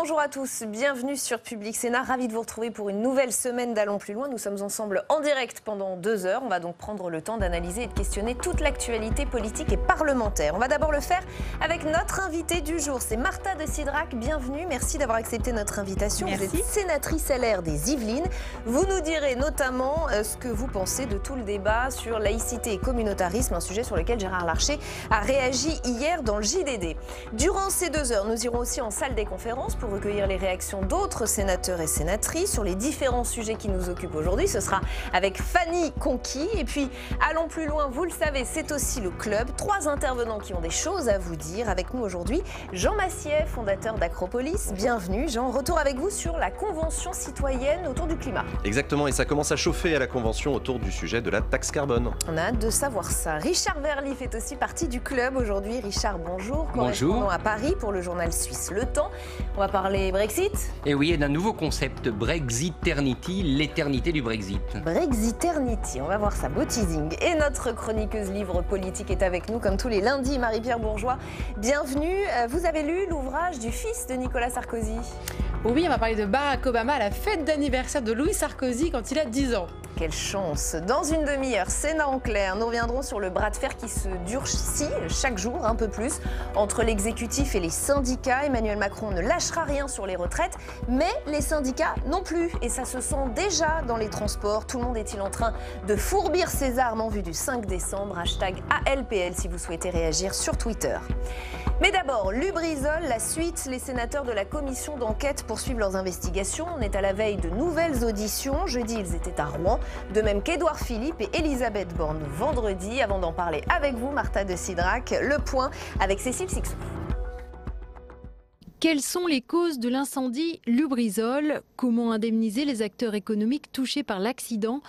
bonjour à tous, bienvenue sur Public Sénat, ravi de vous retrouver pour une nouvelle semaine d'Allons plus loin. Nous sommes ensemble en direct pendant 2 heures, on va donc prendre le temps d'analyser et de questionner toute l'actualité politique et parlementaire. On va d'abord le faire avec notre invitée du jour, c'est Martha de Cidrac, bienvenue, merci d'avoir accepté notre invitation. Merci. Vous êtes sénatrice LR des Yvelines, vous nous direz notamment ce que vous pensez de tout le débat sur laïcité et communautarisme, un sujet sur lequel Gérard Larcher a réagi hier dans le JDD. Durant ces 2 heures, nous irons aussi en salle des conférences pour recueillir les réactions d'autres sénateurs et sénatrices sur les différents sujets qui nous occupent aujourd'hui. Ce sera avec Fanny Conquis. Et puis, allons plus loin, vous le savez, c'est aussi le club. 3 intervenants qui ont des choses à vous dire. Avec nous aujourd'hui, Jean Massier, fondateur d'Acropolis. Bienvenue, Jean. Retour avec vous sur la Convention citoyenne autour du climat. Exactement, et ça commence à chauffer à la Convention autour du sujet de la taxe carbone. On a hâte de savoir ça. Richard Verly fait aussi partie du club aujourd'hui. Richard, bonjour. Bonjour. Correspondant à Paris pour le journal suisse Le Temps. On va parler Brexit. Et oui, et d'un nouveau concept, Brexiternity, l'éternité du Brexit. Brexiternity, on va voir ça, beau teasing. Et notre chroniqueuse livre politique est avec nous, comme tous les lundis, Marie-Pierre Bourgeois. Bienvenue, vous avez lu l'ouvrage du fils de Nicolas Sarkozy. Oui, on va parler de Barack Obama à la fête d'anniversaire de Louis Sarkozy quand il a 10 ans. Quelle chance! Dans une demi-heure, Sénat en clair, nous reviendrons sur le bras de fer qui se durcit chaque jour un peu plus entre l'exécutif et les syndicats. Emmanuel Macron ne lâchera rien sur les retraites, mais les syndicats non plus. Et ça se sent déjà dans les transports. Tout le monde est-il en train de fourbir ses armes en vue du 5 décembre? #ALPL si vous souhaitez réagir sur Twitter. Mais d'abord, Lubrizol, la suite. Les sénateurs de la commission d'enquête poursuivent leurs investigations. On est à la veille de nouvelles auditions. Jeudi, ils étaient à Rouen. De même qu'Édouard Philippe et Elisabeth Borne vendredi. Avant d'en parler avec vous, Martha de Cidrac, le point avec Cécile Sixou. Quelles sont les causes de l'incendie Lubrizol? Comment indemniser les acteurs économiques touchés par l'accident?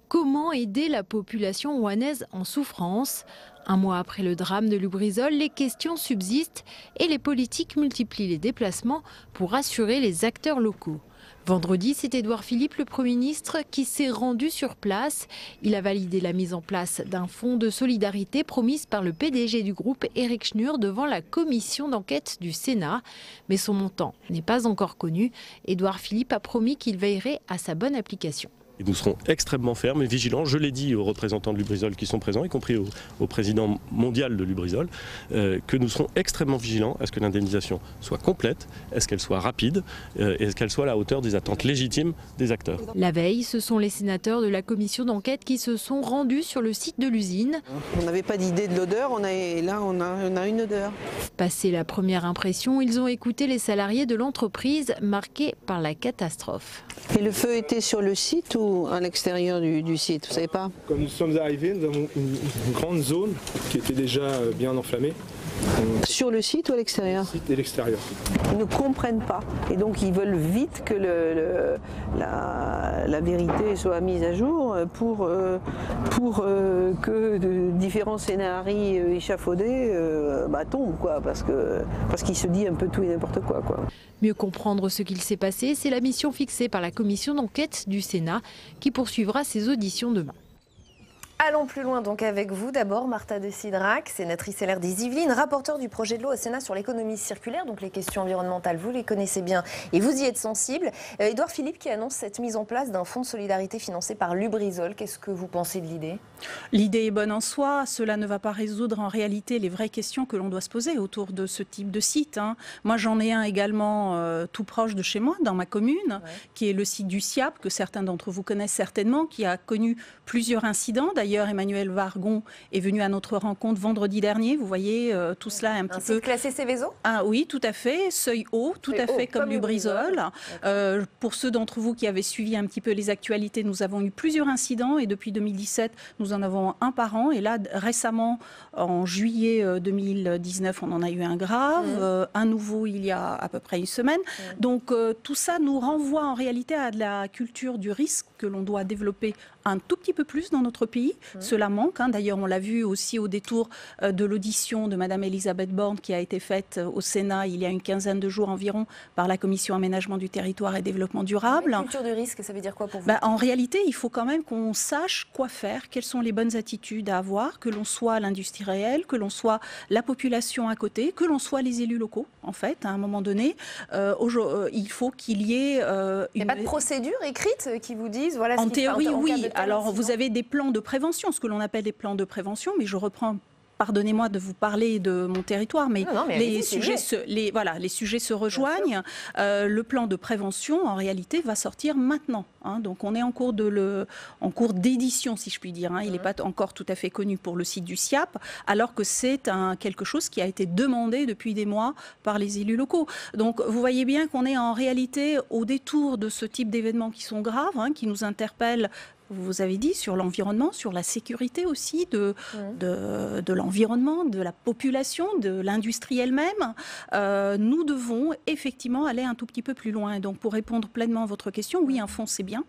Comment aider la population rouennaise en souffrance? Un mois après le drame de Lubrizol, les questions subsistent et les politiques multiplient les déplacements pour rassurer les acteurs locaux. Vendredi, c'est Édouard Philippe, le Premier ministre, qui s'est rendu sur place. Il a validé la mise en place d'un fonds de solidarité promise par le PDG du groupe, Éric Schnur, devant la commission d'enquête du Sénat. Mais son montant n'est pas encore connu. Édouard Philippe a promis qu'il veillerait à sa bonne application. Et nous serons extrêmement fermes et vigilants, je l'ai dit aux représentants de Lubrizol qui sont présents, y compris au président mondial de Lubrizol, que nous serons extrêmement vigilants à ce que l'indemnisation soit complète, à ce qu'elle soit rapide et à ce qu'elle soit à la hauteur des attentes légitimes des acteurs. La veille, ce sont les sénateurs de la commission d'enquête qui se sont rendus sur le site de l'usine. On n'avait pas d'idée de l'odeur, et là on a une odeur. Passé la première impression, ils ont écouté les salariés de l'entreprise marqués par la catastrophe. Et le feu était sur le site ou à l'extérieur du site, vous savez pas? Quand nous sommes arrivés, nous avons une grande zone qui était déjà bien enflammée. Sur le site ou à l'extérieur? Le site et l'extérieur. Ils ne comprennent pas et donc ils veulent vite que la vérité soit mise à jour pour que de différents scénarios échafaudés tombent, quoi, parce qu'il se dit un peu tout et n'importe quoi. Mieux comprendre ce qu'il s'est passé, c'est la mission fixée par la commission d'enquête du Sénat qui poursuivra ses auditions demain. Allons plus loin donc avec vous. D'abord, Martha de Cidrac, sénatrice LR des Yvelines, rapporteure du projet de loi au Sénat sur l'économie circulaire. Donc les questions environnementales, vous les connaissez bien et vous y êtes sensible. Édouard Philippe qui annonce cette mise en place d'un fonds de solidarité financé par Lubrizol. Qu'est-ce que vous pensez de l'idée? L'idée est bonne en soi. Cela ne va pas résoudre en réalité les vraies questions que l'on doit se poser autour de ce type de site. Moi, j'en ai un également tout proche de chez moi, dans ma commune, qui est le site du SIAP, que certains d'entre vous connaissent certainement, qui a connu plusieurs incidents. D'ailleurs, Emmanuel Vargon est venu à notre rencontre vendredi dernier. Vous voyez, tout cela un petit peu... site classé Céveso ? Oui, tout à fait. Seuil haut, tout à fait comme Lubrizol. Pour ceux d'entre vous qui avaient suivi un petit peu les actualités, nous avons eu plusieurs incidents et depuis 2017, nous en avons un par an. Et là, récemment, en juillet 2019, on en a eu un grave. Un nouveau il y a à peu près une semaine. Donc, tout ça nous renvoie en réalité à de la culture du risque que l'on doit développer un tout petit peu plus dans notre pays. Cela manque. D'ailleurs, on l'a vu aussi au détour de l'audition de Madame Elisabeth Borne qui a été faite au Sénat il y a une quinzaine de jours environ par la Commission aménagement du territoire et développement durable. La culture du risque, ça veut dire quoi pour vous? En réalité, il faut quand même qu'on sache quoi faire, quelles sont les bonnes attitudes à avoir, que l'on soit l'industriel, que l'on soit la population à côté, que l'on soit les élus locaux. en fait, à un moment donné. Il faut qu'il y ait... Il n'y a pas de procédure écrite qui vous dise... Voilà, en théorie, oui. Alors, vous avez des plans de prévention, ce que l'on appelle des plans de prévention, mais je reprends... Pardonnez-moi de vous parler de mon territoire, mais, les sujets se rejoignent. Le plan de prévention, en réalité, va sortir maintenant. Donc, on est en cours d'édition, si je puis dire. Il n'est pas encore tout à fait connu pour le site du SIAP, alors que c'est quelque chose qui a été demandé depuis des mois par les élus locaux. Donc, vous voyez bien qu'on est en réalité au détour de ce type d'événements qui sont graves, qui nous interpellent. Vous avez dit sur l'environnement, sur la sécurité aussi de l'environnement, de la population, de l'industrie elle-même. Nous devons effectivement aller un tout petit peu plus loin. Donc pour répondre pleinement à votre question, oui, un fonds c'est bien.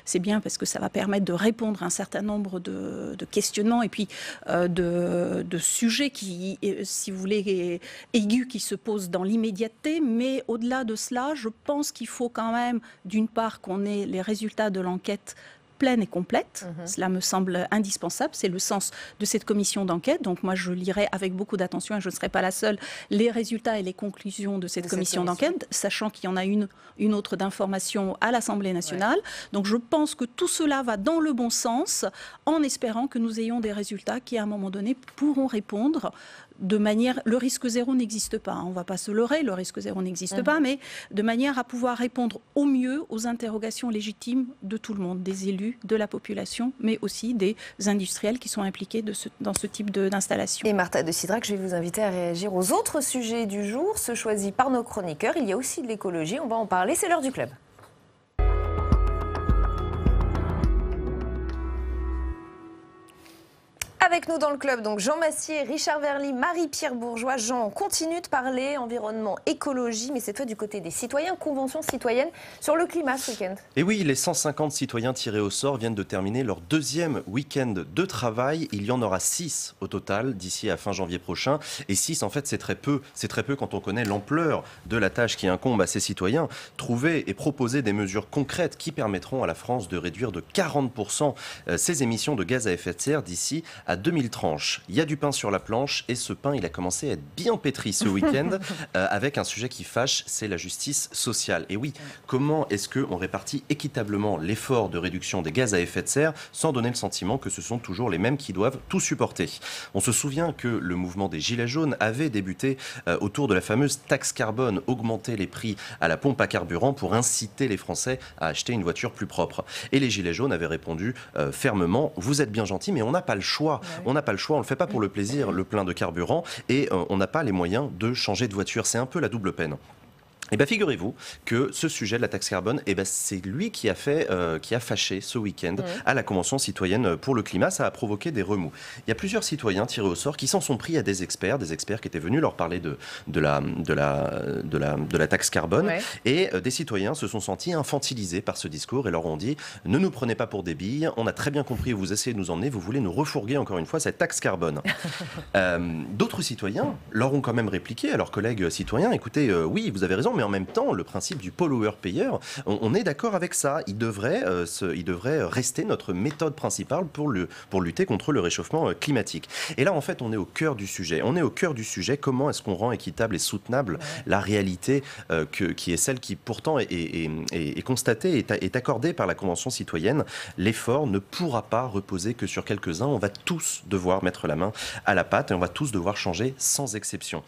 C'est bien parce que ça va permettre de répondre à un certain nombre de questionnements et puis de sujets qui, si vous voulez, aigus qui se posent dans l'immédiateté. Mais au-delà de cela, je pense qu'il faut quand même, d'une part, qu'on ait les résultats de l'enquête pleine et complète. Cela me semble indispensable. C'est le sens de cette commission d'enquête. Donc moi, je lirai avec beaucoup d'attention, et je ne serai pas la seule, les résultats et les conclusions de cette commission d'enquête, sachant qu'il y en a une autre d'information à l'Assemblée nationale. Donc je pense que tout cela va dans le bon sens, en espérant que nous ayons des résultats qui, à un moment donné, pourront répondre de manière... Le risque zéro n'existe pas, on ne va pas se leurrer, le risque zéro n'existe pas, mais de manière à pouvoir répondre au mieux aux interrogations légitimes de tout le monde, des élus, de la population, mais aussi des industriels qui sont impliqués dans ce type d'installation. Et Martha de Cidrac, je vais vous inviter à réagir aux autres sujets du jour, ceux choisis par nos chroniqueurs. Il y a aussi de l'écologie, on va en parler, c'est l'heure du club. Avec nous dans le club, donc Jean Massier, Richard Verly, Marie-Pierre Bourgeois. Jean, on continue de parler environnement, écologie, mais cette fois du côté des citoyens, convention citoyenne sur le climat ce week-end. Et oui, les 150 citoyens tirés au sort viennent de terminer leur deuxième week-end de travail. Il y en aura 6 au total d'ici à fin janvier prochain. Et 6, en fait, c'est très peu. C'est très peu quand on connaît l'ampleur de la tâche qui incombe à ces citoyens. Trouver et proposer des mesures concrètes qui permettront à la France de réduire de 40% ses émissions de gaz à effet de serre d'ici à 2030. Il y a du pain sur la planche et ce pain, il a commencé à être bien pétri ce week-end avec un sujet qui fâche, c'est la justice sociale. Et oui, comment est-ce qu'on répartit équitablement l'effort de réduction des gaz à effet de serre sans donner le sentiment que ce sont toujours les mêmes qui doivent tout supporter? On se souvient que le mouvement des Gilets jaunes avait débuté autour de la fameuse taxe carbone, augmenter les prix à la pompe à carburant pour inciter les Français à acheter une voiture plus propre. Et les Gilets jaunes avaient répondu fermement, vous êtes bien gentils, mais on n'a pas le choix. On n'a pas le choix, on ne le fait pas pour le plaisir, le plein de carburant, et on n'a pas les moyens de changer de voiture. C'est un peu la double peine. Eh bien, figurez-vous que ce sujet de la taxe carbone, c'est lui qui a fâché ce week-end à la Convention citoyenne pour le climat. Ça a provoqué des remous. Il y a plusieurs citoyens tirés au sort qui s'en sont pris à des experts qui étaient venus leur parler de la taxe carbone. Ouais. Et des citoyens se sont sentis infantilisés par ce discours et leur ont dit « Ne nous prenez pas pour des billes, on a très bien compris où vous essayez de nous emmener, vous voulez nous refourguer encore une fois cette taxe carbone. » D'autres citoyens leur ont quand même répliqué à leurs collègues citoyens « Écoutez, oui, vous avez raison, mais en même temps, le principe du pollueur-payeur, on est d'accord avec ça. Il devrait rester notre méthode principale pour lutter contre le réchauffement climatique. » Et là, en fait, on est au cœur du sujet. On est au cœur du sujet. Comment est-ce qu'on rend équitable et soutenable la réalité qui est celle qui, pourtant, est constatée, est accordée par la Convention citoyenne? L'effort ne pourra pas reposer que sur quelques-uns. On va tous devoir mettre la main à la pâte et on va tous devoir changer sans exception.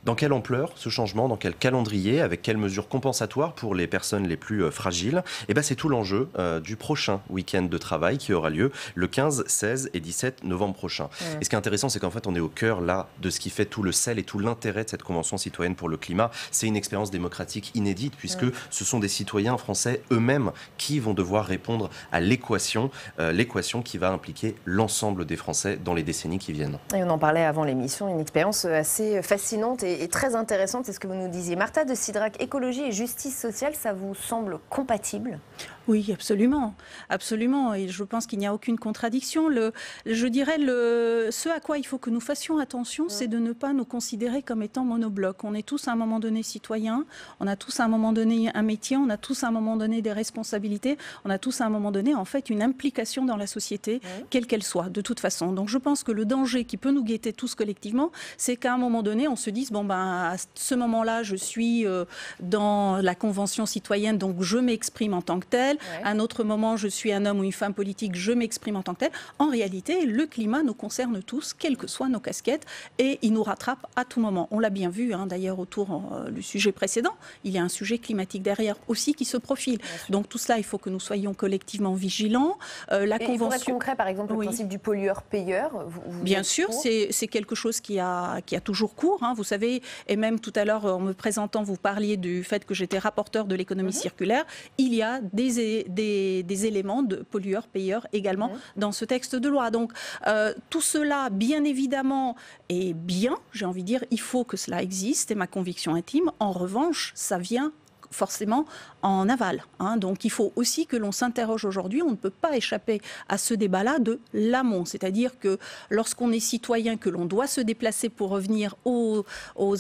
Dans quelle ampleur ce changement? Dans quel calendrier? Avec quelles mesures compensatoires pour les personnes les plus fragiles? Et c'est tout l'enjeu du prochain week-end de travail qui aura lieu le 15, 16 et 17 novembre prochain. Et ce qui est intéressant, c'est qu'en fait, on est au cœur là de ce qui fait tout le sel et tout l'intérêt de cette Convention citoyenne pour le climat. C'est une expérience démocratique inédite puisque ce sont des citoyens français eux-mêmes qui vont devoir répondre à l'équation qui va impliquer l'ensemble des Français dans les décennies qui viennent. Et on en parlait avant l'émission, une expérience assez fascinante et très intéressante, c'est ce que vous nous disiez. Martha de Cidrac, écologie et justice sociale, ça vous semble compatible? Oui, absolument, absolument. Et je pense qu'il n'y a aucune contradiction. Je dirais, ce à quoi il faut que nous fassions attention, c'est de ne pas nous considérer comme étant monoblocs. On est tous à un moment donné citoyens, on a tous à un moment donné un métier, on a tous à un moment donné des responsabilités, on a tous à un moment donné, en fait, une implication dans la société, quelle qu'elle soit, de toute façon. Donc je pense que le danger qui peut nous guetter tous collectivement, c'est qu'à un moment donné, on se dise, bon ben, à ce moment-là, je suis dans la Convention citoyenne, donc je m'exprime en tant que tel. À un autre moment, je suis un homme ou une femme politique, je m'exprime en tant que tel. En réalité, le climat nous concerne tous, quelles que soient nos casquettes, et il nous rattrape à tout moment. On l'a bien vu, d'ailleurs, autour du sujet précédent. Il y a un sujet climatique derrière aussi qui se profile. Donc tout cela, il faut que nous soyons collectivement vigilants. Pour être concret, par exemple, le principe du pollueur-payeur. Bien sûr, c'est quelque chose qui a toujours cours. Vous savez, et même tout à l'heure, en me présentant, vous parliez du fait que j'étais rapporteur de l'économie circulaire. Il y a des éléments de pollueur-payeur également dans ce texte de loi. Donc tout cela, bien évidemment, est bien, j'ai envie de dire, il faut que cela existe, c'est ma conviction intime. En revanche, ça vient forcément en aval. Donc il faut aussi que l'on s'interroge aujourd'hui, on ne peut pas échapper à ce débat-là de l'amont, c'est-à-dire que lorsqu'on est citoyen, que l'on doit se déplacer pour revenir aux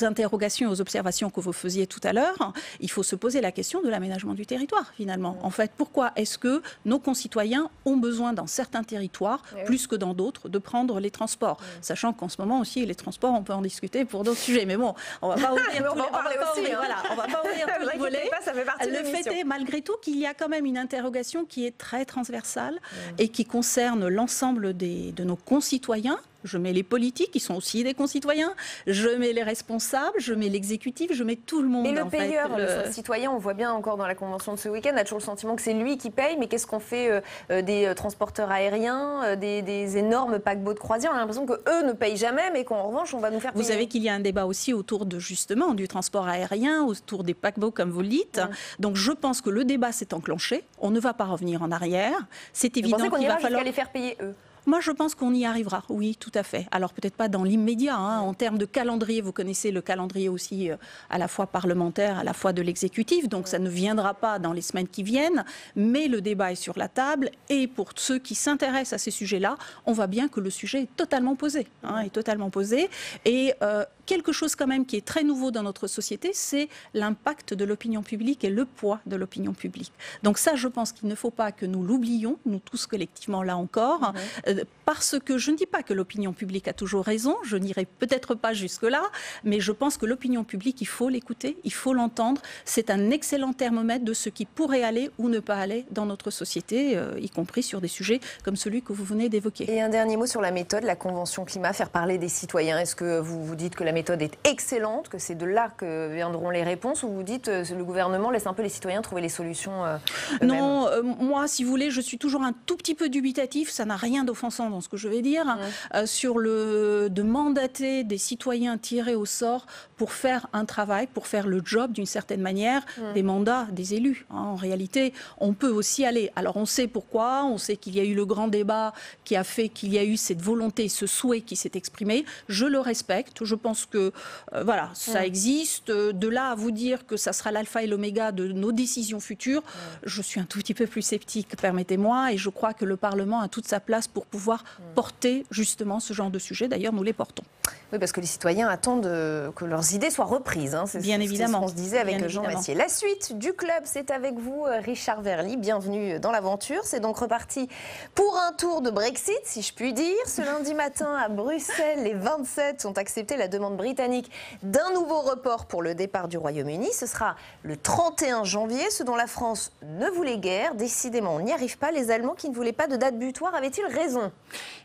interrogations, aux observations que vous faisiez tout à l'heure, il faut se poser la question de l'aménagement du territoire finalement. En fait, pourquoi est-ce que nos concitoyens ont besoin dans certains territoires, plus que dans d'autres, de prendre les transports, sachant qu'en ce moment aussi, les transports, on peut en discuter pour d'autres sujets, mais bon, on ne va pas ouvrir tous les volets. Ça fait partie de le fait est malgré tout qu'il y a quand même une interrogation qui est très transversale et qui concerne l'ensemble de nos concitoyens. Je mets les politiques, qui sont aussi des concitoyens, je mets les responsables, je mets l'exécutif, je mets tout le monde. Et le payeur, le citoyen, on voit bien encore dans la convention de ce week-end, a toujours le sentiment que c'est lui qui paye, mais qu'est-ce qu'on fait des transporteurs aériens, des énormes paquebots de croisière? On a l'impression qu'eux ne payent jamais, mais qu'en revanche, on va nous faire payer. Vous savez qu'il y a un débat aussi autour justement du transport aérien, autour des paquebots, comme vous le dites. Donc je pense que le débat s'est enclenché, on ne va pas revenir en arrière. C'est évident qu'il va falloir les faire payer eux. Moi, je pense qu'on y arrivera, oui, tout à fait. Alors, peut-être pas dans l'immédiat. En termes de calendrier, vous connaissez le calendrier aussi à la fois parlementaire, à la fois de l'exécutif. Donc, ça ne viendra pas dans les semaines qui viennent. Mais le débat est sur la table. Et pour ceux qui s'intéressent à ces sujets-là, on voit bien que le sujet est totalement posé. Et quelque chose quand même qui est très nouveau dans notre société, c'est l'impact de l'opinion publique et le poids de l'opinion publique. Donc ça, je pense qu'il ne faut pas que nous l'oublions, nous tous collectivement là encore, parce que je ne dis pas que l'opinion publique a toujours raison, je n'irai peut-être pas jusque-là, mais je pense que l'opinion publique, il faut l'écouter, il faut l'entendre. C'est un excellent thermomètre de ce qui pourrait aller ou ne pas aller dans notre société, y compris sur des sujets comme celui que vous venez d'évoquer. Et un dernier mot sur la méthode, la Convention climat, faire parler des citoyens. Est-ce que vous vous dites que la méthode est excellente, que c'est de là que viendront les réponses, ou vous dites que le gouvernement laisse un peu les citoyens trouver les solutions Non, moi, si vous voulez, je suis toujours un tout petit peu dubitatif, ça n'a rien d'offensant dans ce que je vais dire, sur de mandater des citoyens tirés au sort pour faire un travail, pour faire le job d'une certaine manière, des mandats des élus. En réalité, on peut aussi aller. Alors on sait pourquoi, on sait qu'il y a eu le grand débat qui a fait qu'il y a eu cette volonté, ce souhait qui s'est exprimé. Je le respecte, je pense que voilà, ça existe. De là à vous dire que ça sera l'alpha et l'oméga de nos décisions futures, je suis un tout petit peu plus sceptique, permettez-moi, et je crois que le Parlement a toute sa place pour pouvoir porter justement ce genre de sujet. D'ailleurs, nous les portons. Oui, parce que les citoyens attendent que leurs idées soient reprises. C'est bien évidemment. ce qu'on se disait avec Jean Massier. La suite du club, c'est avec vous, Richard Verly. Bienvenue dans l'aventure. C'est donc reparti pour un tour de Brexit, si je puis dire. Ce lundi matin, à Bruxelles, les 27 ont accepté la demande britannique d'un nouveau report pour le départ du Royaume-Uni. Ce sera le 31 janvier, ce dont la France ne voulait guère. Décidément, on n'y arrive pas. Les Allemands qui ne voulaient pas de date butoir avaient-ils raison?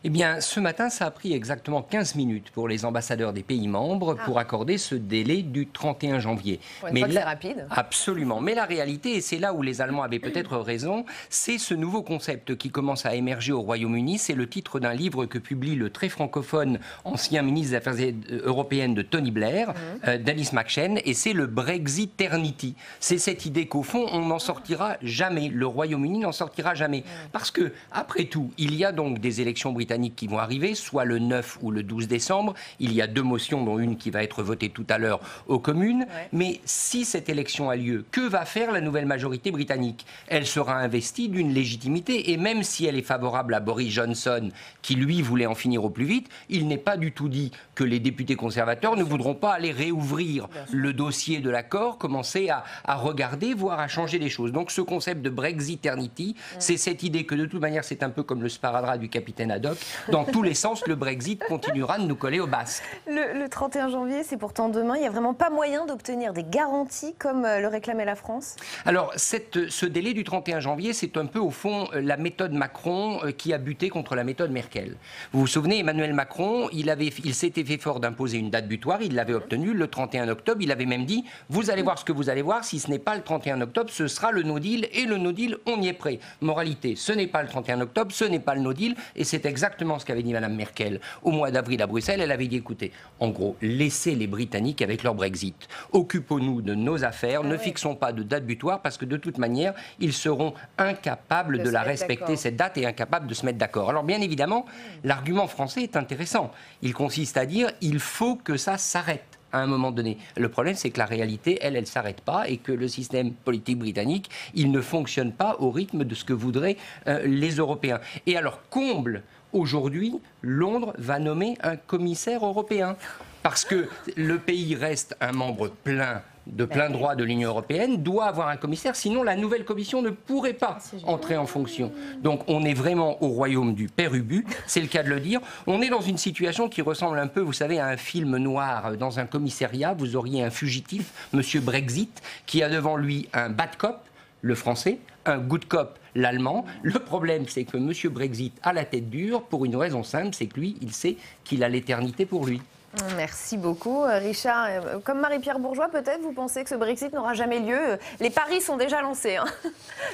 Eh bien, ce matin, ça a pris exactement 15 minutes pour les ambassadeurs des pays membres pour accorder ce délai du 31 janvier. Mais c'est rapide. Absolument. Mais la réalité, et c'est là où les Allemands avaient peut-être raison, c'est ce nouveau concept qui commence à émerger au Royaume-Uni. C'est le titre d'un livre que publie le très francophone ancien ministre des Affaires européennes de Tony Blair, d'Alice McShane, et c'est le Brexiternity. C'est cette idée qu'au fond, on n'en sortira jamais. Le Royaume-Uni n'en sortira jamais. Parce que, après tout, il y a donc des élections britanniques qui vont arriver, soit le 9 ou le 12 décembre. Il Il y a 2 motions, dont une qui va être votée tout à l'heure aux communes. Mais si cette élection a lieu, que va faire la nouvelle majorité britannique? Elle sera investie d'une légitimité, et même si elle est favorable à Boris Johnson, qui lui voulait en finir au plus vite, il n'est pas du tout dit que les députés conservateurs ne voudront pas aller réouvrir le dossier de l'accord, commencer à regarder, voire à changer des choses. Donc ce concept de Brexiternity, c'est cette idée que de toute manière c'est un peu comme le sparadrap du capitaine Haddock. Dans tous les sens, le Brexit continuera de nous coller au basque. Le 31 janvier, c'est pourtant demain. Il n'y a vraiment pas moyen d'obtenir des garanties comme le réclamait la France? Alors ce délai du 31 janvier, c'est un peu au fond la méthode Macron qui a buté contre la méthode Merkel. Vous vous souvenez, Emmanuel Macron, il s'était fait fort d'imposer une date butoir, il l'avait obtenue le 31 octobre, il avait même dit « vous allez voir ce que vous allez voir, si ce n'est pas le 31 octobre, ce sera le no deal, et le no deal, on y est prêt ». Moralité, ce n'est pas le 31 octobre, ce n'est pas le no deal, et c'est exactement ce qu'avait dit Mme Merkel au mois d'avril à Bruxelles. Elle avait dit « écoutez, en gros, laissez les Britanniques avec leur Brexit, occupons-nous de nos affaires, ne fixons pas de date butoir, parce que de toute manière, ils seront incapables de la respecter, cette date, et incapables de se mettre d'accord ». Alors bien évidemment, l'argument français est intéressant. Il consiste à dire il faut que ça s'arrête à un moment donné. Le problème, c'est que la réalité, elle ne s'arrête pas, et que le système politique britannique, il ne fonctionne pas au rythme de ce que voudraient les Européens. Et alors, comble, aujourd'hui, Londres va nommer un commissaire européen. Parce que le pays reste un membre de plein droit de l'Union européenne, doit avoir un commissaire, sinon la nouvelle commission ne pourrait pas entrer en fonction. Donc on est vraiment au royaume du père Ubu, c'est le cas de le dire. On est dans une situation qui ressemble un peu, vous savez, à un film noir. Dans un commissariat, vous auriez un fugitif, Monsieur Brexit, qui a devant lui un bad cop, le français, un good cop, l'allemand. Le problème, c'est que Monsieur Brexit a la tête dure pour une raison simple, c'est que lui, il sait qu'il a l'éternité pour lui. Merci beaucoup, Richard. Comme Marie-Pierre Bourgeois, peut-être, vous pensez que ce Brexit n'aura jamais lieu? Les paris sont déjà lancés. Hein.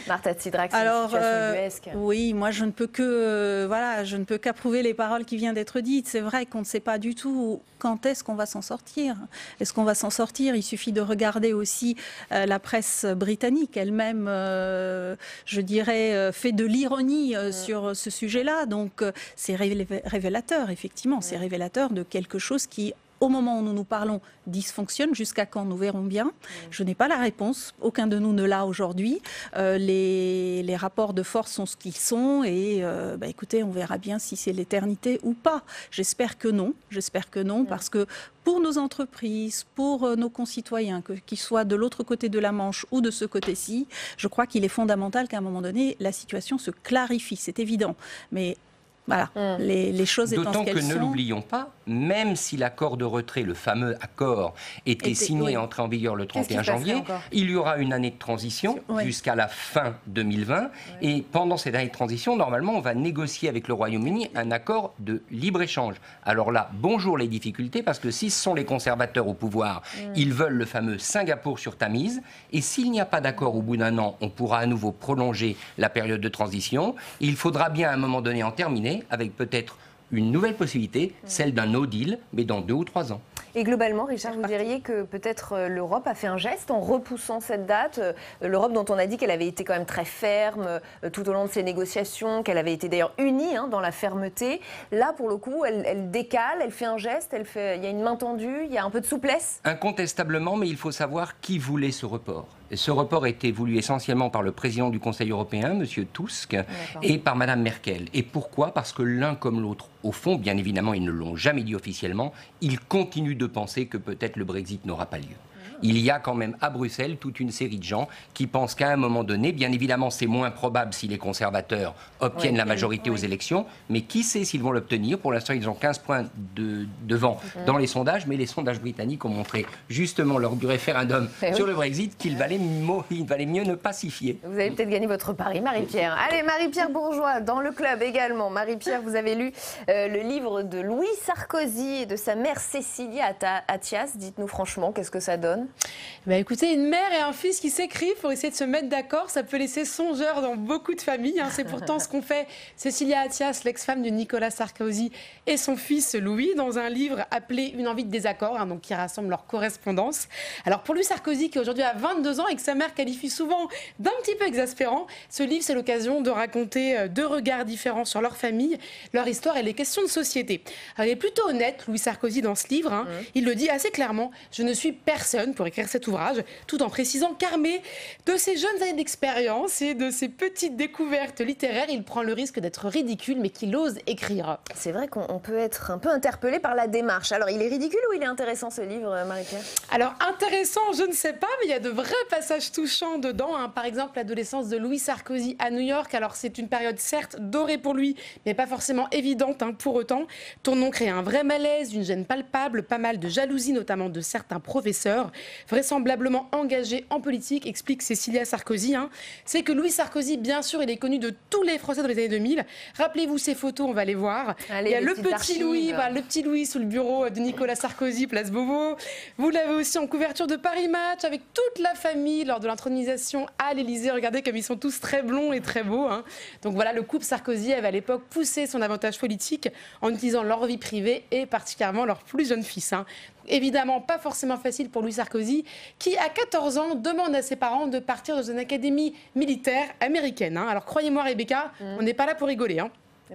Marta Tsidrax, c'est une situation ubuesque. Oui, moi, je ne peux qu'approuver les paroles qui viennent d'être dites. C'est vrai qu'on ne sait pas du tout quand est-ce qu'on va s'en sortir. Est-ce qu'on va s'en sortir? Il suffit de regarder aussi la presse britannique elle-même, je dirais, fait de l'ironie sur ce sujet-là. Donc, c'est révélateur, effectivement. C'est révélateur de quelque chose qui, au moment où nous nous parlons, dysfonctionne. Jusqu'à quand, nous verrons bien. Je n'ai pas la réponse. Aucun de nous ne l'a aujourd'hui. Les rapports de force sont ce qu'ils sont. Et écoutez, on verra bien si c'est l'éternité ou pas. J'espère que non. J'espère que non, parce que pour nos entreprises, pour nos concitoyens, qu'ils soient de l'autre côté de la Manche ou de ce côté-ci, je crois qu'il est fondamental qu'à un moment donné, la situation se clarifie. C'est évident. Mais voilà, les choses étant ce qu'elles sont. D'autant que, ne l'oublions pas, même si l'accord de retrait, le fameux accord, était signé et entré en vigueur le 31 janvier, il y aura une année de transition jusqu'à la fin 2020. Et pendant cette année de transition, normalement, on va négocier avec le Royaume-Uni un accord de libre-échange. Alors là, bonjour les difficultés, parce que si ce sont les conservateurs au pouvoir, ils veulent le fameux Singapour sur Tamise. Et s'il n'y a pas d'accord au bout d'un an, on pourra à nouveau prolonger la période de transition. Il faudra bien à un moment donné en terminer, avec peut-être une nouvelle possibilité, celle d'un no deal, mais dans 2 ou 3 ans. Et globalement, Richard, vous diriez que peut-être l'Europe a fait un geste en repoussant cette date. L'Europe dont on a dit qu'elle avait été quand même très ferme tout au long de ces négociations, qu'elle avait été d'ailleurs unie dans la fermeté. Là, pour le coup, elle décale, elle fait un geste, il y a une main tendue, il y a un peu de souplesse. Incontestablement, mais il faut savoir qui voulait ce report. Et ce report a été voulu essentiellement par le président du Conseil européen, M. Tusk, et par Mme Merkel. Et pourquoi? Parce que l'un comme l'autre, au fond, bien évidemment, ils ne l'ont jamais dit officiellement, ils continuent de penser que peut-être le Brexit n'aura pas lieu. Il y a quand même à Bruxelles toute une série de gens qui pensent qu'à un moment donné, bien évidemment c'est moins probable si les conservateurs obtiennent la majorité aux élections, mais qui sait s'ils vont l'obtenir. Pour l'instant ils ont 15 points devant dans les sondages, mais les sondages britanniques ont montré justement lors du référendum sur le Brexit qu'il valait mieux ne pas s'y fier. Vous avez peut-être gagné votre pari, Marie-Pierre. Allez, Marie-Pierre Bourgeois, dans le club également. Marie-Pierre, vous avez lu le livre de Louis Sarkozy et de sa mère Cécilia Attias. Dites-nous franchement, qu'est-ce que ça donne? Écoutez, une mère et un fils qui s'écrivent pour essayer de se mettre d'accord, ça peut laisser songeur dans beaucoup de familles. C'est pourtant ce qu'ont fait Cécilia Attias, l'ex-femme de Nicolas Sarkozy, et son fils Louis, dans un livre appelé Une envie de désaccord, donc qui rassemble leur correspondance. Alors pour Louis Sarkozy, qui aujourd'hui a 22 ans et que sa mère qualifie souvent d'un petit peu exaspérant, ce livre, c'est l'occasion de raconter deux regards différents sur leur famille, leur histoire et les questions de société. Alors, il est plutôt honnête, Louis Sarkozy, dans ce livre. Il le dit assez clairement, je ne suis personne pour écrire cet ouvrage, tout en précisant qu'armé de ses jeunes années d'expérience et de ses petites découvertes littéraires, il prend le risque d'être ridicule, mais qu'il ose écrire. C'est vrai qu'on peut être un peu interpellé par la démarche. Alors, il est ridicule ou il est intéressant, ce livre, Marie-Pierre? Alors, intéressant, je ne sais pas, mais il y a de vrais passages touchants dedans. Par exemple, l'adolescence de Louis Sarkozy à New York. Alors, c'est une période certes dorée pour lui, mais pas forcément évidente pour autant. Ton nom crée un vrai malaise, une gêne palpable, pas mal de jalousie, notamment de certains professeurs, vraisemblablement engagés en politique, explique Cécilia Sarkozy. C'est que Louis Sarkozy, bien sûr, il est connu de tous les Français dans les années 2000. Rappelez-vous ces photos, on va les voir. Allez, il y a le petit Louis, le petit Louis sous le bureau de Nicolas Sarkozy, place Beauvau. Vous l'avez aussi en couverture de Paris Match, avec toute la famille lors de l'intronisation à l'Élysée. Regardez comme ils sont tous très blonds et très beaux. Donc voilà, le couple Sarkozy avait à l'époque poussé son avantage politique en utilisant leur vie privée et particulièrement leur plus jeune fils. Évidemment, pas forcément facile pour Louis Sarkozy, qui, à 14 ans, demande à ses parents de partir dans une académie militaire américaine. Alors, croyez-moi, Rebecca, on n'est pas là pour rigoler.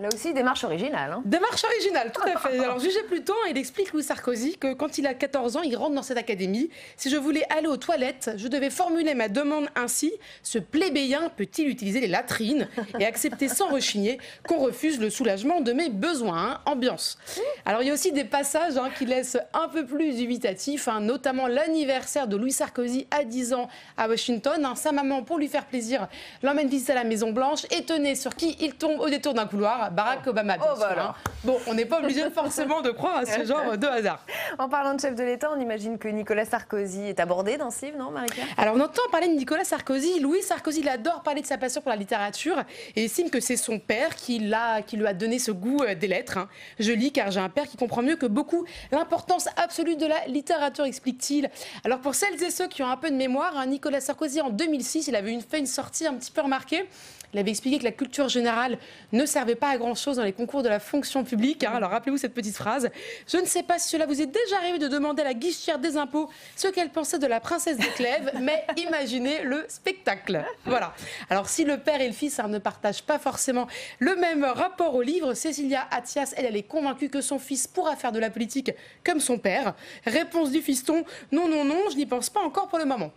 Là aussi, démarche originale. Démarche originale, tout à fait. Alors, jugez plutôt, il explique, Louis Sarkozy, que quand il a 14 ans, il rentre dans cette académie. Si je voulais aller aux toilettes, je devais formuler ma demande ainsi. Ce plébéien peut-il utiliser les latrines et accepter sans rechigner qu'on refuse le soulagement de mes besoins? Ambiance. Alors, il y a aussi des passages qui laissent un peu plus dubitatifs, notamment l'anniversaire de Louis Sarkozy à 10 ans à Washington. Sa maman, pour lui faire plaisir, l'emmène visiter à la Maison-Blanche et tenez sur qui il tombe au détour d'un couloir. Barack Obama, bien sûr. Bon, on n'est pas obligé forcément de croire à ce genre de hasard. En parlant de chef de l'État, on imagine que Nicolas Sarkozy est abordé dans ce livre, non, Marie-Pierre? Alors, on entend parler de Nicolas Sarkozy. Louis Sarkozy, il adore parler de sa passion pour la littérature et estime que c'est son père qui lui a donné ce goût des lettres. Je lis car j'ai un père qui comprend mieux que beaucoup l'importance absolue de la littérature, explique-t-il. Alors, pour celles et ceux qui ont un peu de mémoire, Nicolas Sarkozy, en 2006, il avait fait une sortie un petit peu remarquée. Il avait expliqué que la culture générale ne servait pas à grand-chose dans les concours de la fonction publique. Alors rappelez-vous cette petite phrase. Je ne sais pas si cela vous est déjà arrivé de demander à la guichetière des impôts ce qu'elle pensait de la princesse des Clèves, mais imaginez le spectacle. Voilà. Alors si le père et le fils ne partagent pas forcément le même rapport au livre, Cécilia Attias, elle est convaincue que son fils pourra faire de la politique comme son père. Réponse du fiston, non, non, non, je n'y pense pas encore pour le moment.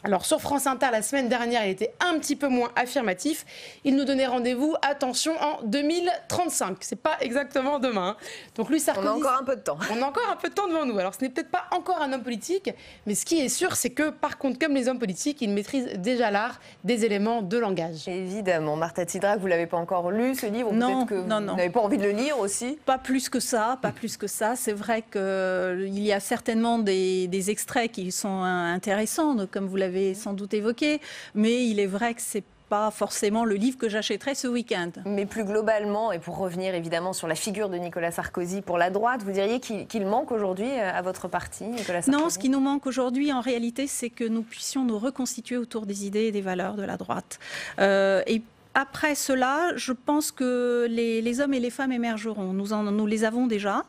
Alors sur France Inter, la semaine dernière, il était un petit peu moins affirmatif. Il nous donnait rendez-vous, attention, en 2035. C'est pas exactement demain. Donc Louis Sarkozy... On a encore un peu de temps. On a encore un peu de temps devant nous. Alors ce n'est peut-être pas encore un homme politique, mais ce qui est sûr, c'est que par contre, comme les hommes politiques, il maîtrise déjà l'art des éléments de langage. Évidemment. Marta Tidrak, vous ne l'avez pas encore lu, ce livre? Non, peut-être que non. Vous n'avez pas envie de le lire aussi? Pas plus que ça, pas plus que ça. C'est vrai qu'il y a certainement des extraits qui sont intéressants, comme vous l'avez sans doute évoqué, mais il est vrai que c'est pas forcément le livre que j'achèterais ce week-end. Mais plus globalement, et pour revenir évidemment sur la figure de Nicolas Sarkozy pour la droite, vous diriez qu'il manque aujourd'hui à votre parti, Nicolas Sarkozy? Non, ce qui nous manque aujourd'hui, en réalité, c'est que nous puissions nous reconstituer autour des idées et des valeurs de la droite. Et après cela, je pense que les hommes et les femmes émergeront. Nous les avons déjà,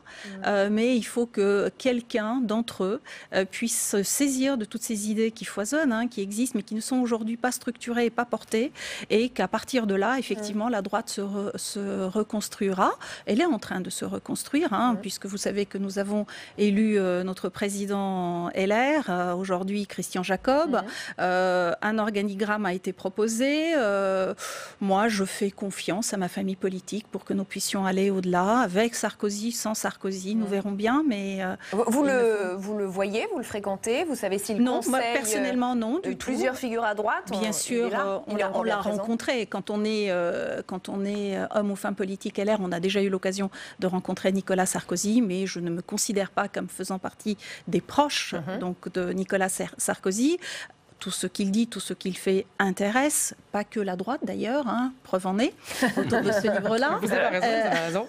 mais il faut que quelqu'un d'entre eux puisse se saisir de toutes ces idées qui foisonnent, qui existent, mais qui ne sont aujourd'hui pas structurées et pas portées, et qu'à partir de là, effectivement, la droite se reconstruira. Elle est en train de se reconstruire, puisque vous savez que nous avons élu notre président LR, aujourd'hui Christian Jacob. Un organigramme a été proposé. Moi, je fais confiance à ma famille politique pour que nous puissions aller au-delà, avec Sarkozy, sans Sarkozy, nous verrons bien. Mais vous le voyez, vous le fréquentez, vous savez s'il conseille? Non, personnellement, non. Plusieurs figures à droite? Bien sûr, on l'a rencontré. Quand on est homme ou femme politique LR, on a déjà eu l'occasion de rencontrer Nicolas Sarkozy, mais je ne me considère pas comme faisant partie des proches donc de Nicolas Sarkozy. Tout ce qu'il dit, tout ce qu'il fait intéresse, pas que la droite d'ailleurs, hein, preuve en est, autour de ce livre-là. Vous avez raison, vous avez raison.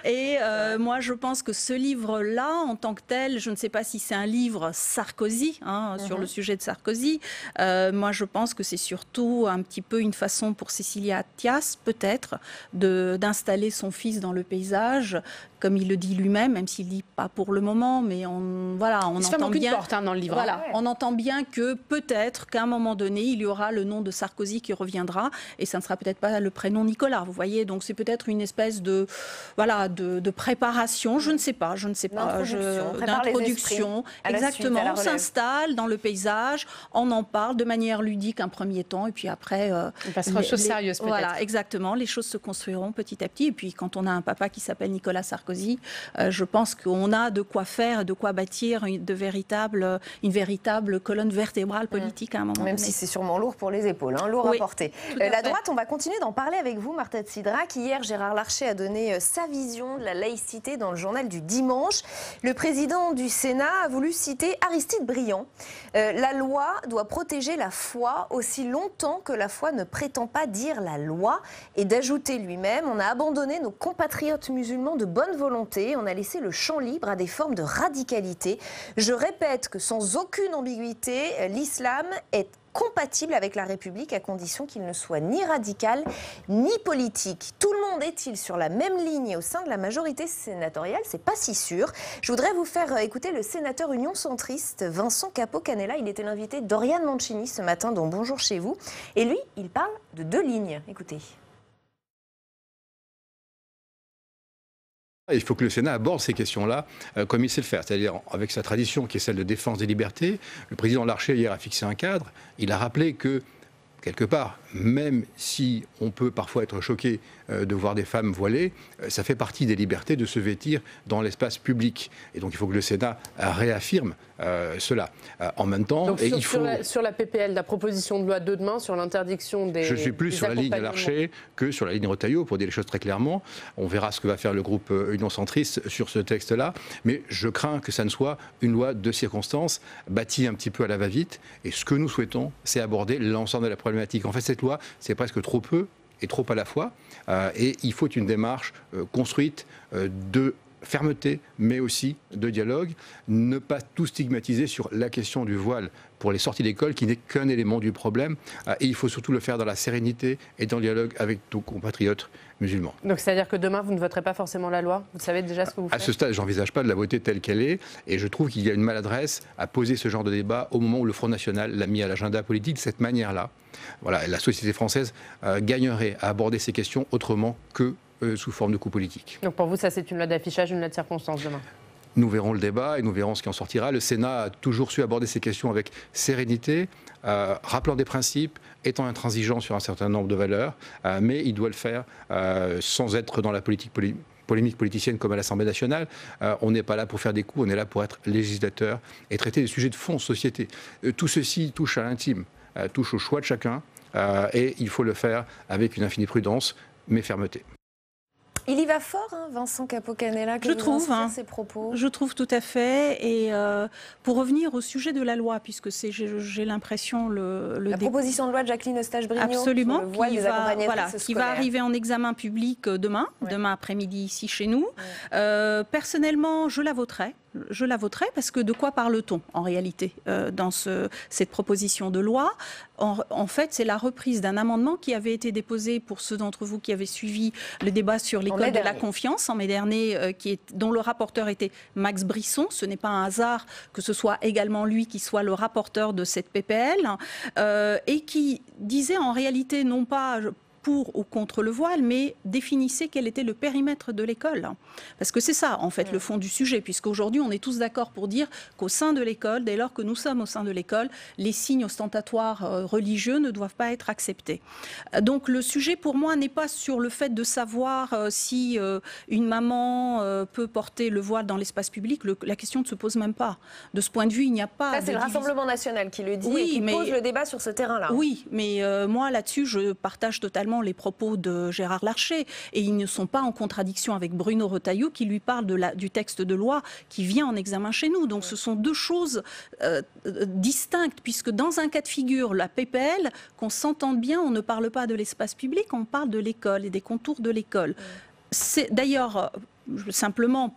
Et moi, je pense que ce livre-là, en tant que tel, je ne sais pas si c'est un livre Sarkozy, hein, sur le sujet de Sarkozy. Moi, je pense que c'est surtout un petit peu une façon pour Cécilia Attias, peut-être, d'installer son fils dans le paysage, comme il le dit lui-même, même s'il ne dit pas pour le moment, mais on entend bien. Porte, hein, dans le livre. Voilà, on entend bien que peut-être qu'à un moment donné, il y aura le nom de Sarkozy qui reviendra, et ça ne sera peut-être pas le prénom Nicolas. Vous voyez, donc c'est peut-être une espèce de préparation. Je ne sais pas. D'introduction. Exactement. On s'installe dans le paysage, on en parle de manière ludique un premier temps, et puis après. On passera aux choses sérieuses peut-être. Voilà, exactement. Les choses se construiront petit à petit, et puis quand on a un papa qui s'appelle Nicolas Sarkozy, je pense qu'on a de quoi faire, de quoi bâtir une véritable colonne vertébrale politique à un moment donné. Même si c'est sûrement lourd pour les épaules, hein, lourd à porter. La droite, on va continuer d'en parler avec vous, Marta Tsidrack. Hier, Gérard Larcher a donné sa vision de la laïcité dans le journal du dimanche. Le président du Sénat a voulu citer Aristide Briand. La loi doit protéger la foi aussi longtemps que la foi ne prétend pas dire la loi. Et d'ajouter lui-même, on a abandonné nos compatriotes musulmans de bonne volonté, on a laissé le champ libre à des formes de radicalité. Je répète que sans aucune ambiguïté, l'islam est compatible avec la République à condition qu'il ne soit ni radical ni politique. Tout le monde est-il sur la même ligne au sein de la majorité sénatoriale? C'est pas si sûr. Je voudrais vous faire écouter le sénateur Union centriste Vincent Capo-Canella. Il était l'invité d'Oriane Mancini ce matin dans Bonjour chez vous. Et lui, il parle de 2 lignes. Écoutez. Il faut que le Sénat aborde ces questions-là comme il sait le faire, c'est-à-dire avec sa tradition qui est celle de défense des libertés. Le président Larcher hier a fixé un cadre. Il a rappelé que, quelque part, même si on peut parfois être choqué de voir des femmes voilées, ça fait partie des libertés de se vêtir dans l'espace public. Et donc il faut que le Sénat réaffirme cela. En même temps, donc, sur la PPL, la proposition de loi de demain sur l'interdiction des... Je suis plus sur la ligne Larcher que sur la ligne Retailleau, pour dire les choses très clairement. On verra ce que va faire le groupe Union centriste sur ce texte-là. Mais je crains que ça ne soit une loi de circonstance, bâtie un petit peu à la va-vite. Et ce que nous souhaitons, c'est aborder l'ensemble de la problématique. En fait, cette loi, c'est presque trop peu et trop à la fois. Et il faut une démarche construite de fermeté, mais aussi de dialogue. Ne pas tout stigmatiser sur la question du voile pour les sorties d'école, qui n'est qu'un élément du problème. Et il faut surtout le faire dans la sérénité et dans le dialogue avec nos compatriotes musulmans. Donc c'est-à-dire que demain, vous ne voterez pas forcément la loi? Vous savez déjà ce que vous faites? À ce stade, je n'envisage pas de la voter telle qu'elle est. Et je trouve qu'il y a une maladresse à poser ce genre de débat au moment où le Front National l'a mis à l'agenda politique de cette manière-là. Voilà, la société française gagnerait à aborder ces questions autrement que sous forme de coup politique. Donc pour vous, ça c'est une loi d'affichage, une loi de circonstance demain? Nous verrons le débat et nous verrons ce qui en sortira. Le Sénat a toujours su aborder ces questions avec sérénité, rappelant des principes, étant intransigeant sur un certain nombre de valeurs, mais il doit le faire sans être dans la polémique politicienne comme à l'Assemblée nationale. On n'est pas là pour faire des coups, on est là pour être législateur et traiter des sujets de fond, société. Tout ceci touche à l'intime, touche au choix de chacun, et il faut le faire avec une infinie prudence, mais fermeté. Il y va fort, hein, Vincent Capo-Canella, que je trouve, ses propos. Je trouve tout à fait. Et pour revenir au sujet de la loi, puisque j'ai l'impression la proposition de loi de Jacqueline Eustache-Brinio, absolument, qui va arriver en examen public demain après-midi ici chez nous. Personnellement, je la voterai. Je la voterai parce que de quoi parle-t-on en réalité dans cette proposition de loi? En fait, c'est la reprise d'un amendement qui avait été déposé, pour ceux d'entre vous qui avaient suivi le débat sur l'école de la confiance en mai dernier, dont le rapporteur était Max Brisson. Ce n'est pas un hasard que ce soit également lui qui soit le rapporteur de cette PPL, et qui disait en réalité non pas pour ou contre le voile, mais définissez quel était le périmètre de l'école. Parce que c'est ça, en fait, le fond du sujet, puisqu'aujourd'hui, on est tous d'accord pour dire qu'au sein de l'école, dès lors que nous sommes au sein de l'école, les signes ostentatoires religieux ne doivent pas être acceptés. Donc le sujet, pour moi, n'est pas sur le fait de savoir si une maman peut porter le voile dans l'espace public. La question ne se pose même pas. De ce point de vue, il n'y a pas... Ça, c'est le Rassemblement national qui le dit et qui pose le débat sur ce terrain-là. Oui, mais moi, là-dessus, je partage totalement également les propos de Gérard Larcher et ils ne sont pas en contradiction avec Bruno Retailleau qui lui parle du texte de loi qui vient en examen chez nous. Donc ce sont deux choses distinctes puisque dans un cas de figure, la PPL, qu'on s'entende bien, on ne parle pas de l'espace public, on parle de l'école et des contours de l'école. C'est d'ailleurs... Simplement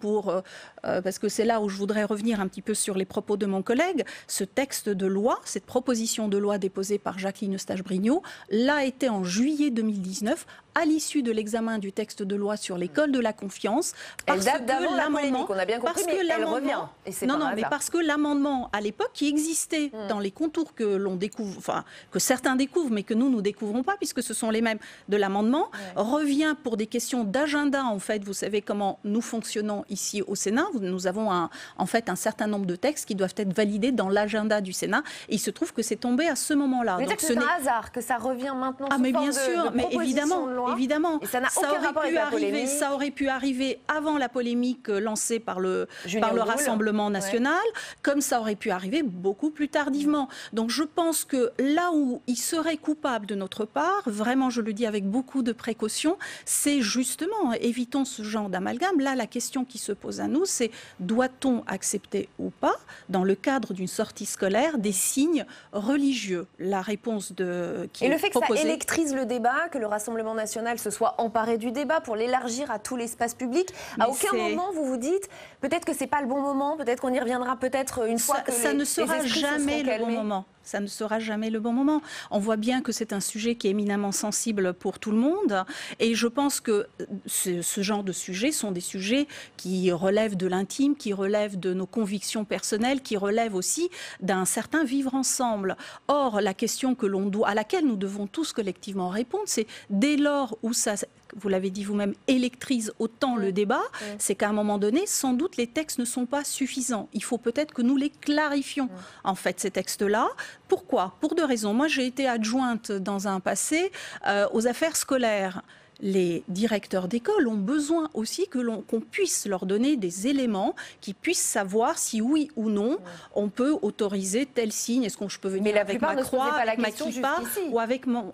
parce que c'est là où je voudrais revenir un petit peu sur les propos de mon collègue, ce texte de loi, cette proposition de loi déposée par Jacqueline Eustache-Brinio, l'a été en juillet 2019, à l'issue de l'examen du texte de loi sur l'école de la confiance. Elle date d'avant la polémique, on a bien compris, mais elle revient. Et c'est non, mais parce que l'amendement, à l'époque, qui existait dans les contours que l'on découvre, enfin, que certains découvrent, mais que nous ne découvrons pas, puisque ce sont les mêmes de l'amendement, revient pour des questions d'agenda, en fait. Vous savez comment nous fonctionnons ici au Sénat. Nous avons en fait un certain nombre de textes qui doivent être validés dans l'agenda du Sénat. Et il se trouve que c'est tombé à ce moment-là. Mais c'est un hasard que ça revient maintenant sous mais forme bien sûr, de mais évidemment. Et ça n'a aucun rapport avec la polémique. Ça aurait pu arriver avant la polémique lancée par le Rassemblement national, comme ça aurait pu arriver beaucoup plus tardivement. Donc je pense que là où il serait coupable de notre part, vraiment je le dis avec beaucoup de précaution, c'est justement, évitons ce genre d'amalgame. Là, la question qui se pose à nous, c'est doit-on accepter ou pas, dans le cadre d'une sortie scolaire, des signes religieux? La réponse qui est proposée... Et le fait que ça électrise le débat, que le Rassemblement national se soit emparé du débat pour l'élargir à tout l'espace public, à aucun moment vous vous dites peut-être que c'est pas le bon moment, peut-être qu'on y reviendra peut-être une fois que ça ne sera jamais le bon moment. Ça ne sera jamais le bon moment. On voit bien que c'est un sujet qui est éminemment sensible pour tout le monde. Et je pense que ce genre de sujets sont des sujets qui relèvent de l'intime, qui relèvent de nos convictions personnelles, qui relèvent aussi d'un certain vivre ensemble. Or, la question à laquelle nous devons tous collectivement répondre, c'est dès lors où ça... Vous l'avez dit vous-même, électrise autant le débat, c'est qu'à un moment donné, sans doute, les textes ne sont pas suffisants. Il faut peut-être que nous les clarifions, en fait, ces textes-là. Pourquoi? Pour deux raisons. Moi, j'ai été adjointe dans un passé aux affaires scolaires. Les directeurs d'école ont besoin aussi qu'on puisse leur donner des éléments qui puissent savoir si oui ou non on peut autoriser tel signe. Est-ce que je peux venir avec ma croix, avec ma kippa ou avec mon...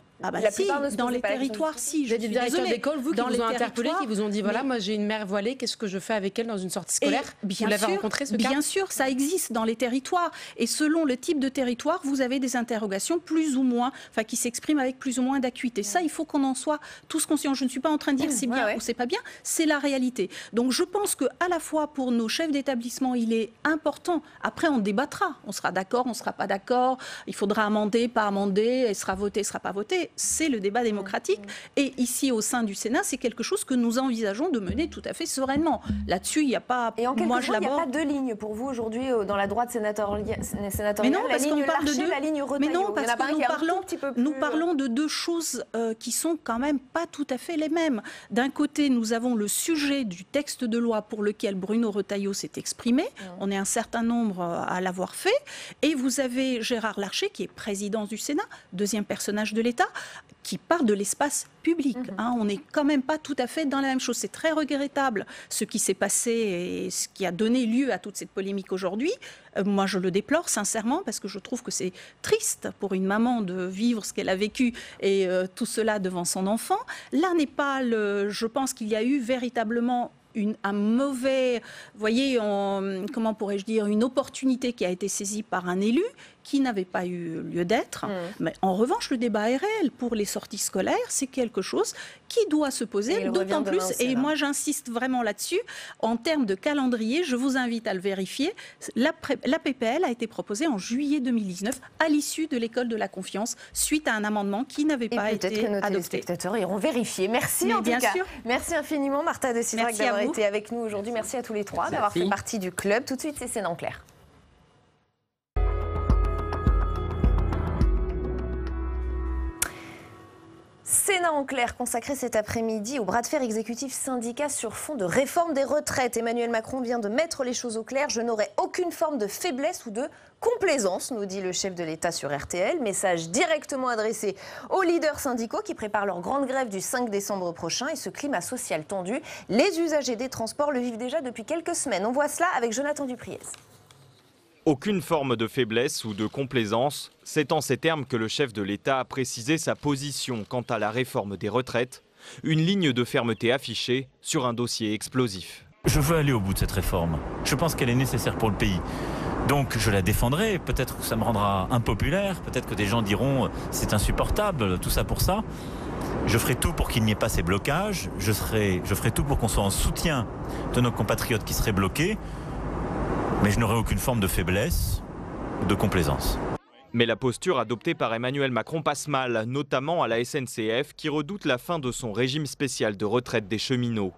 dans les territoires, si. J'ai des directeurs d'école, vous, qui vous ont interpellé, qui vous ont dit, voilà, moi j'ai une mère voilée, qu'est-ce que je fais avec elle dans une sortie scolaire? Vous l'avez rencontré, ce cas? Bien sûr, ça existe dans les territoires. Et selon le type de territoire, vous avez des interrogations plus ou moins, qui s'expriment avec plus ou moins d'acuité. Ça, il faut qu'on en soit tous conscients. Je ne suis pas en train de dire c'est bien ou c'est pas bien, c'est la réalité. Donc je pense qu'à la fois pour nos chefs d'établissement, il est important, après on débattra, on sera d'accord, on ne sera pas d'accord, il faudra amender, pas amender, elle sera votée, elle ne sera pas votée. C'est le débat démocratique. Et ici, au sein du Sénat, c'est quelque chose que nous envisageons de mener tout à fait sereinement. Là-dessus, il n'y a pas... Et en quelques mots, il n'y a pas deux lignes pour vous aujourd'hui dans la droite sénatoriale. Mais non, parce qu'on parle de deux... la ligne Retailleau. Mais non, parce que nous parlons de deux choses qui sont quand même pas tout à fait les mêmes. D'un côté, nous avons le sujet du texte de loi pour lequel Bruno Retailleau s'est exprimé. On est un certain nombre à l'avoir fait. Et vous avez Gérard Larcher, qui est président du Sénat, deuxième personnage de l'État, qui parle de l'espace public. On n'est quand même pas tout à fait dans la même chose. C'est très regrettable ce qui s'est passé et ce qui a donné lieu à toute cette polémique aujourd'hui. Moi, je le déplore sincèrement parce que je trouve que c'est triste pour une maman de vivre ce qu'elle a vécu et tout cela devant son enfant. Là n'est pas je pense qu'il y a eu véritablement un mauvais, voyez, comment pourrais-je dire, une opportunité qui a été saisie par un élu qui n'avait pas eu lieu d'être. Mais en revanche, le débat est réel. Pour les sorties scolaires, c'est quelque chose qui doit se poser, d'autant plus, et moi j'insiste vraiment là-dessus, en termes de calendrier, je vous invite à le vérifier, la PPL a été proposée en juillet 2019, à l'issue de l'école de la confiance, suite à un amendement qui n'avait pas été adopté. Peut-être que nos téléspectateurs iront vérifier. Merci en tout cas. Merci infiniment Martha de Cidrac d'avoir été avec nous aujourd'hui. Merci à tous les trois d'avoir fait partie du club. Tout de suite, c'est Sénat en clair. Sénat en clair consacré cet après-midi au bras de fer exécutif syndicat sur fond de réforme des retraites. Emmanuel Macron vient de mettre les choses au clair. Je n'aurai aucune forme de faiblesse ou de complaisance, nous dit le chef de l'État sur RTL. Message directement adressé aux leaders syndicaux qui préparent leur grande grève du 5 décembre prochain. Et ce climat social tendu, les usagers des transports le vivent déjà depuis quelques semaines. On voit cela avec Jonathan Dupriez. Aucune forme de faiblesse ou de complaisance, c'est en ces termes que le chef de l'État a précisé sa position quant à la réforme des retraites, une ligne de fermeté affichée sur un dossier explosif. Je veux aller au bout de cette réforme. Je pense qu'elle est nécessaire pour le pays. Donc je la défendrai, peut-être que ça me rendra impopulaire, peut-être que des gens diront c'est insupportable, tout ça pour ça. Je ferai tout pour qu'il n'y ait pas ces blocages, je ferai tout pour qu'on soit en soutien de nos compatriotes qui seraient bloqués, mais je n'aurai aucune forme de faiblesse ou de complaisance. Mais la posture adoptée par Emmanuel Macron passe mal, notamment à la SNCF qui redoute la fin de son régime spécial de retraite des cheminots.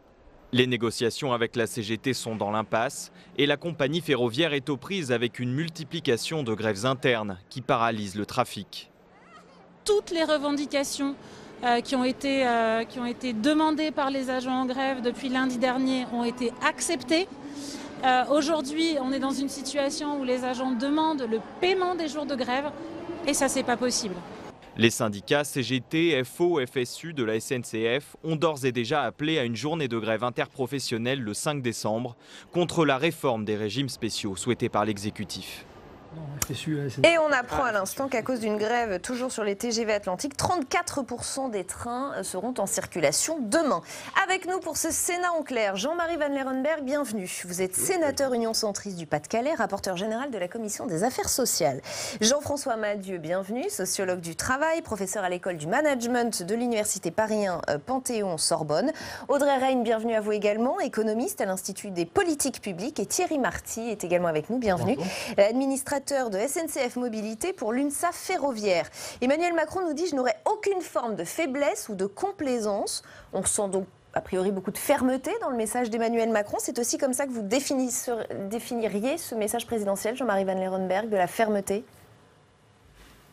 Les négociations avec la CGT sont dans l'impasse et la compagnie ferroviaire est aux prises avec une multiplication de grèves internes qui paralysent le trafic. Toutes les revendications qui ont été demandées par les agents en grève depuis lundi dernier ont été acceptées. Aujourd'hui, on est dans une situation où les agents demandent le paiement des jours de grève et ça, c'est pas possible. Les syndicats CGT, FO, FSU de la SNCF ont d'ores et déjà appelé à une journée de grève interprofessionnelle le 5 décembre contre la réforme des régimes spéciaux souhaitée par l'exécutif. Et on apprend à l'instant qu'à cause d'une grève toujours sur les TGV Atlantiques, 34% des trains seront en circulation demain. Avec nous pour ce Sénat en clair, Jean-Marie Van Lerenberghe, bienvenue. Vous êtes sénateur Union centriste du Pas-de-Calais, rapporteur général de la Commission des affaires sociales. Jean-François Madieu, bienvenue, sociologue du travail, professeur à l'école du management de l'Université Paris 1 Panthéon-Sorbonne. Audrey Reine, bienvenue à vous également, économiste à l'Institut des politiques publiques. Et Thierry Marty est également avec nous, bienvenue. L'administrateur de SNCF Mobilité pour l'UNSA Ferroviaire. Emmanuel Macron nous dit « Je n'aurai aucune forme de faiblesse ou de complaisance ». On ressent donc a priori beaucoup de fermeté dans le message d'Emmanuel Macron. C'est aussi comme ça que vous définiriez ce message présidentiel, Jean-Marie Van Lerenberghe, de la fermeté ?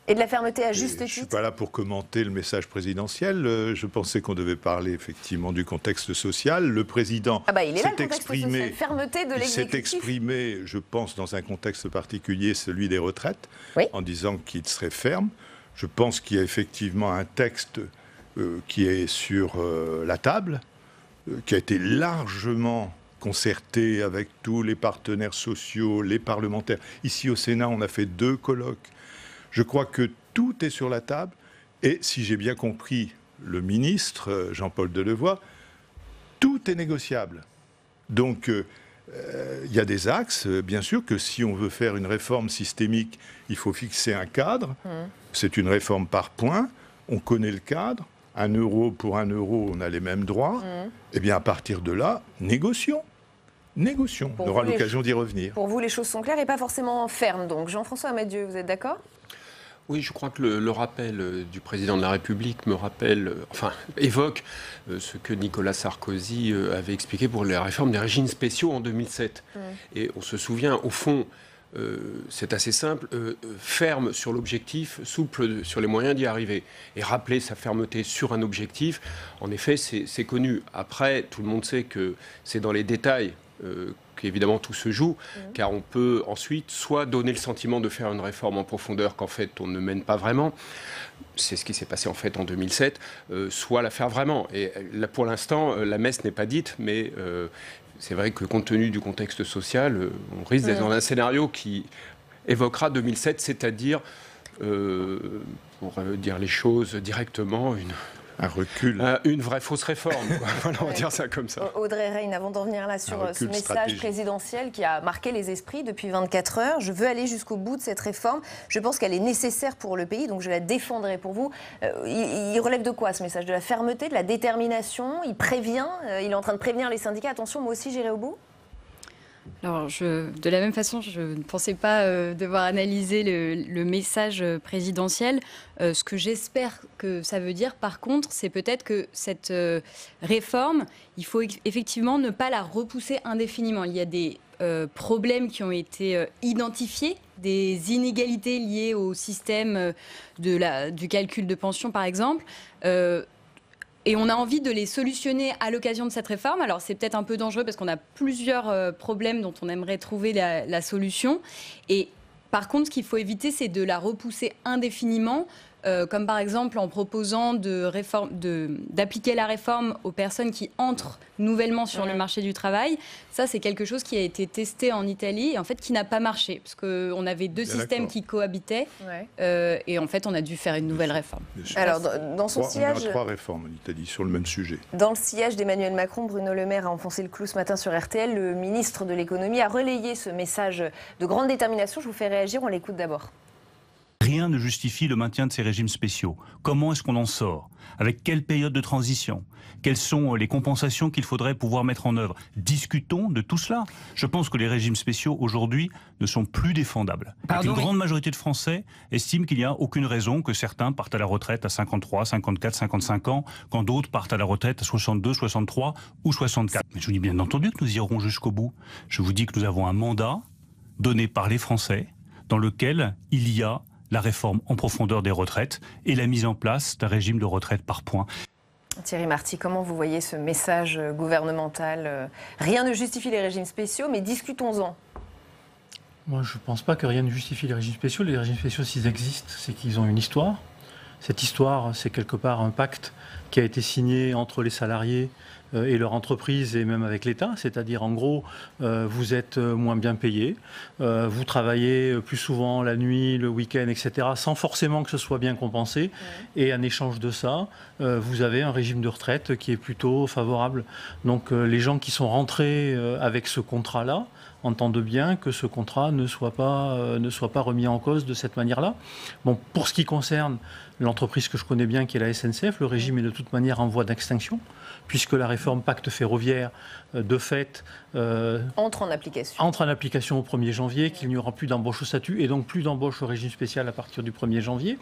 Et de la fermeté à juste titre. Je ne suis pas là pour commenter le message présidentiel. Je pensais qu'on devait parler effectivement du contexte social. Le président s'est exprimé, je pense, dans un contexte particulier, celui des retraites, en disant qu'il serait ferme. Je pense qu'il y a effectivement un texte qui est sur la table, qui a été largement concerté avec tous les partenaires sociaux, les parlementaires. Ici au Sénat, on a fait 2 colloques. Je crois que tout est sur la table et, si j'ai bien compris le ministre Jean-Paul Delevoye, tout est négociable. Donc, il y a des axes. Bien sûr que si on veut faire une réforme systémique, il faut fixer un cadre. C'est une réforme par points. On connaît le cadre. 1 euro pour 1 euro, on a les mêmes droits. Eh bien, à partir de là, négocions. On aura l'occasion d'y revenir. Pour vous, les choses sont claires et pas forcément fermes. Donc, Jean-François Madieu, vous êtes d'accord ? Oui, je crois que le rappel du président de la République évoque ce que Nicolas Sarkozy avait expliqué pour la réforme des régimes spéciaux en 2007. Et on se souvient, au fond, c'est assez simple, ferme sur l'objectif, souple sur les moyens d'y arriver. Et rappeler sa fermeté sur un objectif, en effet, c'est connu. Après, tout le monde sait que c'est dans les détails qu'évidemment tout se joue, car on peut ensuite soit donner le sentiment de faire une réforme en profondeur qu'en fait on ne mène pas vraiment, c'est ce qui s'est passé en fait en 2007, soit la faire vraiment. Et là, pour l'instant, la messe n'est pas dite, mais c'est vrai que compte tenu du contexte social, on risque d'être dans un scénario qui évoquera 2007, c'est-à-dire, pour dire les choses directement, un recul. Une vraie fausse réforme. Voilà, on va dire ça comme ça. Audrey Reine, avant d'en venir là sur ce message présidentiel qui a marqué les esprits depuis 24 heures, je veux aller jusqu'au bout de cette réforme. Je pense qu'elle est nécessaire pour le pays, donc je la défendrai pour vous. Il relève de quoi ce message ? De la fermeté, de la détermination ? Il prévient, il est en train de prévenir les syndicats. Attention, moi aussi j'irai au bout ? Alors, de la même façon, je ne pensais pas devoir analyser le message présidentiel. Ce que j'espère que ça veut dire, par contre, c'est peut-être que cette réforme, il faut effectivement ne pas la repousser indéfiniment. Il y a des problèmes qui ont été identifiés, des inégalités liées au système du calcul de pension, par exemple. Et on a envie de les solutionner à l'occasion de cette réforme. Alors c'est peut-être un peu dangereux parce qu'on a plusieurs problèmes dont on aimerait trouver la solution. Et par contre, ce qu'il faut éviter, c'est de la repousser indéfiniment comme par exemple en proposant d'appliquer la réforme aux personnes qui entrent nouvellement sur le marché du travail. Ça, c'est quelque chose qui a été testé en Italie et en fait qui n'a pas marché, parce qu'on avait deux systèmes qui cohabitaient et en fait on a dû faire une nouvelle réforme. Alors, dans son sillage... On a 3 réformes en Italie sur le même sujet. Dans le sillage d'Emmanuel Macron, Bruno Le Maire a enfoncé le clou ce matin sur RTL. Le ministre de l'économie a relayé ce message de grande détermination. Je vous fais réagir, on l'écoute d'abord. Rien ne justifie le maintien de ces régimes spéciaux. Comment est-ce qu'on en sort? Avec quelle période de transition? Quelles sont les compensations qu'il faudrait pouvoir mettre en œuvre? Discutons de tout cela. Je pense que les régimes spéciaux aujourd'hui ne sont plus défendables. Une grande majorité de Français estiment qu'il n'y a aucune raison que certains partent à la retraite à 53, 54, 55 ans, quand d'autres partent à la retraite à 62, 63 ou 64. Mais je vous dis bien entendu que nous irons jusqu'au bout. Je vous dis que nous avons un mandat donné par les Français dans lequel il y a la réforme en profondeur des retraites et la mise en place d'un régime de retraite par points. Thierry Marty, comment vous voyez ce message gouvernemental? Rien ne justifie les régimes spéciaux, mais discutons-en. Moi, je ne pense pas que rien ne justifie les régimes spéciaux. Les régimes spéciaux, s'ils existent, c'est qu'ils ont une histoire. Cette histoire, c'est quelque part un pacte qui a été signé entre les salariés et leur entreprise et même avec l'État, c'est-à-dire en gros, vous êtes moins bien payé, vous travaillez plus souvent la nuit, le week-end, etc., sans forcément que ce soit bien compensé. Et en échange de ça, vous avez un régime de retraite qui est plutôt favorable. Donc les gens qui sont rentrés avec ce contrat-là entendent bien que ce contrat ne soit pas remis en cause de cette manière-là. Bon, pour ce qui concerne l'entreprise que je connais bien, qui est la SNCF, le régime est de toute manière en voie d'extinction, puisque la réforme pacte ferroviaire, de fait, entre en application. Entre en application au 1er janvier, qu'il n'y aura plus d'embauche au statut et donc plus d'embauche au régime spécial à partir du 1er janvier.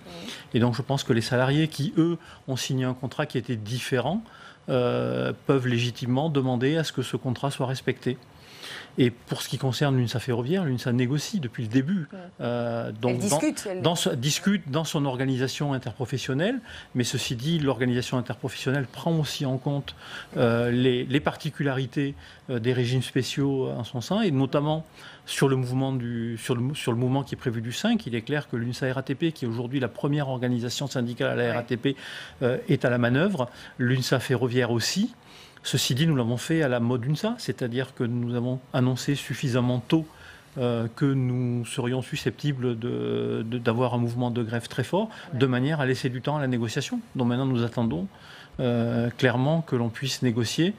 Et donc je pense que les salariés qui, eux, ont signé un contrat qui était différent, peuvent légitimement demander à ce que ce contrat soit respecté. Et pour ce qui concerne l'UNSA ferroviaire, l'UNSA négocie depuis le début. Elle discute dans son organisation interprofessionnelle, mais ceci dit, l'organisation interprofessionnelle prend aussi en compte les particularités des régimes spéciaux en son sein, et notamment sur le mouvement sur le mouvement qui est prévu du 5, il est clair que l'UNSA RATP, qui est aujourd'hui la première organisation syndicale à la RATP, est à la manœuvre. L'UNSA ferroviaire aussi. Ceci dit, nous l'avons fait à la mode UNSA, c'est-à-dire que nous avons annoncé suffisamment tôt que nous serions susceptibles d'avoir un mouvement de grève très fort, de manière à laisser du temps à la négociation. Donc maintenant, nous attendons clairement que l'on puisse négocier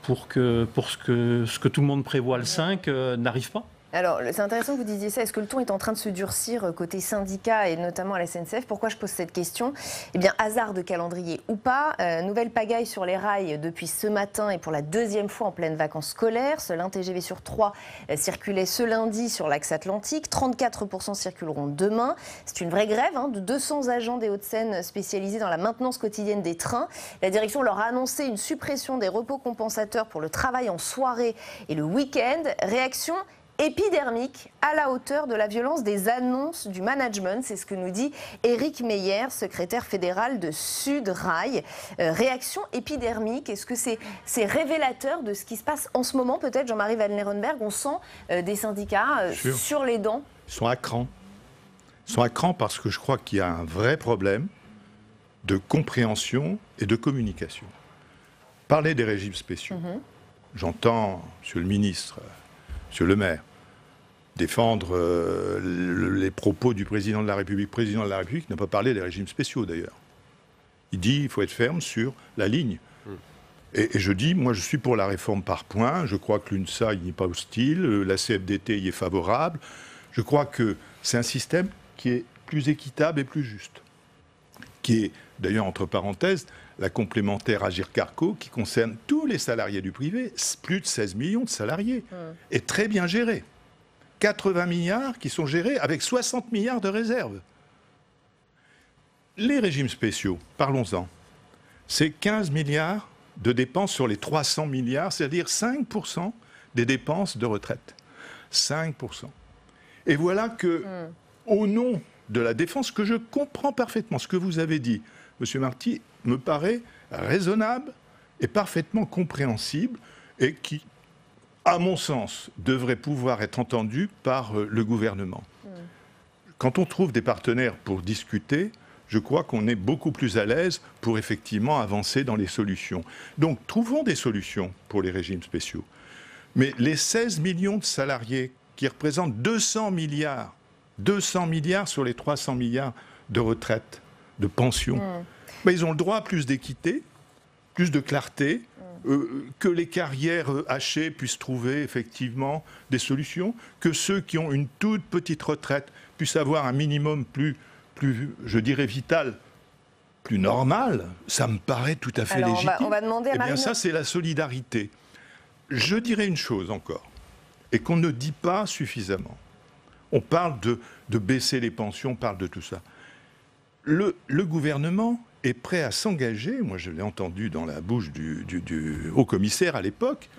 pour que ce que tout le monde prévoit le 5 n'arrive pas. Alors, c'est intéressant que vous disiez ça. Est-ce que le ton est en train de se durcir côté syndicat et notamment à la SNCF? Pourquoi je pose cette question? Eh bien, hasard de calendrier ou pas, nouvelle pagaille sur les rails depuis ce matin et pour la deuxième fois en pleine vacances scolaires. Seul un TGV sur 3 circulait ce lundi sur l'axe Atlantique. 34% circuleront demain. C'est une vraie grève de 200 agents des Hauts-de-Seine spécialisés dans la maintenance quotidienne des trains. La direction leur a annoncé une suppression des repos compensateurs pour le travail en soirée et le week-end. Réaction épidermique à la hauteur de la violence des annonces du management. C'est ce que nous dit Éric Meyer, secrétaire fédéral de Sudrail. Réaction épidermique, est-ce que c'est révélateur de ce qui se passe en ce moment? Peut-être, Jean-Marie Van Lerenberg, on sent des syndicats sur les dents. Ils sont à cran. Ils sont à cran parce que je crois qu'il y a un vrai problème de compréhension et de communication. Parler des régimes spéciaux. J'entends, monsieur le ministre, monsieur le maire, défendre les propos du président de la République. Le président de la République n'a pas parlé des régimes spéciaux, d'ailleurs. Il dit qu'il faut être ferme sur la ligne. Et je dis, moi, je suis pour la réforme par points. Je crois que l'UNSA n'y est pas hostile. La CFDT y est favorable. Je crois que c'est un système qui est plus équitable et plus juste. Qui est, d'ailleurs, entre parenthèses, la complémentaire Agirc-Arrco, qui concerne tous les salariés du privé, plus de 16 millions de salariés, est très bien gérée. 80 milliards qui sont gérés avec 60 milliards de réserves. Les régimes spéciaux, parlons-en, c'est 15 milliards de dépenses sur les 300 milliards, c'est-à-dire 5% des dépenses de retraite. 5%. Et voilà que, au nom de la défense, que je comprends parfaitement, ce que vous avez dit, M. Marty, me paraît raisonnable et parfaitement compréhensible et qui, à mon sens, devrait pouvoir être entendu par le gouvernement. Quand on trouve des partenaires pour discuter, je crois qu'on est beaucoup plus à l'aise pour effectivement avancer dans les solutions. Donc, trouvons des solutions pour les régimes spéciaux. Mais les 16 millions de salariés qui représentent 200 milliards sur les 300 milliards de retraite, de pension, ben, ils ont le droit à plus d'équité, plus de clarté, que les carrières hachées puissent trouver effectivement des solutions, que ceux qui ont une toute petite retraite puissent avoir un minimum plus je dirais, vital, plus normal. Ça me paraît tout à fait légitime. On va demander à Marine. Eh bien, ça, c'est la solidarité. Je dirais une chose encore, et qu'on ne dit pas suffisamment. On parle de baisser les pensions, on parle de tout ça. Le gouvernement est prêt à s'engager, moi je l'ai entendu dans la bouche du haut-commissaire à l'époque,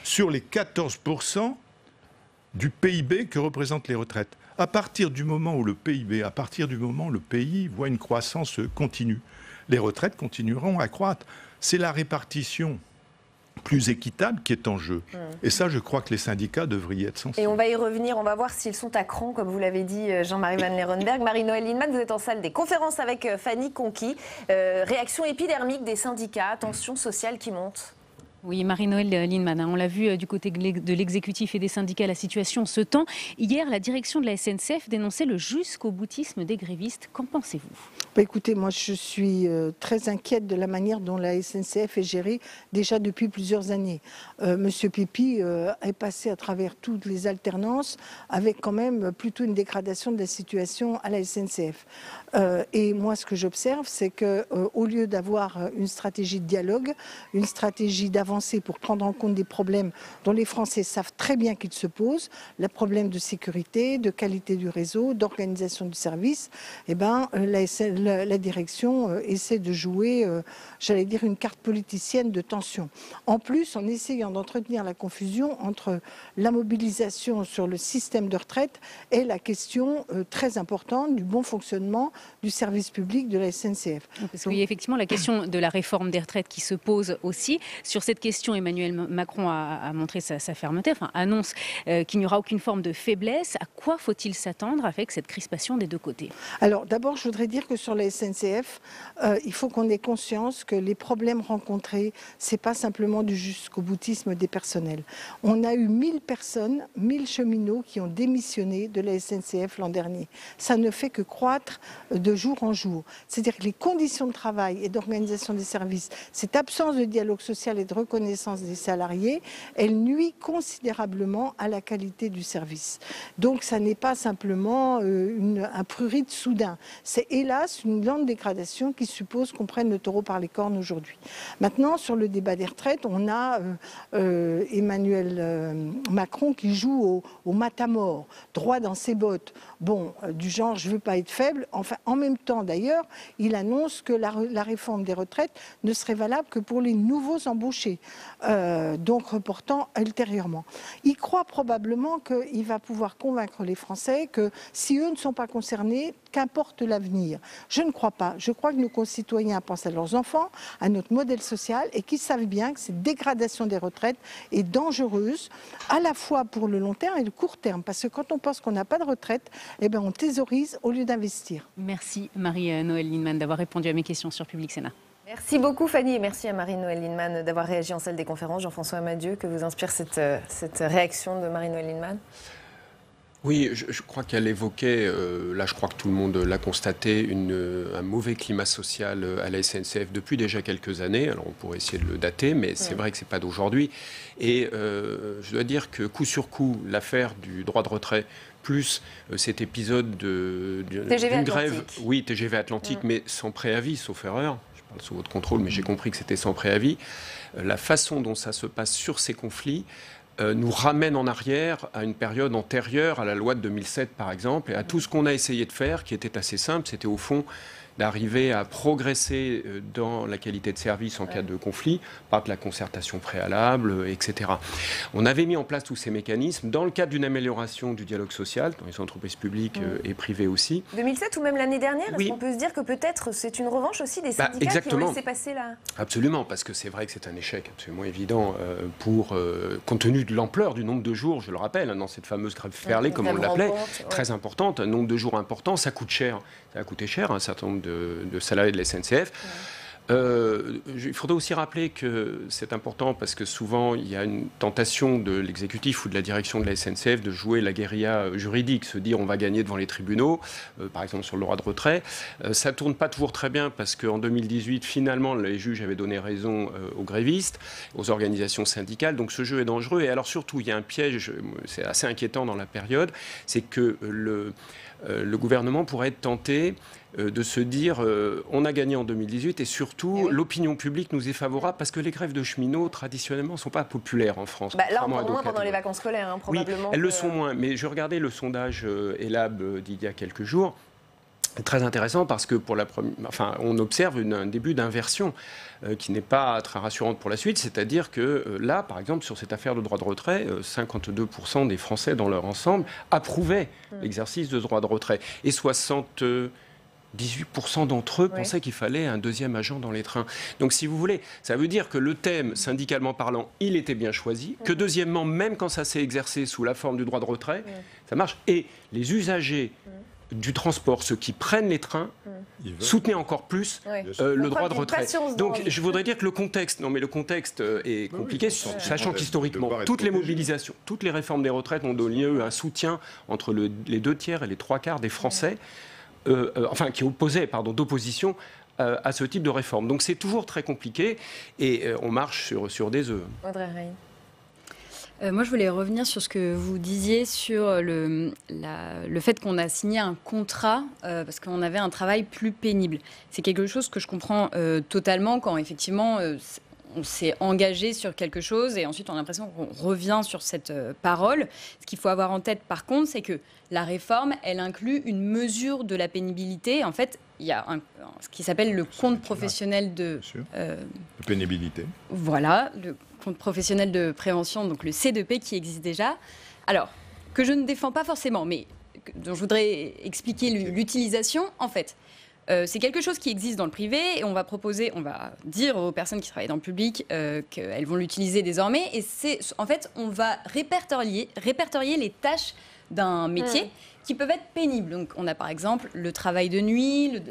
sur les 14% du PIB que représentent les retraites. À partir du moment où le PIB, à partir du moment où le pays voit une croissance continue, les retraites continueront à croître. C'est la répartition plus équitable qui est en jeu. Et ça, je crois que les syndicats devraient y être sensibles. Et on va y revenir, on va voir s'ils sont à cran, comme vous l'avez dit, Jean-Marie Van Lerenberg. Marie-Noëlle Lienemann, vous êtes en salle des conférences avec Fanny Conquis. Réaction épidermique des syndicats, tension sociale qui monte. Oui, Marie-Noëlle Lienemann, on l'a vu du côté de l'exécutif et des syndicats, la situation se tend. Hier, la direction de la SNCF dénonçait le jusqu'au boutisme des grévistes. Qu'en pensez-vous ? Écoutez, moi je suis très inquiète de la manière dont la SNCF est gérée déjà depuis plusieurs années. Monsieur Pépi est passé à travers toutes les alternances avec quand même plutôt une dégradation de la situation à la SNCF. Et moi ce que j'observe, c'est qu'au lieu d'avoir une stratégie de dialogue, une stratégie d'avancer pour prendre en compte des problèmes dont les Français savent très bien qu'ils se posent, les problèmes de sécurité, de qualité du réseau, d'organisation du service, eh ben, la direction essaie de jouer, j'allais dire, une carte politicienne de tension. En plus, en essayant d'entretenir la confusion entre la mobilisation sur le système de retraite et la question très importante du bon fonctionnement du service public de la SNCF. Parce qu'il y a effectivement la question de la réforme des retraites qui se pose aussi. Sur cette question, Emmanuel Macron a montré sa fermeté, enfin annonce qu'il n'y aura aucune forme de faiblesse. À quoi faut-il s'attendre avec cette crispation des deux côtés ? Alors d'abord, je voudrais dire que sur la SNCF, il faut qu'on ait conscience que les problèmes rencontrés, c'est pas simplement du jusqu'au boutisme des personnels. On a eu 1000 personnes, 1000 cheminots qui ont démissionné de la SNCF l'an dernier. Ça ne fait que croître de jour en jour. C'est-à-dire que les conditions de travail et d'organisation des services, cette absence de dialogue social et de reconnaissance des salariés, elle nuit considérablement à la qualité du service. Donc ça n'est pas simplement un prurite soudain. C'est hélas une lente dégradation qui suppose qu'on prenne le taureau par les cornes aujourd'hui. Maintenant, sur le débat des retraites, on a Emmanuel Macron qui joue au matamor, droit dans ses bottes. Bon, du genre, je ne veux pas être faible. Enfin, en même temps, d'ailleurs, il annonce que la réforme des retraites ne serait valable que pour les nouveaux embauchés, donc reportant ultérieurement. Il croit probablement qu'il va pouvoir convaincre les Français que si eux ne sont pas concernés, qu'importe l'avenir. Je ne crois pas. Je crois que nos concitoyens pensent à leurs enfants, à notre modèle social et qu'ils savent bien que cette dégradation des retraites est dangereuse à la fois pour le long terme et le court terme. Parce que quand on pense qu'on n'a pas de retraite, eh bien on thésaurise au lieu d'investir. Merci Marie-Noëlle Lienemann d'avoir répondu à mes questions sur Public Sénat. Merci beaucoup Fanny et merci à Marie-Noëlle Lienemann d'avoir réagi en salle des conférences. Jean-François Amadieu, que vous inspire cette réaction de Marie-Noëlle Lienemann ? Oui, je crois qu'elle évoquait, là je crois que tout le monde l'a constaté, un mauvais climat social à la SNCF depuis déjà quelques années. Alors on pourrait essayer de le dater, mais c'est vrai que ce n'est pas d'aujourd'hui. Et je dois dire que coup sur coup, l'affaire du droit de retrait, plus cet épisode d'une grève, oui, TGV Atlantique, mais sans préavis, sauf erreur. Je parle sous votre contrôle, mais j'ai compris que c'était sans préavis. La façon dont ça se passe sur ces conflits nous ramène en arrière à une période antérieure à la loi de 2007, par exemple, et à tout ce qu'on a essayé de faire, qui était assez simple, c'était au fond d'arriver à progresser dans la qualité de service en cas de conflit, par de la concertation préalable, etc. On avait mis en place tous ces mécanismes dans le cadre d'une amélioration du dialogue social, dans les entreprises publiques et privées aussi. 2007 ou même l'année dernière, est-ce qu'on peut se dire que peut-être c'est une revanche aussi des syndicats qui ont laissé passer là ? Absolument, parce que c'est vrai que c'est un échec absolument évident compte tenu de l'ampleur du nombre de jours, je le rappelle, dans cette fameuse grève ferlée, comme on l'appelait, très importante, un nombre de jours important, ça coûte cher. Ça a coûté cher à un certain nombre de salariés de la SNCF. Il faudrait aussi rappeler que c'est important parce que souvent il y a une tentation de l'exécutif ou de la direction de la SNCF de jouer la guérilla juridique, se dire on va gagner devant les tribunaux, par exemple sur le droit de retrait. Ça ne tourne pas toujours très bien parce qu'en 2018, finalement, les juges avaient donné raison aux grévistes, aux organisations syndicales. Donc ce jeu est dangereux. Et alors surtout, il y a un piège, c'est assez inquiétant dans la période, c'est que le gouvernement pourrait être tenté de se dire on a gagné en 2018 et surtout l'opinion publique nous est favorable parce que les grèves de cheminots traditionnellement ne sont pas populaires en France. Là encore moins pendant les vacances scolaires, probablement. Oui, elles le sont moins, mais je regardais le sondage ELAB d'il y a quelques jours. Très intéressant parce que on observe un début d'inversion qui n'est pas très rassurante pour la suite. C'est-à-dire que là, par exemple, sur cette affaire de droit de retrait, 52% des Français dans leur ensemble approuvaient l'exercice de ce droit de retrait. Et 78% d'entre eux pensaient qu'il fallait un deuxième agent dans les trains. Donc, si vous voulez, ça veut dire que le thème, syndicalement parlant, il était bien choisi, que deuxièmement, même quand ça s'est exercé sous la forme du droit de retrait, ça marche. Et les usagers du transport, ceux qui prennent les trains, soutenaient encore plus le droit de retrait. Donc je voudrais dire que le contexte est compliqué, sachant qu'historiquement, toutes les mobilisations, toutes les réformes des retraites ont donné lieu à un soutien entre les 2 tiers et les 3 quarts des Français, qui opposaient, d'opposition à ce type de réforme. Donc c'est toujours très compliqué et on marche sur des œufs. Audrey Reil. Moi, je voulais revenir sur ce que vous disiez sur le fait qu'on a signé un contrat parce qu'on avait un travail plus pénible. C'est quelque chose que je comprends totalement quand, effectivement, on s'est engagé sur quelque chose et ensuite on a l'impression qu'on revient sur cette parole. Ce qu'il faut avoir en tête, par contre, c'est que la réforme, elle inclut une mesure de la pénibilité. En fait, il y a ce qui s'appelle le compte professionnel de pénibilité. Voilà, le compte professionnel de prévention, donc le C2P qui existe déjà. Alors, que je ne défends pas forcément, mais dont je voudrais expliquer l'utilisation, en fait. C'est quelque chose qui existe dans le privé et on va dire aux personnes qui travaillent dans le public qu'elles vont l'utiliser désormais. Et en fait, on va répertorier les tâches d'un métier qui peuvent être pénibles. Donc, on a par exemple le travail de nuit,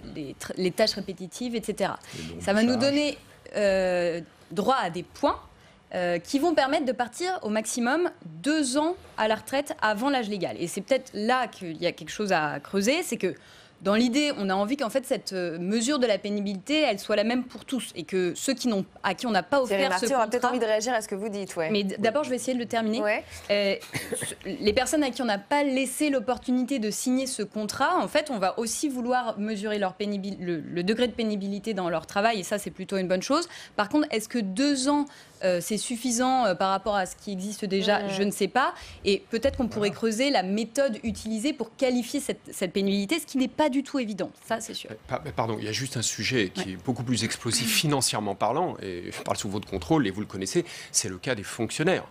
les tâches répétitives, etc. Ça va nous donner droit à des points qui vont permettre de partir au maximum 2 ans à la retraite avant l'âge légal. Et c'est peut-être là qu'il y a quelque chose à creuser, c'est que dans l'idée, on a envie qu'en fait cette mesure de la pénibilité, elle soit la même pour tous et que ceux à qui on n'a pas offert ce contrat... On a peut-être envie de réagir à ce que vous dites. Mais d'abord, je vais essayer de le terminer. Les personnes à qui on n'a pas laissé l'opportunité de signer ce contrat, en fait, on va aussi vouloir mesurer le degré de pénibilité dans leur travail et ça, c'est plutôt une bonne chose. Par contre, est-ce que 2 ans c'est suffisant par rapport à ce qui existe déjà, je ne sais pas. Et peut-être qu'on pourrait creuser la méthode utilisée pour qualifier cette pénibilité, ce qui n'est pas du tout évident. Ça, c'est sûr. Pardon, il y a juste un sujet qui est beaucoup plus explosif financièrement parlant, et je parle sous votre contrôle, et vous le connaissez, c'est le cas des fonctionnaires.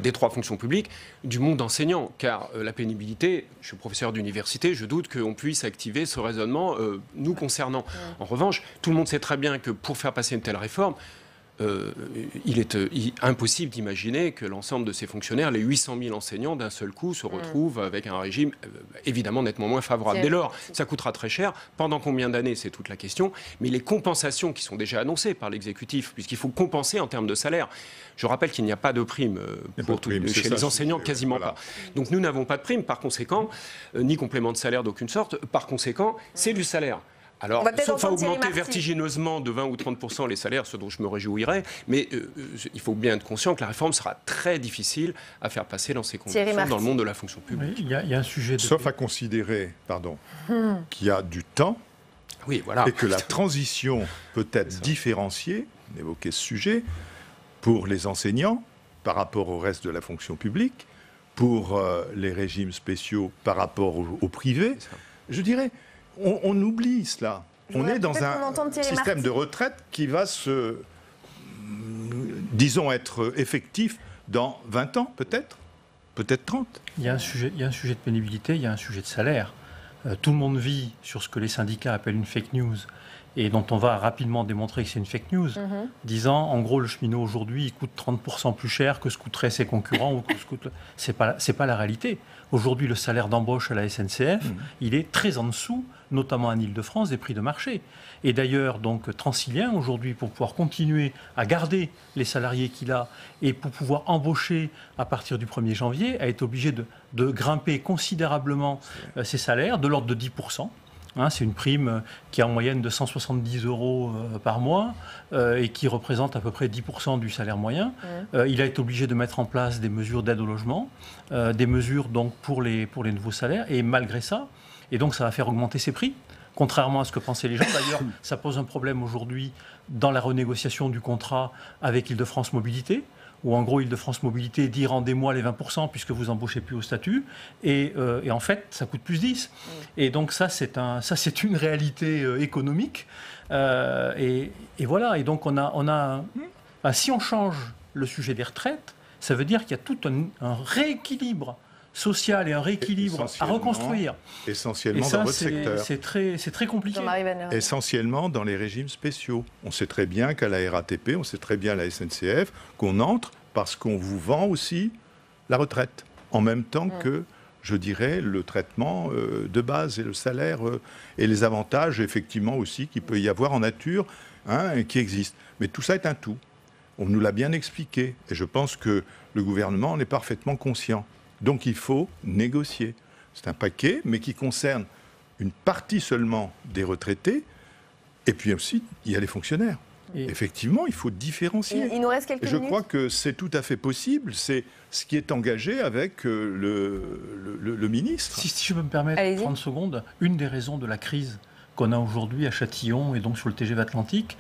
Des 3 fonctions publiques, du monde enseignant, car la pénibilité, je suis professeur d'université, je doute qu'on puisse activer ce raisonnement nous concernant. En revanche, tout le monde sait très bien que pour faire passer une telle réforme, il est impossible d'imaginer que l'ensemble de ces fonctionnaires, les 800 000 enseignants, d'un seul coup, se retrouvent avec un régime évidemment nettement moins favorable. Dès lors, ça coûtera très cher. Pendant combien d'années, c'est toute la question. Mais les compensations qui sont déjà annoncées par l'exécutif, puisqu'il faut compenser en termes de salaire. Je rappelle qu'il n'y a pas de prime chez les enseignants, quasiment pas. Donc nous n'avons pas de prime, par conséquent, ni complément de salaire d'aucune sorte. Par conséquent, c'est du salaire. Alors, sauf à augmenter vertigineusement de 20 ou 30% les salaires, ce dont je me réjouirais, mais il faut bien être conscient que la réforme sera très difficile à faire passer dans ces conditions dans le monde de la fonction publique. Il y a un sujet sauf à considérer qu'il y a du temps et que la transition peut être différenciée, on évoquait ce sujet, pour les enseignants par rapport au reste de la fonction publique, pour les régimes spéciaux par rapport au privé. Je dirais... On oublie cela. On est dans un système de retraite qui va être effectif dans 20 ans, peut-être 30. Il y a un sujet de pénibilité, il y a un sujet de salaire. Tout le monde vit sur ce que les syndicats appellent une fake news, et dont on va rapidement démontrer que c'est une fake news, disant en gros le cheminot aujourd'hui il coûte 30% plus cher que ce coûteraient ses concurrents ou que ce coûte... C'est pas la réalité. Aujourd'hui le salaire d'embauche à la SNCF, il est très en dessous, notamment en Ile-de-France, des prix de marché. Et d'ailleurs donc Transilien aujourd'hui, pour pouvoir continuer à garder les salariés qu'il a et pour pouvoir embaucher à partir du 1er janvier, a été obligé de grimper considérablement ses salaires de l'ordre de 10%. C'est une prime qui est en moyenne de 170 € par mois et qui représente à peu près 10% du salaire moyen. Il a été obligé de mettre en place des mesures d'aide au logement, des mesures donc pour les nouveaux salaires. Et malgré ça, et donc ça va faire augmenter ses prix, contrairement à ce que pensaient les gens. D'ailleurs, ça pose un problème aujourd'hui dans la renégociation du contrat avec Île-de-France Mobilité, où en gros Île-de-France Mobilité dit rendez-moi les 20% puisque vous embauchez plus au statut, et en fait ça coûte plus 10. Et donc ça c'est une réalité économique, et voilà. Et donc si on change le sujet des retraites, ça veut dire qu'il y a tout un rééquilibre social et un rééquilibre à reconstruire. Essentiellement dans votre secteur. C'est très compliqué. Essentiellement dans les régimes spéciaux. On sait très bien qu'à la RATP, on sait très bien à la SNCF, qu'on entre parce qu'on vous vend aussi la retraite, en même temps que, je dirais, le traitement de base et le salaire et les avantages, effectivement, aussi, qu'il peut y avoir en nature, et qui existent. Mais tout ça est un tout. On nous l'a bien expliqué, et je pense que le gouvernement en est parfaitement conscient. Donc il faut négocier. C'est un paquet, mais qui concerne une partie seulement des retraités. Et puis aussi, il y a les fonctionnaires. Effectivement, il faut différencier. Il nous reste quelques minutes. Je crois que c'est tout à fait possible. C'est ce qui est engagé avec le ministre. Si je peux me permettre 30 secondes, une des raisons de la crise qu'on a aujourd'hui à Châtillon et donc sur le TGV Atlantique,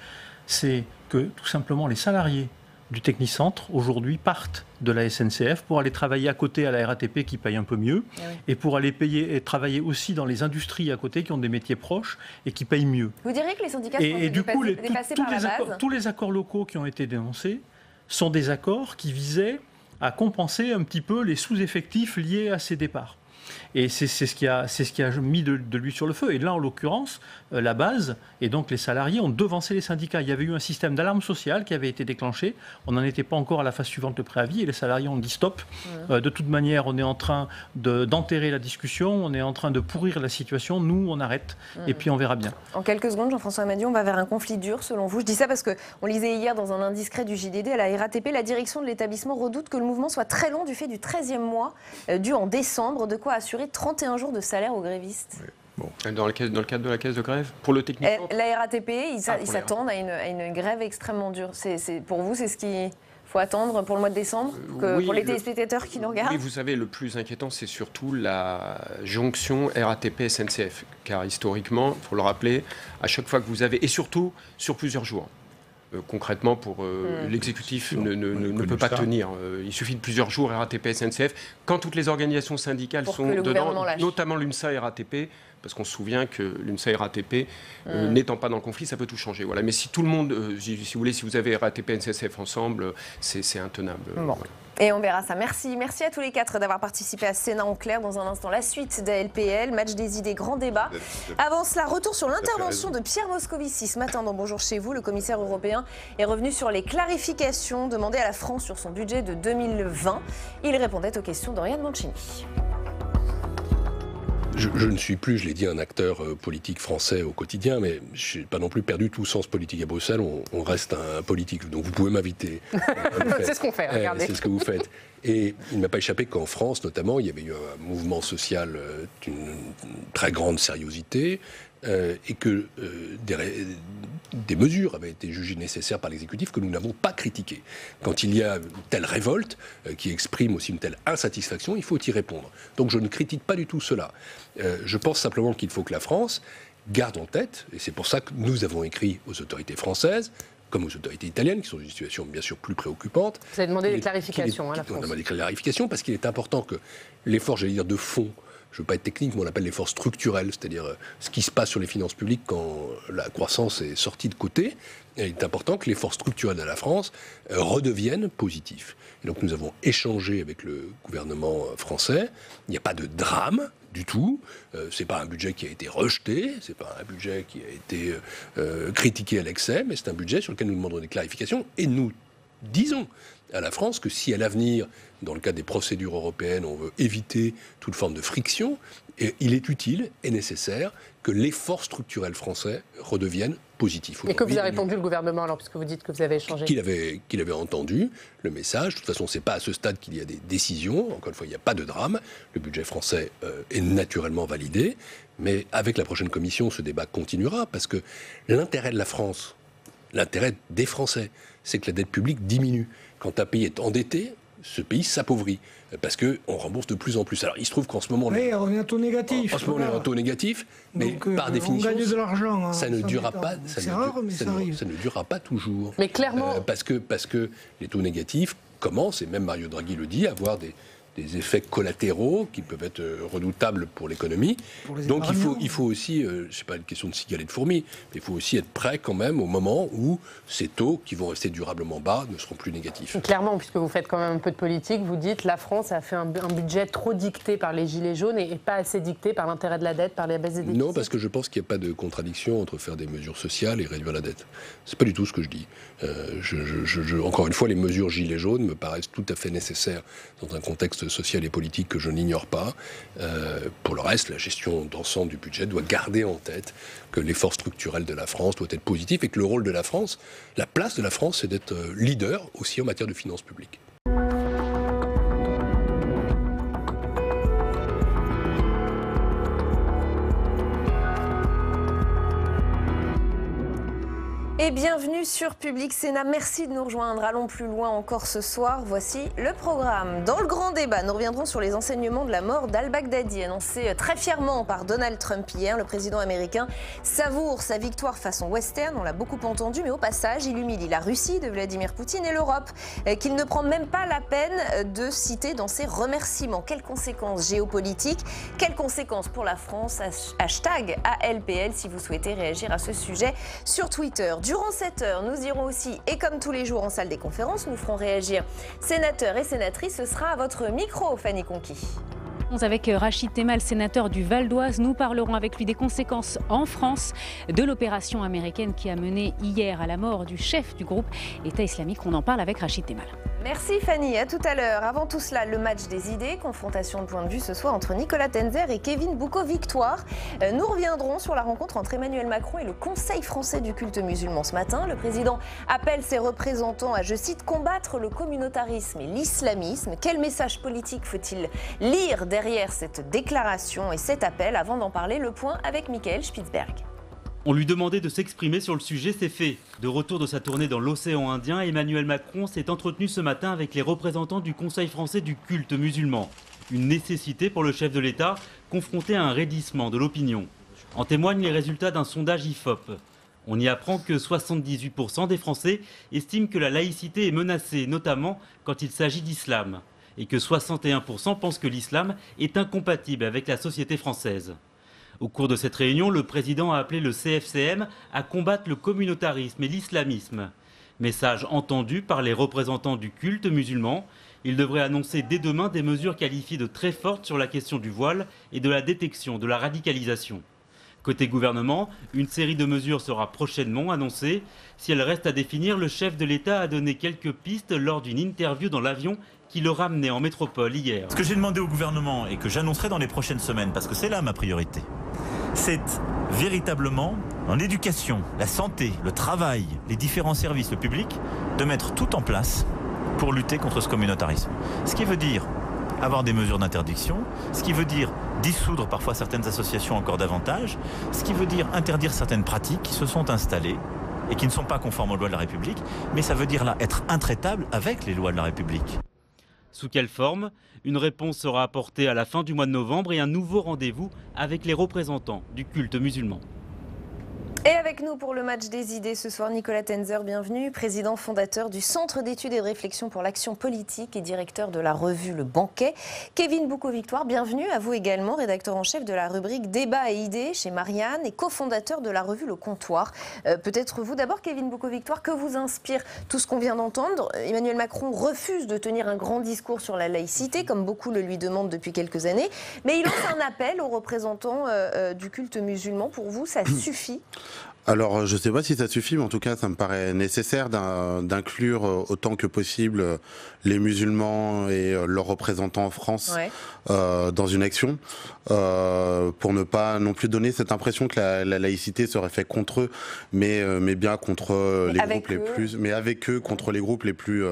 c'est que tout simplement les salariés du Technicentre, aujourd'hui, partent de la SNCF pour aller travailler à côté à la RATP qui paye un peu mieux, et pour aller payer et travailler aussi dans les industries à côté qui ont des métiers proches et qui payent mieux. Vous diriez que les syndicats sont dépassés par la base ? Tous les accords locaux qui ont été dénoncés sont des accords qui visaient à compenser un petit peu les sous-effectifs liés à ces départs. Et c'est ce qui a mis de l'huile sur le feu. Et là, en l'occurrence, la base, et donc les salariés, ont devancé les syndicats. Il y avait eu un système d'alarme sociale qui avait été déclenché. On n'en était pas encore à la phase suivante de préavis, et les salariés ont dit stop. De toute manière, on est en train d'enterrer la discussion, on est en train de pourrir la situation. Nous, on arrête, et puis on verra bien. En quelques secondes, Jean-François Amadieu, on va vers un conflit dur, selon vous. Je dis ça parce qu'on lisait hier dans un indiscret du JDD à la RATP, la direction de l'établissement redoute que le mouvement soit très long du fait du 13e mois, dû en décembre, de quoi assurer 31 jours de salaire aux grévistes. Bon. Dans le cadre de la caisse de grève pour le Technicentre. La RATP, ils s'attendent à une grève extrêmement dure. Pour vous, c'est ce qu'il faut attendre pour le mois de décembre, pour les téléspectateurs qui nous regardent? Oui, vous savez, le plus inquiétant, c'est surtout la jonction RATP-SNCF. Car historiquement, il faut le rappeler, à chaque fois que vous avez, et surtout sur plusieurs jours, concrètement, pour l'exécutif ne peut pas tenir. Il suffit de plusieurs jours RATP, SNCF. Quand toutes les organisations syndicales sont dedans, notamment l'UNSA et RATP, parce qu'on se souvient que l'UNSA et RATP, n'étant pas dans le conflit, ça peut tout changer. Voilà. Mais si tout le monde, si vous voulez, si vous avez RATP et SNCF ensemble, c'est intenable. Bon. Voilà. Et on verra ça. Merci à tous les quatre d'avoir participé à Sénat en clair. Dans un instant, la suite d'ALPL, match des idées, grand débat. Avant cela, retour sur l'intervention de Pierre Moscovici ce matin dans Bonjour chez vous. Le commissaire européen est revenu sur les clarifications demandées à la France sur son budget de 2020. Il répondait aux questions d'Oriane Mancini. Je ne suis plus, je l'ai dit, un acteur politique français au quotidien, mais je n'ai pas non plus perdu tout sens politique à Bruxelles. On reste un politique, donc vous pouvez m'inviter. C'est ce qu'on fait, regardez. C'est ce que vous faites. Et il ne m'a pas échappé qu'en France, notamment, il y avait eu un mouvement social d'une très grande sériosité et que des mesures avaient été jugées nécessaires par l'exécutif que nous n'avons pas critiquées. Quand il y a une telle révolte qui exprime aussi une telle insatisfaction, il faut y répondre. Donc je ne critique pas du tout cela. Je pense simplement qu'il faut que la France garde en tête, et c'est pour ça que nous avons écrit aux autorités françaises, comme aux autorités italiennes, qui sont dans une situation bien sûr plus préoccupante. Vous avez demandé des clarifications à la France. On a demandé des clarifications parce qu'il est important que l'effort, j'allais dire, de fond, je ne veux pas être technique, mais on l'appelle l'effort structurel, c'est-à-dire ce qui se passe sur les finances publiques quand la croissance est sortie de côté. Et il est important que l'effort structurel de la France redevienne positif. Et donc nous avons échangé avec le gouvernement français. Il n'y a pas de drame, du tout. C'est pas un budget qui a été rejeté, c'est pas un budget qui a été critiqué à l'excès, mais c'est un budget sur lequel nous demandons des clarifications et nous disons à la France que si à l'avenir, dans le cadre des procédures européennes, on veut éviter toute forme de friction, il est utile et nécessaire que l'effort structurel français redevienne positif. Et que vous avez répondu le gouvernement alors, puisque vous dites que vous avez échangé? Qu'il avait entendu le message. De toute façon, c'est pas à ce stade qu'il y a des décisions. Encore une fois, il n'y a pas de drame. Le budget français est naturellement validé. Mais avec la prochaine commission, ce débat continuera parce que l'intérêt de la France, l'intérêt des Français, c'est que la dette publique diminue. Quand un pays est endetté, ce pays s'appauvrit parce qu'on rembourse de plus en plus. Alors il se trouve qu'en ce moment... Oui, on est en taux négatif. En ce moment, on est en taux négatif, mais donc, par définition, on gagne de l'argent. Hein, ça ne durera pas. C'est rare, mais ça arrive. Ça ne durera pas toujours. Mais clairement... parce que les taux négatifs commencent, et même Mario Draghi le dit, à avoir des effets collatéraux qui peuvent être redoutables pour l'économie. Donc il faut aussi, c'est pas une question de cigale et de fourmi, mais il faut aussi être prêt quand même au moment où ces taux qui vont rester durablement bas ne seront plus négatifs. Clairement, puisque vous faites quand même un peu de politique, vous dites la France a fait un budget trop dicté par les gilets jaunes et pas assez dicté par l'intérêt de la dette, par les baisses des déficits. Non, parce que je pense qu'il n'y a pas de contradiction entre faire des mesures sociales et réduire la dette. C'est pas du tout ce que je dis. Encore une fois, les mesures gilets jaunes me paraissent tout à fait nécessaires dans un contexte social et politique que je n'ignore pas. Pour le reste, la gestion d'ensemble du budget doit garder en tête que l'effort structurel de la France doit être positif et que le rôle de la France, la place de la France, c'est d'être leader aussi en matière de finances publiques. Et bienvenue sur Public Sénat. Merci de nous rejoindre. Allons plus loin encore ce soir. Voici le programme. Dans le grand débat, nous reviendrons sur les enseignements de la mort d'al-Baghdadi, annoncé très fièrement par Donald Trump hier. Le président américain savoure sa victoire façon western. On l'a beaucoup entendu, mais au passage, il humilie la Russie de Vladimir Poutine et l'Europe, qu'il ne prend même pas la peine de citer dans ses remerciements. Quelles conséquences géopolitiques? Quelles conséquences pour la France? Hashtag ALPL si vous souhaitez réagir à ce sujet sur Twitter. Durant cette heure, nous irons aussi, et comme tous les jours en salle des conférences, nous ferons réagir sénateurs et sénatrices. Ce sera à votre micro, Fanny Conquis. Avec Rachid Temal, sénateur du Val d'Oise, nous parlerons avec lui des conséquences en France de l'opération américaine qui a mené hier à la mort du chef du groupe État islamique. On en parle avec Rachid Temal. Merci Fanny, à tout à l'heure. Avant tout cela, le match des idées, confrontation de points de vue ce soir entre Nicolas Tenzer et Kevin Boucaud-Victoire. Nous reviendrons sur la rencontre entre Emmanuel Macron et le Conseil français du culte musulman ce matin. Le président appelle ses représentants à, je cite, combattre le communautarisme et l'islamisme. Quel message politique faut-il lire derrière cette déclaration et cet appel? Avant d'en parler, le point avec Michael Spitzberg. On lui demandait de s'exprimer sur le sujet, c'est fait. De retour de sa tournée dans l'océan Indien, Emmanuel Macron s'est entretenu ce matin avec les représentants du Conseil français du culte musulman. Une nécessité pour le chef de l'État, confronté à un raidissement de l'opinion. En témoignent les résultats d'un sondage IFOP. On y apprend que 78% des Français estiment que la laïcité est menacée, notamment quand il s'agit d'islam. Et que 61% pensent que l'islam est incompatible avec la société française. Au cours de cette réunion, le président a appelé le CFCM à combattre le communautarisme et l'islamisme. Message entendu par les représentants du culte musulman. Il devrait annoncer dès demain des mesures qualifiées de très fortes sur la question du voile et de la détection de la radicalisation. Côté gouvernement, une série de mesures sera prochainement annoncée. Si elle reste à définir, le chef de l'État a donné quelques pistes lors d'une interview dans l'avion qui le ramenait en métropole hier. Ce que j'ai demandé au gouvernement et que j'annoncerai dans les prochaines semaines, parce que c'est là ma priorité, c'est véritablement dans l'éducation, la santé, le travail, les différents services, le public, de mettre tout en place pour lutter contre ce communautarisme. Ce qui veut dire avoir des mesures d'interdiction, ce qui veut dire dissoudre parfois certaines associations encore davantage, ce qui veut dire interdire certaines pratiques qui se sont installées et qui ne sont pas conformes aux lois de la République, mais ça veut dire là être intraitable avec les lois de la République. Sous quelle forme? Une réponse sera apportée à la fin du mois de novembre et un nouveau rendez-vous avec les représentants du culte musulman. Et avec nous pour le match des idées ce soir, Nicolas Tenzer, bienvenue, président fondateur du Centre d'études et de réflexion pour l'action politique et directeur de la revue Le Banquet. Kevin Boucaud-Victoire, bienvenue à vous également, rédacteur en chef de la rubrique Débat et idées chez Marianne et cofondateur de la revue Le Comptoir. Peut-être vous d'abord, Kevin Boucaud-Victoire, que vous inspire tout ce qu'on vient d'entendre? Emmanuel Macron refuse de tenir un grand discours sur la laïcité, comme beaucoup le lui demandent depuis quelques années, mais il lance un appel aux représentants du culte musulman. Pour vous, ça suffit? Alors, je ne sais pas si ça suffit, mais en tout cas, ça me paraît nécessaire d'inclure autant que possible les musulmans et leurs représentants en France dans une action, pour ne pas non plus donner cette impression que la laïcité serait faite contre eux, mais bien contre les groupes les plus, mais avec eux contre les groupes les plus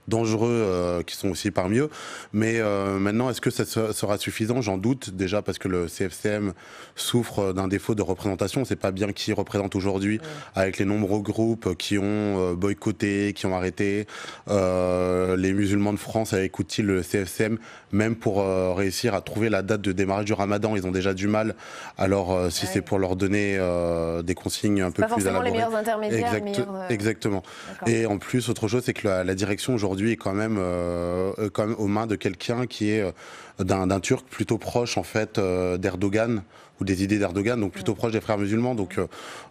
dangereux qui sont aussi parmi eux. Mais maintenant, est-ce que ça sera suffisant? J'en doute, déjà parce que le CFCM souffre d'un défaut de représentation. On ne sait pas bien qui représente aujourd'hui, avec les nombreux groupes qui ont boycotté, qui ont arrêté. Les musulmans de France écoutent-ils le CFCM, même pour réussir à trouver la date de démarrage du Ramadan? Ils ont déjà du mal. Alors, si c'est pour leur donner des consignes un peu plus élaborées. Les meilleurs intermédiaires. Exactement. Et en plus, autre chose, c'est que la direction aujourd'hui est quand même aux mains de quelqu'un qui est d'un Turc plutôt proche en fait d'Erdogan, ou des idées d'Erdogan, donc plutôt proche des frères musulmans, donc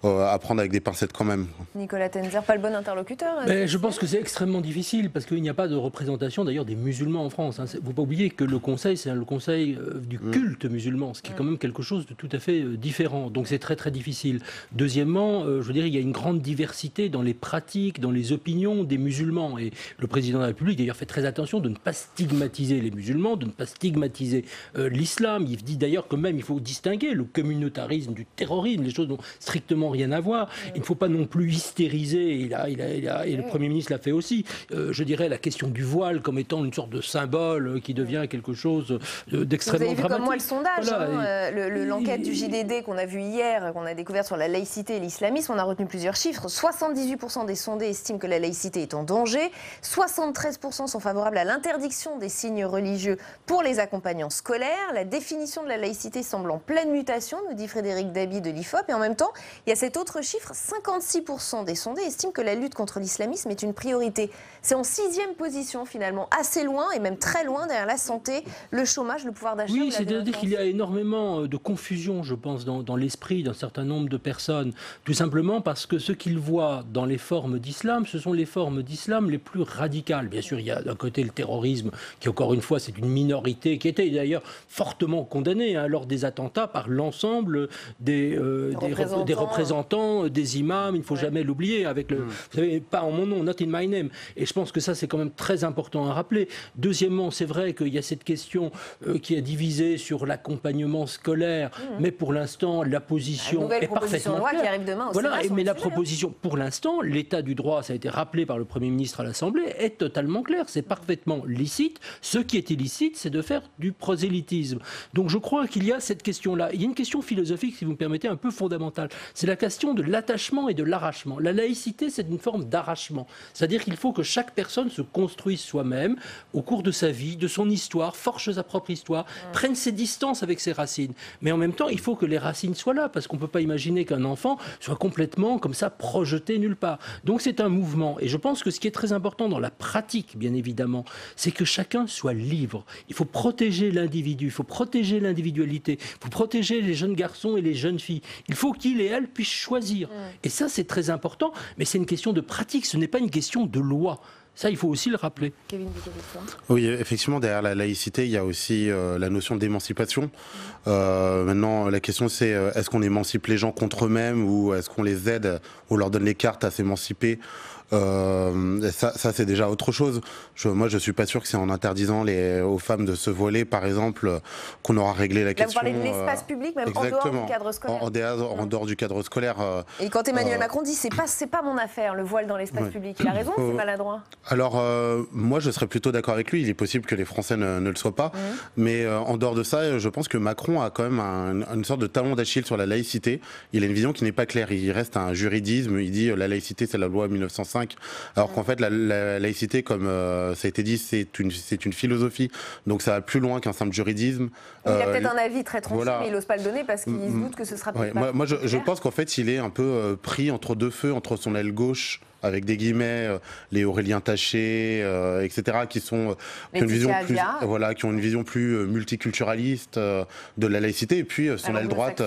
à prendre avec des pincettes quand même. Nicolas Tenzer, pas le bon interlocuteur? Je pense que c'est extrêmement difficile, parce qu'il n'y a pas de représentation d'ailleurs des musulmans en France. Il ne faut pas oublier que le Conseil, c'est le Conseil du culte musulman, ce qui est quand même quelque chose de tout à fait différent. Donc c'est très très difficile. Deuxièmement, je veux dire, il y a une grande diversité dans les pratiques, dans les opinions des musulmans. Et le président de la République d'ailleurs fait très attention de ne pas stigmatiser les musulmans, de ne pas stigmatiser l'islam. Il dit d'ailleurs que même il faut distinguer le communautarisme du terrorisme, les choses n'ont strictement rien à voir. Il ne faut pas non plus hystériser, et le Premier ministre l'a fait aussi, je dirais la question du voile comme étant une sorte de symbole qui devient quelque chose d'extrêmement dramatique. Vous avez vu comme moi le sondage, l'enquête du JDD qu'on a vu hier, qu'on a découverte sur la laïcité et l'islamisme, on a retenu plusieurs chiffres. 78% des sondés estiment que la laïcité est en danger, 73% sont favorables à l'interdiction des signes religieux pour les accompagnants scolaires. La définition de la laïcité semble en pleine mutation, nous dit Frédéric Dabi de l'IFOP. Et en même temps, il y a cet autre chiffre, 56% des sondés estiment que la lutte contre l'islamisme est une priorité. C'est en 6e position finalement, assez loin et même très loin derrière la santé, le chômage, le pouvoir d'achat. Oui, c'est-à-dire qu'il y a énormément de confusion, je pense, dans l'esprit d'un certain nombre de personnes. Tout simplement parce que ce qu'ils voient dans les formes d'islam, ce sont les formes d'islam les plus radicales. Bien sûr, il y a d'un côté le terrorisme, qui encore une fois, c'est une minorité, qui était d'ailleurs fortement condamnée lors des attentats par l'ensemble des représentants, des imams. Il ne faut jamais l'oublier. Avec vous savez, pas en mon nom, not in my name. Et je pense que ça, c'est quand même très important à rappeler. Deuxièmement, c'est vrai qu'il y a cette question qui est divisée sur l'accompagnement scolaire, mais pour l'instant, la position est parfaitement claire. Qui arrive demain au voilà, Sénat, mais la proposition, pour l'instant, l'état du droit, ça a été rappelé par le Premier ministre à l'Assemblée, est totalement clair. C'est parfaitement licite. Ce qui est illicite, c'est de faire du prosélytisme. Donc je crois qu'il y a cette question-là. Il y a une question philosophique, si vous me permettez, un peu fondamentale. C'est la question de l'attachement et de l'arrachement. La laïcité, c'est une forme d'arrachement. C'est-à-dire qu'il faut que chaque personne se construise soi-même au cours de sa vie, de son histoire, forge sa propre histoire, prenne ses distances avec ses racines. Mais en même temps, il faut que les racines soient là, parce qu'on ne peut pas imaginer qu'un enfant soit complètement comme ça projeté nulle part. Donc c'est un mouvement. Et je pense que ce qui est très important dans la pratique, bien évidemment, c'est que chacun soit libre. Il faut protéger l'individu, il faut protéger l'individualité, il faut protéger les jeunes garçons et les jeunes filles. Il faut qu'ils et elles puissent choisir. Et ça, c'est très important, mais c'est une question de pratique, ce n'est pas une question de loi. Ça, il faut aussi le rappeler. Oui, effectivement, derrière la laïcité, il y a aussi la notion d'émancipation. Maintenant, la question, c'est est-ce qu'on émancipe les gens contre eux-mêmes ou est-ce qu'on les aide, on leur donne les cartes à s'émanciper? Ça c'est déjà autre chose. Moi, je suis pas sûr que c'est en interdisant aux femmes de se voiler, par exemple, qu'on aura réglé la question. Là, vous parlez de l'espace public, même en dehors du cadre scolaire. En dehors du cadre scolaire. Et quand Emmanuel Macron dit c'est pas mon affaire, le voile dans l'espace public, il a raison, c'est maladroit. Alors, moi, je serais plutôt d'accord avec lui. Il est possible que les Français ne le soient pas, mais en dehors de ça, je pense que Macron a quand même une sorte de talon d'Achille sur la laïcité. Il a une vision qui n'est pas claire. Il reste un juridisme. Il dit la laïcité, c'est la loi 1905. 1905, alors qu'en fait la laïcité, comme ça a été dit, c'est une philosophie, donc ça va plus loin qu'un simple juridisme. Il y a peut-être un avis très tranché, mais il n'ose pas le donner parce qu'il se doute que ce sera peut-être pas. Moi je pense qu'en fait il est un peu pris entre deux feux, entre son aile gauche, avec des guillemets, les Aurélien Taché, etc., qui ont une vision plus multiculturaliste de la laïcité, et puis son aile droite,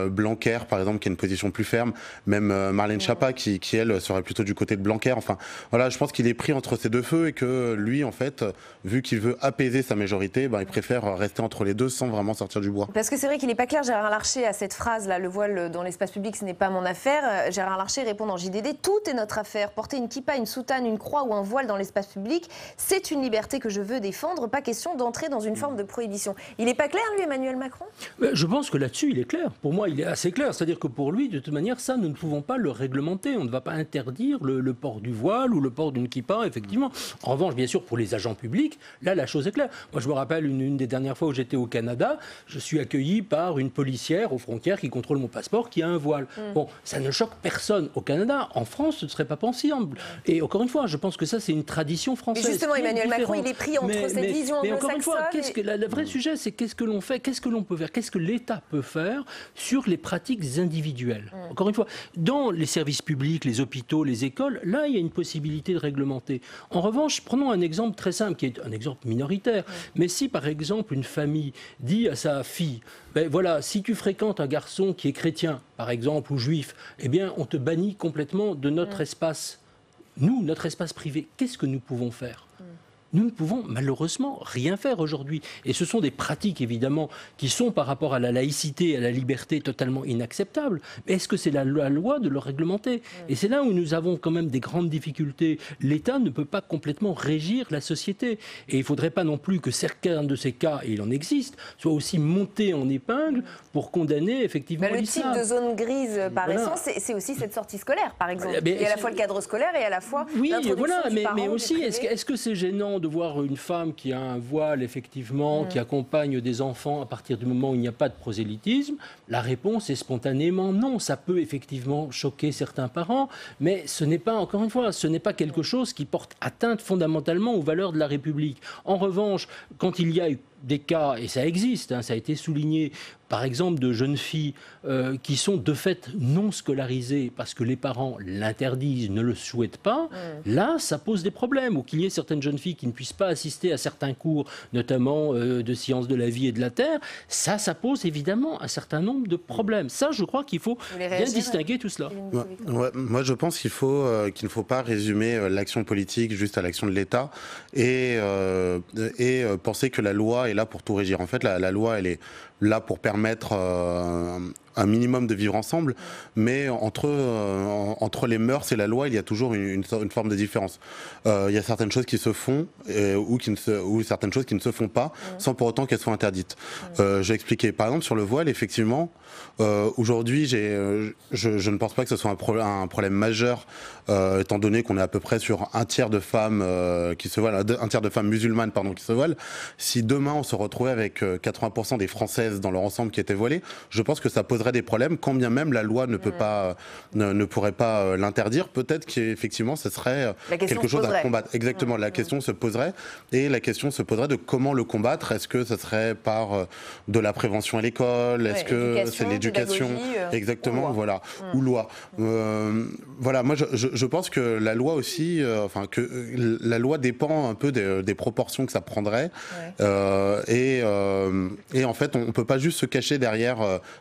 Blanquer, par exemple, qui a une position plus ferme, même Marlène Schiappa, qui elle, serait plutôt du côté de Blanquer. Enfin, voilà, je pense qu'il est pris entre ces deux feux, et que lui, en fait, vu qu'il veut apaiser sa majorité, il préfère rester entre les deux sans vraiment sortir du bois. Parce que c'est vrai qu'il n'est pas clair, Gérard Larcher, à cette phrase-là, le voile dans l'espace public, ce n'est pas mon affaire. Gérard Larcher répond dans JDD, tout est notre affaire. Porter une kippa, une soutane, une croix ou un voile dans l'espace public, c'est une liberté que je veux défendre. Pas question d'entrer dans une forme de prohibition. Il n'est pas clair, lui, Emmanuel Macron ? Je pense que là-dessus, il est clair. Pour moi, il est assez clair. C'est-à-dire que pour lui, de toute manière, ça, nous ne pouvons pas le réglementer. On ne va pas interdire le port du voile ou le port d'une kippa, effectivement. En revanche, bien sûr, pour les agents publics, là, la chose est claire. Moi, je me rappelle une des dernières fois où j'étais au Canada, je suis accueilli par une policière aux frontières qui contrôle mon passeport, qui a un voile. Bon, ça ne choque personne au Canada. En France, ce ne serait pas possible. Et encore une fois, je pense que ça, c'est une tradition française. Mais justement, Emmanuel Macron, il est pris entre cette vision anglo-saxonne. Encore une fois, le vrai sujet, c'est qu'est-ce que l'on fait, qu'est-ce que l'on peut faire, qu'est-ce que l'État peut faire sur les pratiques individuelles. Encore une fois, dans les services publics, les hôpitaux, les écoles, là, il y a une possibilité de réglementer. En revanche, prenons un exemple très simple, qui est un exemple minoritaire. Mais si, par exemple, une famille dit à sa fille, voilà, si tu fréquentes un garçon qui est chrétien, par exemple, ou juif, eh bien, on te bannit complètement de notre espace. Nous, notre espace privé, qu'est-ce que nous pouvons faire ? Nous ne pouvons malheureusement rien faire aujourd'hui. Et ce sont des pratiques, évidemment, qui sont par rapport à la laïcité et à la liberté totalement inacceptables. Mais est-ce que c'est la loi de le réglementer ? Et c'est là où nous avons quand même des grandes difficultés. L'État ne peut pas complètement régir la société. Et il ne faudrait pas non plus que certains de ces cas, et il en existe, soient aussi montés en épingle pour condamner effectivement l'islam. Le type de zone grise, par essence, c'est aussi cette sortie scolaire, par exemple. Il y a à la fois le cadre scolaire et à la fois l'introduction du parent, mais aussi, du privé. est-ce que c'est gênant de voir une femme qui a un voile, effectivement, qui accompagne des enfants à partir du moment où il n'y a pas de prosélytisme? La réponse est spontanément non. Ça peut effectivement choquer certains parents, mais ce n'est pas, encore une fois, ce n'est pas quelque chose qui porte atteinte fondamentalement aux valeurs de la République. En revanche, quand il y a eu des cas, et ça existe, ça a été souligné, par exemple de jeunes filles qui sont de fait non scolarisées parce que les parents l'interdisent, ne le souhaitent pas, là ça pose des problèmes. Ou qu'il y ait certaines jeunes filles qui ne puissent pas assister à certains cours, notamment de sciences de la vie et de la terre, ça pose évidemment un certain nombre de problèmes. Ça, je crois qu'il faut bien distinguer tout cela. Moi je pense qu'il ne faut pas résumer l'action politique juste à l'action de l'État et penser que la loi est là pour tout régir. En fait, la loi, elle est là pour permettre un minimum de vivre ensemble, mais entre les mœurs et la loi, il y a toujours une forme de différence. Il y a certaines choses qui se font ou certaines choses qui ne se font pas, sans pour autant qu'elles soient interdites. Je vais expliquer. Par exemple, sur le voile, effectivement, aujourd'hui, je ne pense pas que ce soit un problème majeur, étant donné qu'on est à peu près sur un tiers de femmes qui se voilent, un tiers de femmes musulmanes, qui se voilent. Si demain on se retrouvait avec 80% des Françaises dans leur ensemble qui étaient voilées, je pense que ça poserait des problèmes, quand bien même la loi ne pourrait pas l'interdire. Peut-être qu'effectivement ce serait quelque chose à combattre. Exactement, la question se poserait, et la question se poserait de comment le combattre. Est-ce que ce serait par de la prévention à l'école? Est-ce que c'est l'éducation? Exactement, voilà, ou loi. Voilà, moi je pense que la loi aussi, que la loi dépend un peu des proportions que ça prendrait, et en fait on peut pas juste se cacher derrière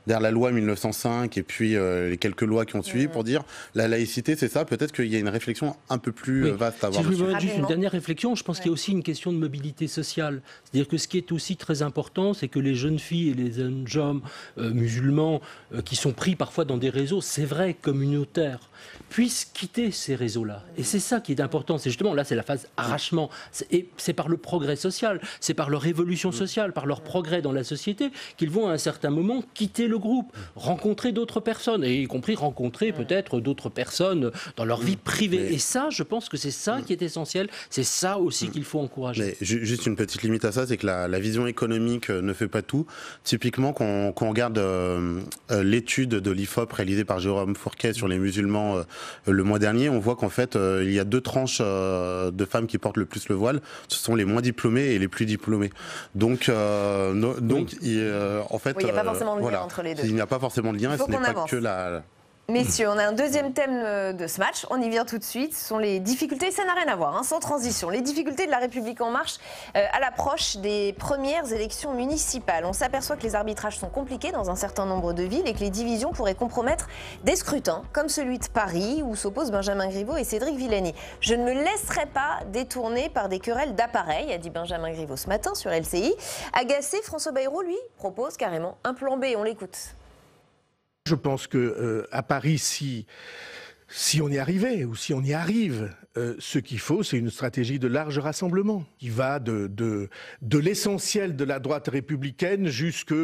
la loi 1905 et puis les quelques lois qui ont suivi pour dire la laïcité c'est ça. Peut-être qu'il y a une réflexion un peu plus vaste à avoir. Si je veux juste une dernière réflexion, je pense qu'il y a aussi une question de mobilité sociale. C'est-à-dire que ce qui est aussi très important, c'est que les jeunes filles et les jeunes hommes musulmans qui sont pris parfois dans des réseaux, c'est vrai, communautaires, puissent quitter ces réseaux-là. Et c'est ça qui est important. C'est justement, là, c'est la phase arrachement. Et c'est par le progrès social, c'est par leur évolution sociale, par leur progrès dans la société, qu'ils vont à un certain moment quitter le groupe. rencontrer d'autres personnes, et y compris rencontrer peut-être d'autres personnes dans leur vie privée. Et ça, je pense que c'est ça qui est essentiel, c'est ça aussi qu'il faut encourager. Mais juste une petite limite à ça, c'est que la vision économique ne fait pas tout. Typiquement, quand on regarde l'étude de l'IFOP réalisée par Jérôme Fourquet sur les musulmans le mois dernier, on voit qu'en fait, il y a deux tranches de femmes qui portent le plus le voile. Ce sont les moins diplômés et les plus diplômés. Donc en fait, il n'y a pas forcément de lien entre les deux. Il n'y a pas forcément de lien, et ce n'est pas que la... Messieurs, on a un deuxième thème de ce match, on y vient tout de suite, ce sont les difficultés, ça n'a rien à voir, sans transition, les difficultés de la République En Marche à l'approche des premières élections municipales. On s'aperçoit que les arbitrages sont compliqués dans un certain nombre de villes et que les divisions pourraient compromettre des scrutins, comme celui de Paris, où s'opposent Benjamin Griveaux et Cédric Villani. Je ne me laisserai pas détourner par des querelles d'appareils, a dit Benjamin Griveaux ce matin sur LCI. Agacé, François Bayrou, lui, propose carrément un plan B, on l'écoute. Je pense qu'à Paris, si on y arrivait ou si on y arrive, ce qu'il faut, c'est une stratégie de large rassemblement qui va de l'essentiel de la droite républicaine jusqu'à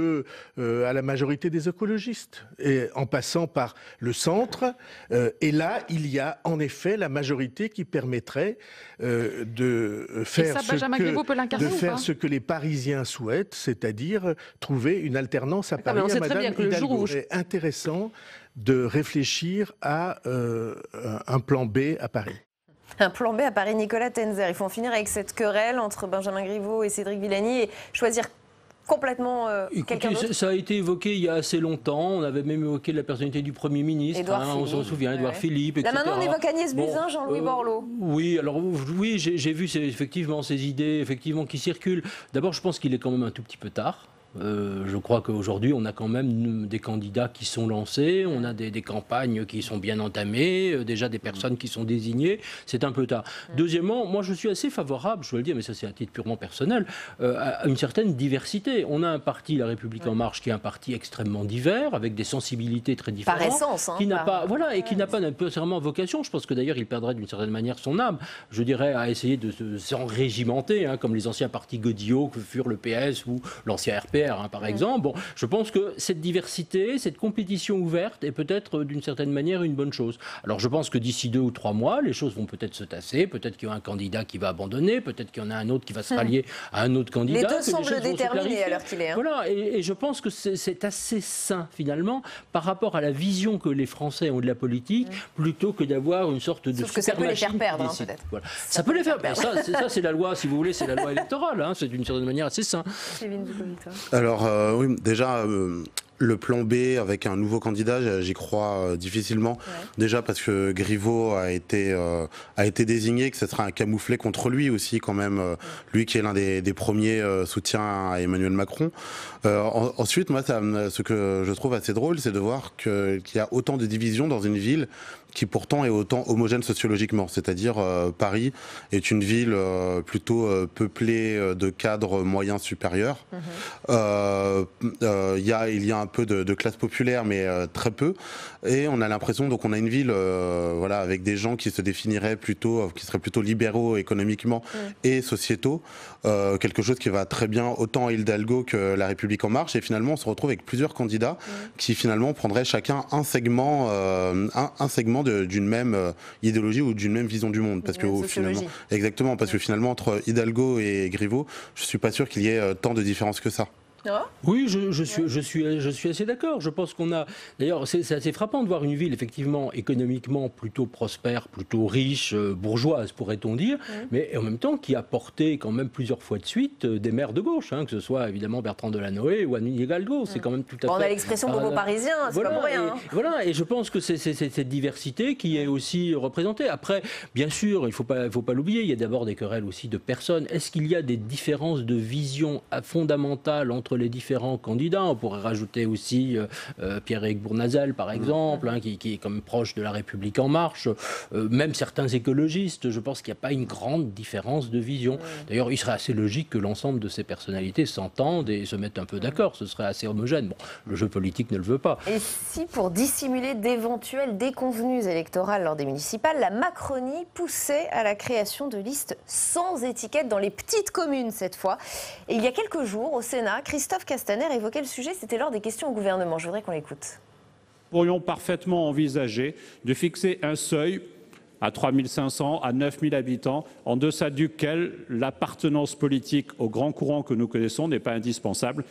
la majorité des écologistes, et en passant par le centre. Et là, il y a en effet la majorité qui permettrait de faire, ce que les Parisiens souhaitent, c'est-à-dire trouver une alternance à Paris. Mais on sait très bien que le jour où c'est intéressant de réfléchir à un plan B à Paris. Un plan B à Paris, Nicolas Tenzer. Il faut en finir avec cette querelle entre Benjamin Griveaux et Cédric Villani et choisir complètement quelqu'un d'autre. Ça a été évoqué il y a assez longtemps. On avait même évoqué la personnalité du Premier ministre. On s'en souvient, Édouard Philippe, etc. Là maintenant, on évoque Agnès Buzyn, Jean-Louis Borloo. Oui, alors oui, j'ai vu effectivement ces idées qui circulent. D'abord, je pense qu'il est quand même un tout petit peu tard. Je crois qu'aujourd'hui, on a quand même des candidats qui sont lancés, on a des campagnes qui sont bien entamées, déjà des personnes qui sont désignées, c'est un peu tard. Deuxièmement, moi je suis assez favorable, je dois le dire, mais ça c'est à titre purement personnel, à une certaine diversité. On a un parti, La République En Marche, qui est un parti extrêmement divers, avec des sensibilités très différentes. Par essence, qui n'a pas, voilà, et qui n'a pas nécessairement vocation. Je pense que d'ailleurs il perdrait d'une certaine manière son âme, je dirais, à essayer de s'enrégimenter, comme les anciens partis Godillot que furent le PS ou l'ancien RP. Par exemple. Bon, je pense que cette diversité, cette compétition ouverte est peut-être d'une certaine manière une bonne chose. Alors je pense que d'ici 2 ou 3 mois, les choses vont peut-être se tasser, peut-être qu'il y a un candidat qui va abandonner, peut-être qu'il y en a un autre qui va se rallier à un autre candidat. Les deux semblent déterminés à l'heure qu'il est. Voilà, et je pense que c'est assez sain finalement par rapport à la vision que les Français ont de la politique, plutôt que d'avoir une sorte de super que ça peut les faire perdre, peut-être. Voilà. Ça peut les faire perdre. Ça c'est la loi, si vous voulez, c'est la loi électorale. C'est d'une certaine manière assez sain. Alors oui, déjà le plan B avec un nouveau candidat, j'y crois difficilement. Déjà parce que Griveaux a été désigné, que ce sera un camouflet contre lui aussi quand même, lui qui est l'un des premiers soutiens à Emmanuel Macron. Ensuite, moi, ce que je trouve assez drôle, c'est de voir qu'il y a autant de divisions dans une ville qui pourtant est autant homogène sociologiquement. C'est-à-dire Paris est une ville plutôt peuplée de cadres moyens supérieurs. Il y a un peu de classe populaire, mais très peu. Et on a l'impression, donc on a une ville voilà, avec des gens qui se définiraient plutôt, qui seraient plutôt libéraux économiquement et sociétaux. Quelque chose qui va très bien autant à Hidalgo que La République En Marche. Et finalement, on se retrouve avec plusieurs candidats qui finalement prendraient chacun un segment d'une même idéologie ou d'une même vision du monde. Parce que finalement, exactement, parce que finalement, entre Hidalgo et Griveaux, je suis pas sûr qu'il y ait tant de différences que ça. Oui, je suis assez d'accord. Je pense qu'on a... D'ailleurs, c'est assez frappant de voir une ville, effectivement, économiquement plutôt prospère, plutôt riche, bourgeoise, pourrait-on dire, mais en même temps qui a porté quand même plusieurs fois de suite des maires de gauche, que ce soit évidemment Bertrand Delanoë ou Anne Hidalgo. C'est quand même tout à fait... On a l'expression bobo parisien, c'est pas pour rien. Voilà, et je pense que c'est cette diversité qui est aussi représentée. Après, bien sûr, il faut pas l'oublier, il y a d'abord des querelles aussi de personnes. Est-ce qu'il y a des différences de vision fondamentales entre les différents candidats? On pourrait rajouter aussi Pierre-Éric Bournazel, par exemple, qui est quand même proche de La République En Marche. Même certains écologistes, je pense qu'il n'y a pas une grande différence de vision. D'ailleurs, il serait assez logique que l'ensemble de ces personnalités s'entendent et se mettent un peu d'accord. Ce serait assez homogène. Bon, le jeu politique ne le veut pas. Et si, pour dissimuler d'éventuelles déconvenues électorales lors des municipales, la Macronie poussait à la création de listes sans étiquette dans les petites communes cette fois? Et il y a quelques jours, au Sénat, Christophe Christophe Castaner évoquait le sujet, c'était lors des questions au gouvernement. Je voudrais qu'on l'écoute. Nous pourrions parfaitement envisager de fixer un seuil à 3 500, à 9 000 habitants, en deçà duquel l'appartenance politique au grand courant que nous connaissons n'est pas indispensable.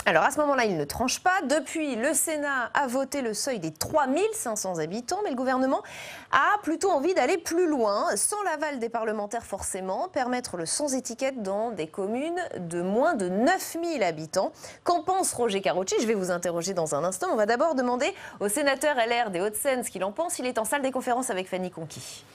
Alors à ce moment-là, il ne tranche pas. Depuis, le Sénat a voté le seuil des 3 500 habitants, mais le gouvernement a plutôt envie d'aller plus loin, sans l'aval des parlementaires forcément, permettre le sans étiquette dans des communes de moins de 9 000 habitants. Qu'en pense Roger Karoutchi? Je vais vous interroger dans un instant. On va d'abord demander au sénateur LR des Hauts-de-Seine ce qu'il en pense. Il est en salle des conférences avec Fanny Conqui.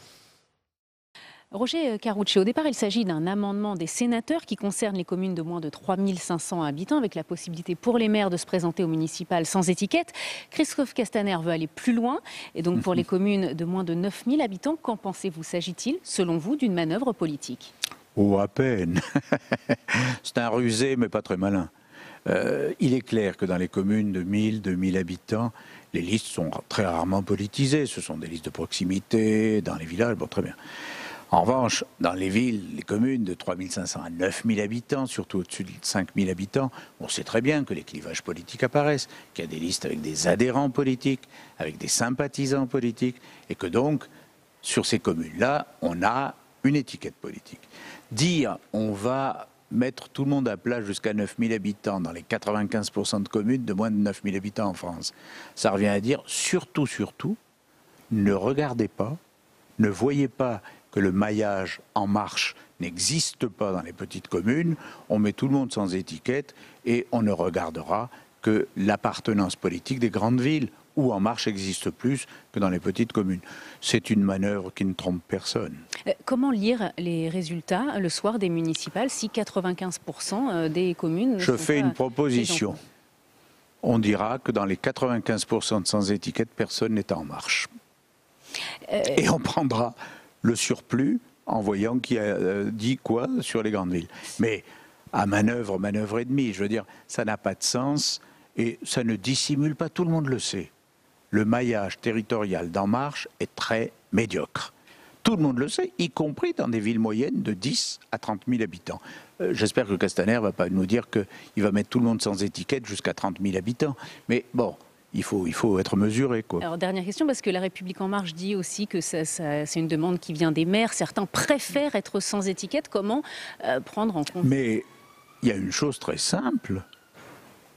Roger Karoutchi, au départ, il s'agit d'un amendement des sénateurs qui concerne les communes de moins de 3 500 habitants, avec la possibilité pour les maires de se présenter au municipal sans étiquette. Christophe Castaner veut aller plus loin, et donc pour les communes de moins de 9 000 habitants, qu'en pensez-vous? S'agit-il, selon vous, d'une manœuvre politique? Oh, à peine. C'est un rusé, mais pas très malin. Il est clair que dans les communes de 1000, 2000 habitants, les listes sont très rarement politisées. Ce sont des listes de proximité, dans les villages, bon, très bien. En revanche, dans les villes, les communes de 3 500 à 9 000 habitants, surtout au-dessus de 5 000 habitants, on sait très bien que les clivages politiques apparaissent, qu'il y a des listes avec des adhérents politiques, avec des sympathisants politiques, et que donc, sur ces communes-là, on a une étiquette politique. Dire on va mettre tout le monde à plat jusqu'à 9 000 habitants dans les 95% de communes de moins de 9 000 habitants en France, ça revient à dire surtout, ne regardez pas, ne voyez pas que le maillage en marche n'existe pas dans les petites communes, on met tout le monde sans étiquette et on ne regardera que l'appartenance politique des grandes villes, où En Marche existe plus que dans les petites communes. C'est une manœuvre qui ne trompe personne. Comment lire les résultats le soir des municipales si 95% des communes... Je fais une proposition. On dira que dans les 95% de sans étiquette, personne n'est En Marche. Et on prendra le surplus en voyant qui a dit quoi sur les grandes villes. Mais à manœuvre et demie, je veux dire, ça n'a pas de sens et ça ne dissimule pas, tout le monde le sait. Le maillage territorial d'En Marche est très médiocre. Tout le monde le sait, y compris dans des villes moyennes de 10 à 30 000 habitants. J'espère que Castaner ne va pas nous dire qu'il va mettre tout le monde sans étiquette jusqu'à 30 000 habitants. Mais bon... Il faut être mesuré, quoi. Alors, dernière question, parce que La République En Marche dit aussi que c'est une demande qui vient des maires. Certains préfèrent être sans étiquette. Comment prendre en compte? Mais il y a une chose très simple.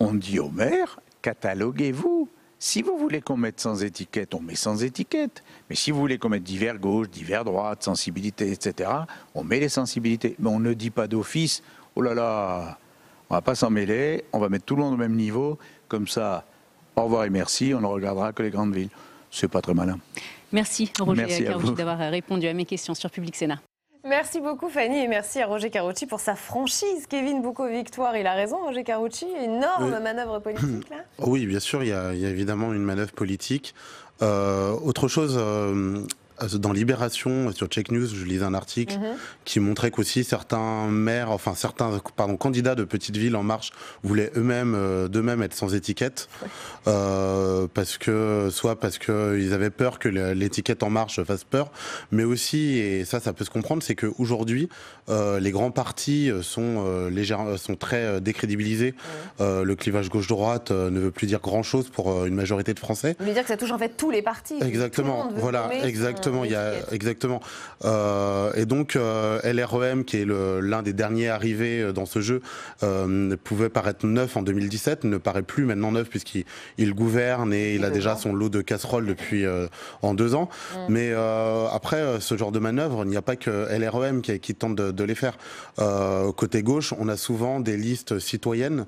On dit aux maires, cataloguez-vous. Si vous voulez qu'on mette sans étiquette, on met sans étiquette. Mais si vous voulez qu'on mette divers gauche, divers droite, sensibilité, etc., on met les sensibilités. Mais on ne dit pas d'office, oh là là, on va pas s'en mêler, on va mettre tout le monde au même niveau, comme ça... Au revoir et merci, on ne regardera que les grandes villes. C'est pas très malin. Merci Roger Karoutchi d'avoir répondu à mes questions sur Public Sénat. Merci beaucoup Fanny et merci à Roger Karoutchi pour sa franchise. Kevin Boucaud-Victoire, il a raison, Roger Karoutchi, énorme manœuvre politique là. Oui, bien sûr, il y a évidemment une manœuvre politique. Autre chose... Dans Libération, sur Check News, je lisais un article qui montrait qu'aussi certains candidats de petites villes En Marche voulaient d'eux-mêmes être sans étiquette, parce qu'ils avaient peur que l'étiquette En Marche fasse peur, mais aussi, et ça peut se comprendre, c'est qu'aujourd'hui, les grands partis sont très décrédibilisés. Le clivage gauche-droite ne veut plus dire grand-chose pour une majorité de Français. Vous voulez dire que ça touche en fait tous les partis. Exactement, voilà, exactement. Exactement. Et donc, LREM, qui est l'un des derniers arrivés dans ce jeu, pouvait paraître neuf en 2017, ne paraît plus maintenant neuf puisqu'il gouverne et il a déjà son lot de casseroles depuis en 2 ans. Mais après, ce genre de manœuvre, il n'y a pas que LREM qui tente de les faire. Côté gauche, on a souvent des listes citoyennes.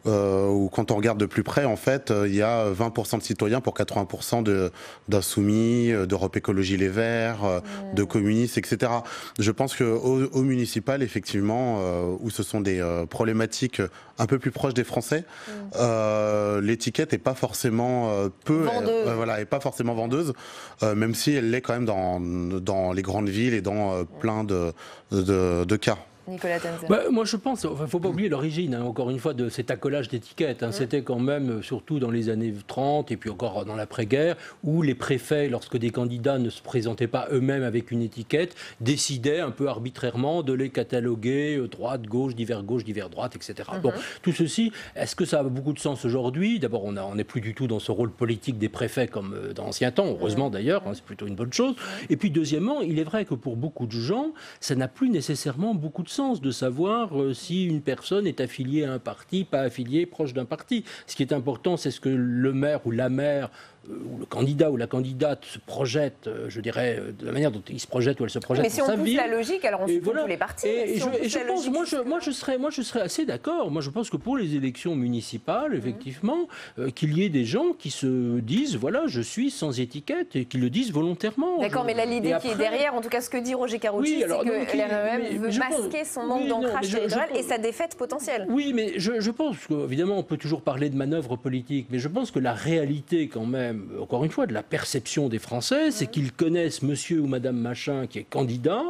Où quand on regarde de plus près, en fait, il y a 20% de citoyens pour 80% d'insoumis, d'Europe Écologie Les Verts, de communistes, etc. Je pense qu'au municipal, effectivement, où ce sont des problématiques un peu plus proches des Français, l'étiquette n'est pas forcément est pas forcément vendeuse, même si elle l'est quand même dans les grandes villes et dans plein de cas. Nicolas Tenzer. Moi, je pense, il ne faut pas oublier l'origine, encore une fois, de cet accolage d'étiquettes. C'était quand même, surtout dans les années 30 et puis encore dans l'après-guerre, où les préfets, lorsque des candidats ne se présentaient pas eux-mêmes avec une étiquette, décidaient un peu arbitrairement de les cataloguer droite, gauche, divers droite, etc. Bon, tout ceci, est-ce que ça a beaucoup de sens aujourd'hui? D'abord, on n'est plus du tout dans ce rôle politique des préfets comme dans l'ancien temps, heureusement d'ailleurs, c'est plutôt une bonne chose. Et puis deuxièmement, il est vrai que pour beaucoup de gens, ça n'a plus nécessairement beaucoup de sens de savoir si une personne est affiliée à un parti, pas affiliée, proche d'un parti. Ce qui est important, c'est ce que le maire ou la maire où le candidat ou la candidate se projette, je dirais, de la manière dont il se projette ou elle se projette. Mais si on pousse la logique, alors on supprime tous les partis. Moi, je serais assez d'accord. Moi, je pense que pour les élections municipales, effectivement, qu'il y ait des gens qui se disent, voilà, je suis sans étiquette, et qui le disent volontairement. D'accord, mais l'idée qui est derrière, en tout cas, ce que dit Roger Karoutchi, c'est que l'REM veut masquer son manque d'ancrage territorial et sa défaite potentielle. Oui, mais je pense qu'évidemment, on peut toujours parler de manœuvre politique, mais je pense que la réalité, quand même, encore une fois, de la perception des Français, c'est qu'ils connaissent monsieur ou madame machin qui est candidat,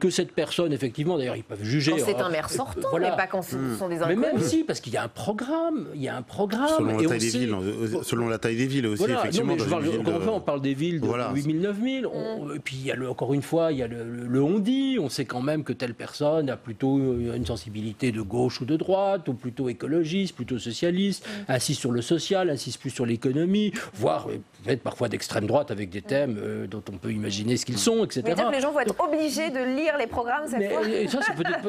que cette personne, effectivement, d'ailleurs, ils peuvent juger... Quand c'est un maire sortant, mais pas quand ce sont des inconnus. Mais même si, parce qu'il y a un programme, Selon la taille des villes aussi, effectivement. Encore une fois, on parle des villes de 8 000, 9 000, et puis il y a encore une fois, il y a le on-dit, on sait quand même que telle personne a plutôt une sensibilité de gauche ou de droite, ou plutôt écologiste, plutôt socialiste, assise sur le social, assise plus sur l'économie, voire peut-être parfois d'extrême droite avec des thèmes dont on peut imaginer ce qu'ils sont, etc. Mais dire que les gens vont être obligés de lire les programmes cette fois.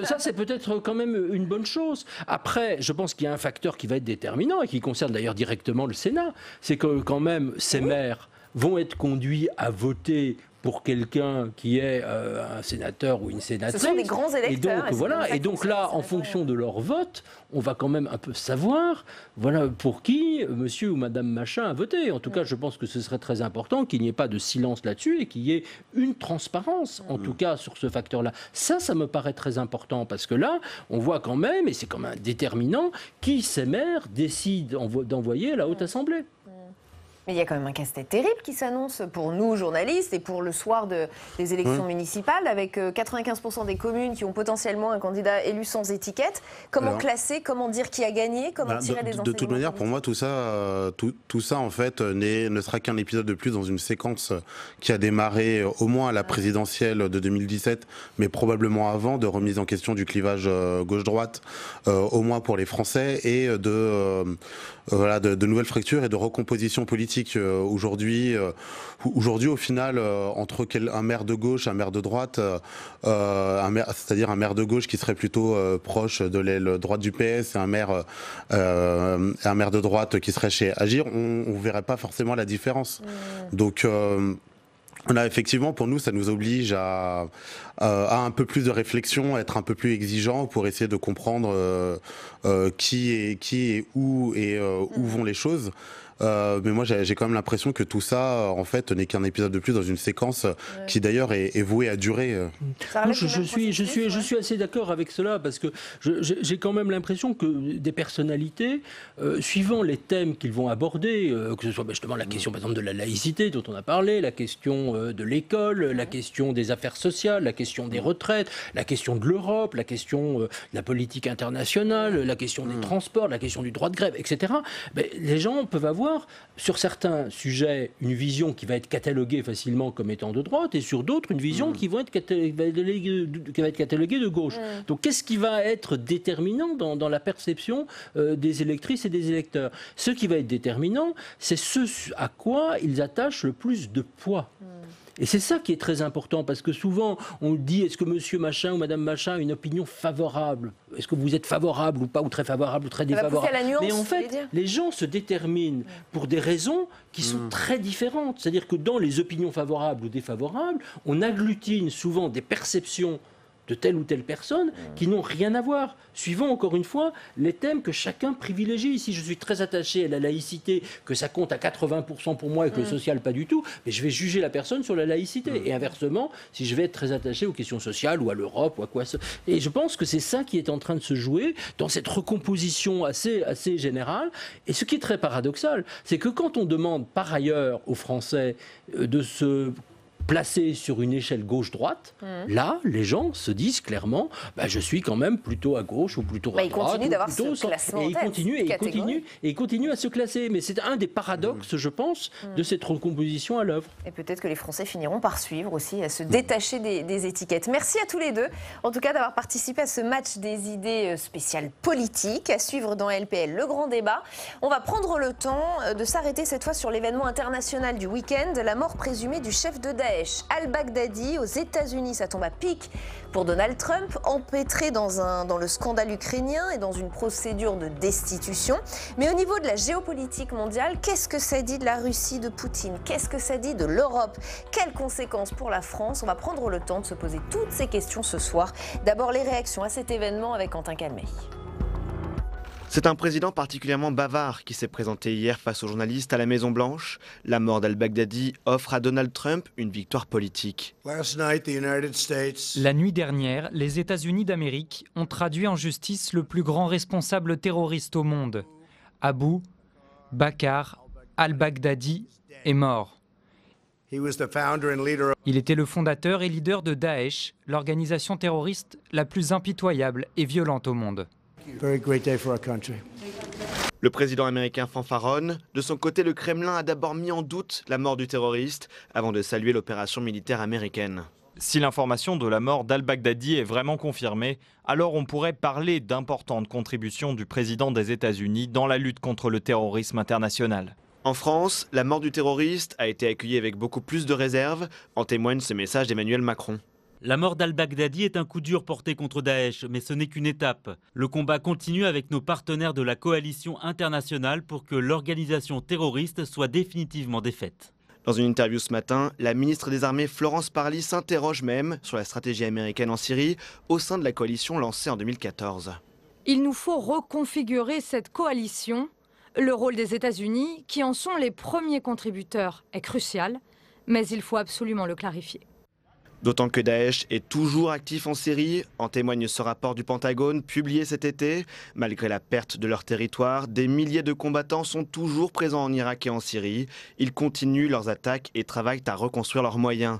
Ça, c'est peut-être quand même une bonne chose. Après, je pense qu'il y a un facteur qui va être déterminant et qui concerne d'ailleurs directement le Sénat, c'est que quand même ces maires vont être conduits à voter pour quelqu'un qui est un sénateur ou une sénatrice. Ce sont des grands électeurs. Et donc là, en fonction de leur vote, on va quand même un peu savoir pour qui monsieur ou madame machin a voté. En tout cas, je pense que ce serait très important qu'il n'y ait pas de silence là-dessus et qu'il y ait une transparence, en tout cas, sur ce facteur-là. Ça me paraît très important parce que là, on voit quand même, et c'est quand même déterminant, qui ces maires décident d'envoyer à la Haute Assemblée. Mais il y a quand même un casse-tête terrible qui s'annonce pour nous, journalistes, et pour le soir des élections municipales, avec 95% des communes qui ont potentiellement un candidat élu sans étiquette. Comment classer, comment dire qui a gagné, comment tirer des enseignements? De toute manière, pour moi, tout ça en fait, ne sera qu'un épisode de plus dans une séquence qui a démarré au moins à la présidentielle de 2017, mais probablement avant, de remise en question du clivage gauche-droite, au moins pour les Français, et de nouvelles fractures et de recomposition politique. Aujourd'hui, au final, entre un maire de gauche, un maire de droite, c'est-à-dire un maire de gauche qui serait plutôt proche de l'aile droite du PS et un maire de droite qui serait chez Agir, on ne verrait pas forcément la différence. Donc, là, effectivement, pour nous, ça nous oblige à un peu plus de réflexion, à être un peu plus exigeant pour essayer de comprendre qui est où et où vont les choses. Mais moi, j'ai quand même l'impression que tout ça, en fait, n'est qu'un épisode de plus dans une séquence qui, d'ailleurs, est vouée à durer. Je suis assez d'accord avec cela parce que j'ai quand même l'impression que des personnalités, suivant les thèmes qu'ils vont aborder, que ce soit justement la question, par exemple, de la laïcité dont on a parlé, la question de l'école, la question des affaires sociales, la question des retraites, la question de l'Europe, la question de la politique internationale, la question des transports, la question du droit de grève, etc. Les gens peuvent avoir sur certains sujets une vision qui va être cataloguée facilement comme étant de droite et sur d'autres une vision qui va être cataloguée de gauche. Donc qu'est-ce qui va être déterminant dans la perception des électrices et des électeurs? Ce qui va être déterminant, c'est ce à quoi ils attachent le plus de poids. Et c'est ça qui est très important, parce que souvent, on dit, est-ce que monsieur machin ou madame machin a une opinion favorable? Est-ce que vous êtes favorable ou pas, ou très favorable ou très défavorable? Mais en fait, les gens se déterminent pour des raisons qui sont très différentes. C'est-à-dire que dans les opinions favorables ou défavorables, on agglutine souvent des perceptions de telle ou telle personne qui n'ont rien à voir, suivant encore une fois les thèmes que chacun privilégie. Si je suis très attaché à la laïcité, que ça compte à 80% pour moi et que le social pas du tout, mais je vais juger la personne sur la laïcité. Et inversement, si je vais être très attaché aux questions sociales ou à l'Europe ou à quoi. Et je pense que c'est ça qui est en train de se jouer dans cette recomposition assez générale. Et ce qui est très paradoxal, c'est que quand on demande par ailleurs aux Français de se placé sur une échelle gauche-droite, là, les gens se disent clairement, je suis quand même plutôt à gauche ou plutôt à droite. Il continue d'avoir ce classement en tête, et il continue à se classer. Mais c'est un des paradoxes, je pense, de cette recomposition à l'œuvre. Et peut-être que les Français finiront par suivre aussi, à se détacher des étiquettes. Merci à tous les deux, en tout cas, d'avoir participé à ce match des idées spéciales politiques. À suivre dans LPL, le grand débat. On va prendre le temps de s'arrêter cette fois sur l'événement international du week-end, la mort présumée du chef de Daesh, al-Baghdadi, aux États-Unis. Ça tombe à pic pour Donald Trump, empêtré dans le scandale ukrainien et dans une procédure de destitution. Mais au niveau de la géopolitique mondiale, qu'est-ce que ça dit de la Russie de Poutine? Qu'est-ce que ça dit de l'Europe? Quelles conséquences pour la France? On va prendre le temps de se poser toutes ces questions ce soir. D'abord, les réactions à cet événement avec Quentin Calmet. C'est un président particulièrement bavard qui s'est présenté hier face aux journalistes à la Maison-Blanche. La mort d'al-Baghdadi offre à Donald Trump une victoire politique. La nuit dernière, les États-Unis d'Amérique ont traduit en justice le plus grand responsable terroriste au monde. Abu Bakr al-Baghdadi est mort. Il était le fondateur et leader de Daesh, l'organisation terroriste la plus impitoyable et violente au monde. Le président américain fanfaronne. De son côté, le Kremlin a d'abord mis en doute la mort du terroriste avant de saluer l'opération militaire américaine. Si l'information de la mort d'al-Baghdadi est vraiment confirmée, alors on pourrait parler d'importantes contributions du président des États-Unis dans la lutte contre le terrorisme international. En France, la mort du terroriste a été accueillie avec beaucoup plus de réserve, en témoigne ce message d'Emmanuel Macron. La mort d'al-Baghdadi est un coup dur porté contre Daesh, mais ce n'est qu'une étape. Le combat continue avec nos partenaires de la coalition internationale pour que l'organisation terroriste soit définitivement défaite. Dans une interview ce matin, la ministre des Armées Florence Parly s'interroge même sur la stratégie américaine en Syrie au sein de la coalition lancée en 2014. Il nous faut reconfigurer cette coalition. Le rôle des États-Unis, qui en sont les premiers contributeurs, est crucial, mais il faut absolument le clarifier. D'autant que Daesh est toujours actif en Syrie, en témoigne ce rapport du Pentagone publié cet été. Malgré la perte de leur territoire, des milliers de combattants sont toujours présents en Irak et en Syrie. Ils continuent leurs attaques et travaillent à reconstruire leurs moyens.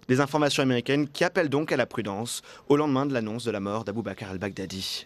Des informations américaines qui appellent donc à la prudence au lendemain de l'annonce de la mort d'Abu Bakr al-Baghdadi.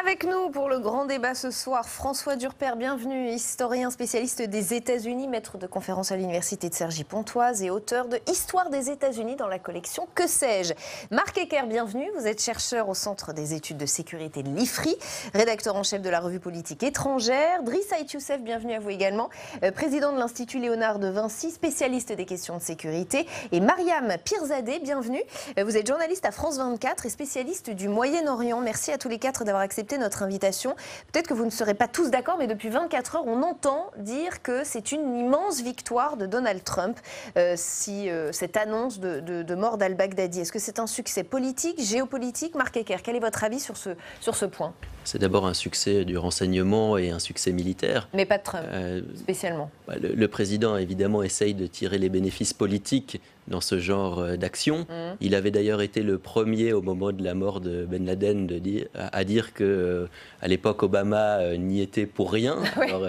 Avec nous pour le grand débat ce soir, François Durper, bienvenue, historien spécialiste des États-Unis, maître de conférences à l'université de Cergy-Pontoise et auteur de Histoire des États-Unis dans la collection Que sais-je. Marc Ecker, bienvenue, vous êtes chercheur au Centre des études de sécurité de l'IFRI, rédacteur en chef de la revue politique étrangère. Driss Ait Youssef, bienvenue à vous également, président de l'Institut Léonard de Vinci, spécialiste des questions de sécurité. Et Mariam Pirzadeh, bienvenue, vous êtes journaliste à France 24 et spécialiste du Moyen-Orient. Merci à tous les quatre d'avoir accepté notre invitation. Peut-être que vous ne serez pas tous d'accord, mais depuis 24 heures, on entend dire que c'est une immense victoire de Donald Trump, cette annonce de mort d'al-Baghdadi. Est-ce que c'est un succès politique, géopolitique? Marc Ecker, quel est votre avis sur ce point? C'est d'abord un succès du renseignement et un succès militaire. Mais pas de Trump, spécialement. Le président, évidemment, essaye de tirer les bénéfices politiques dans ce genre d'action. Il avait d'ailleurs été le premier, au moment de la mort de Ben Laden, à dire qu'à l'époque, Obama n'y était pour rien. Ouais. Alors,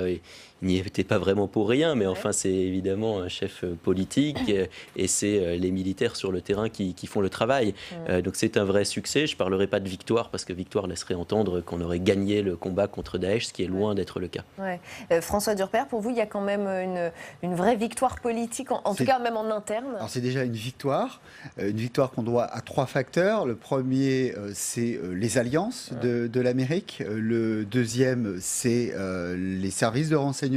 il n'y était pas vraiment pour rien, mais enfin, c'est évidemment un chef politique et c'est les militaires sur le terrain qui font le travail. Donc c'est un vrai succès. Je ne parlerai pas de victoire, parce que victoire laisserait entendre qu'on aurait gagné le combat contre Daesh, ce qui est loin d'être le cas. Ouais. François Durper, pour vous, il y a quand même une vraie victoire politique, en tout cas même en interne. Alors c'est déjà une victoire qu'on doit à trois facteurs. Le premier, c'est les alliances de l'Amérique. Le deuxième, c'est les services de renseignement.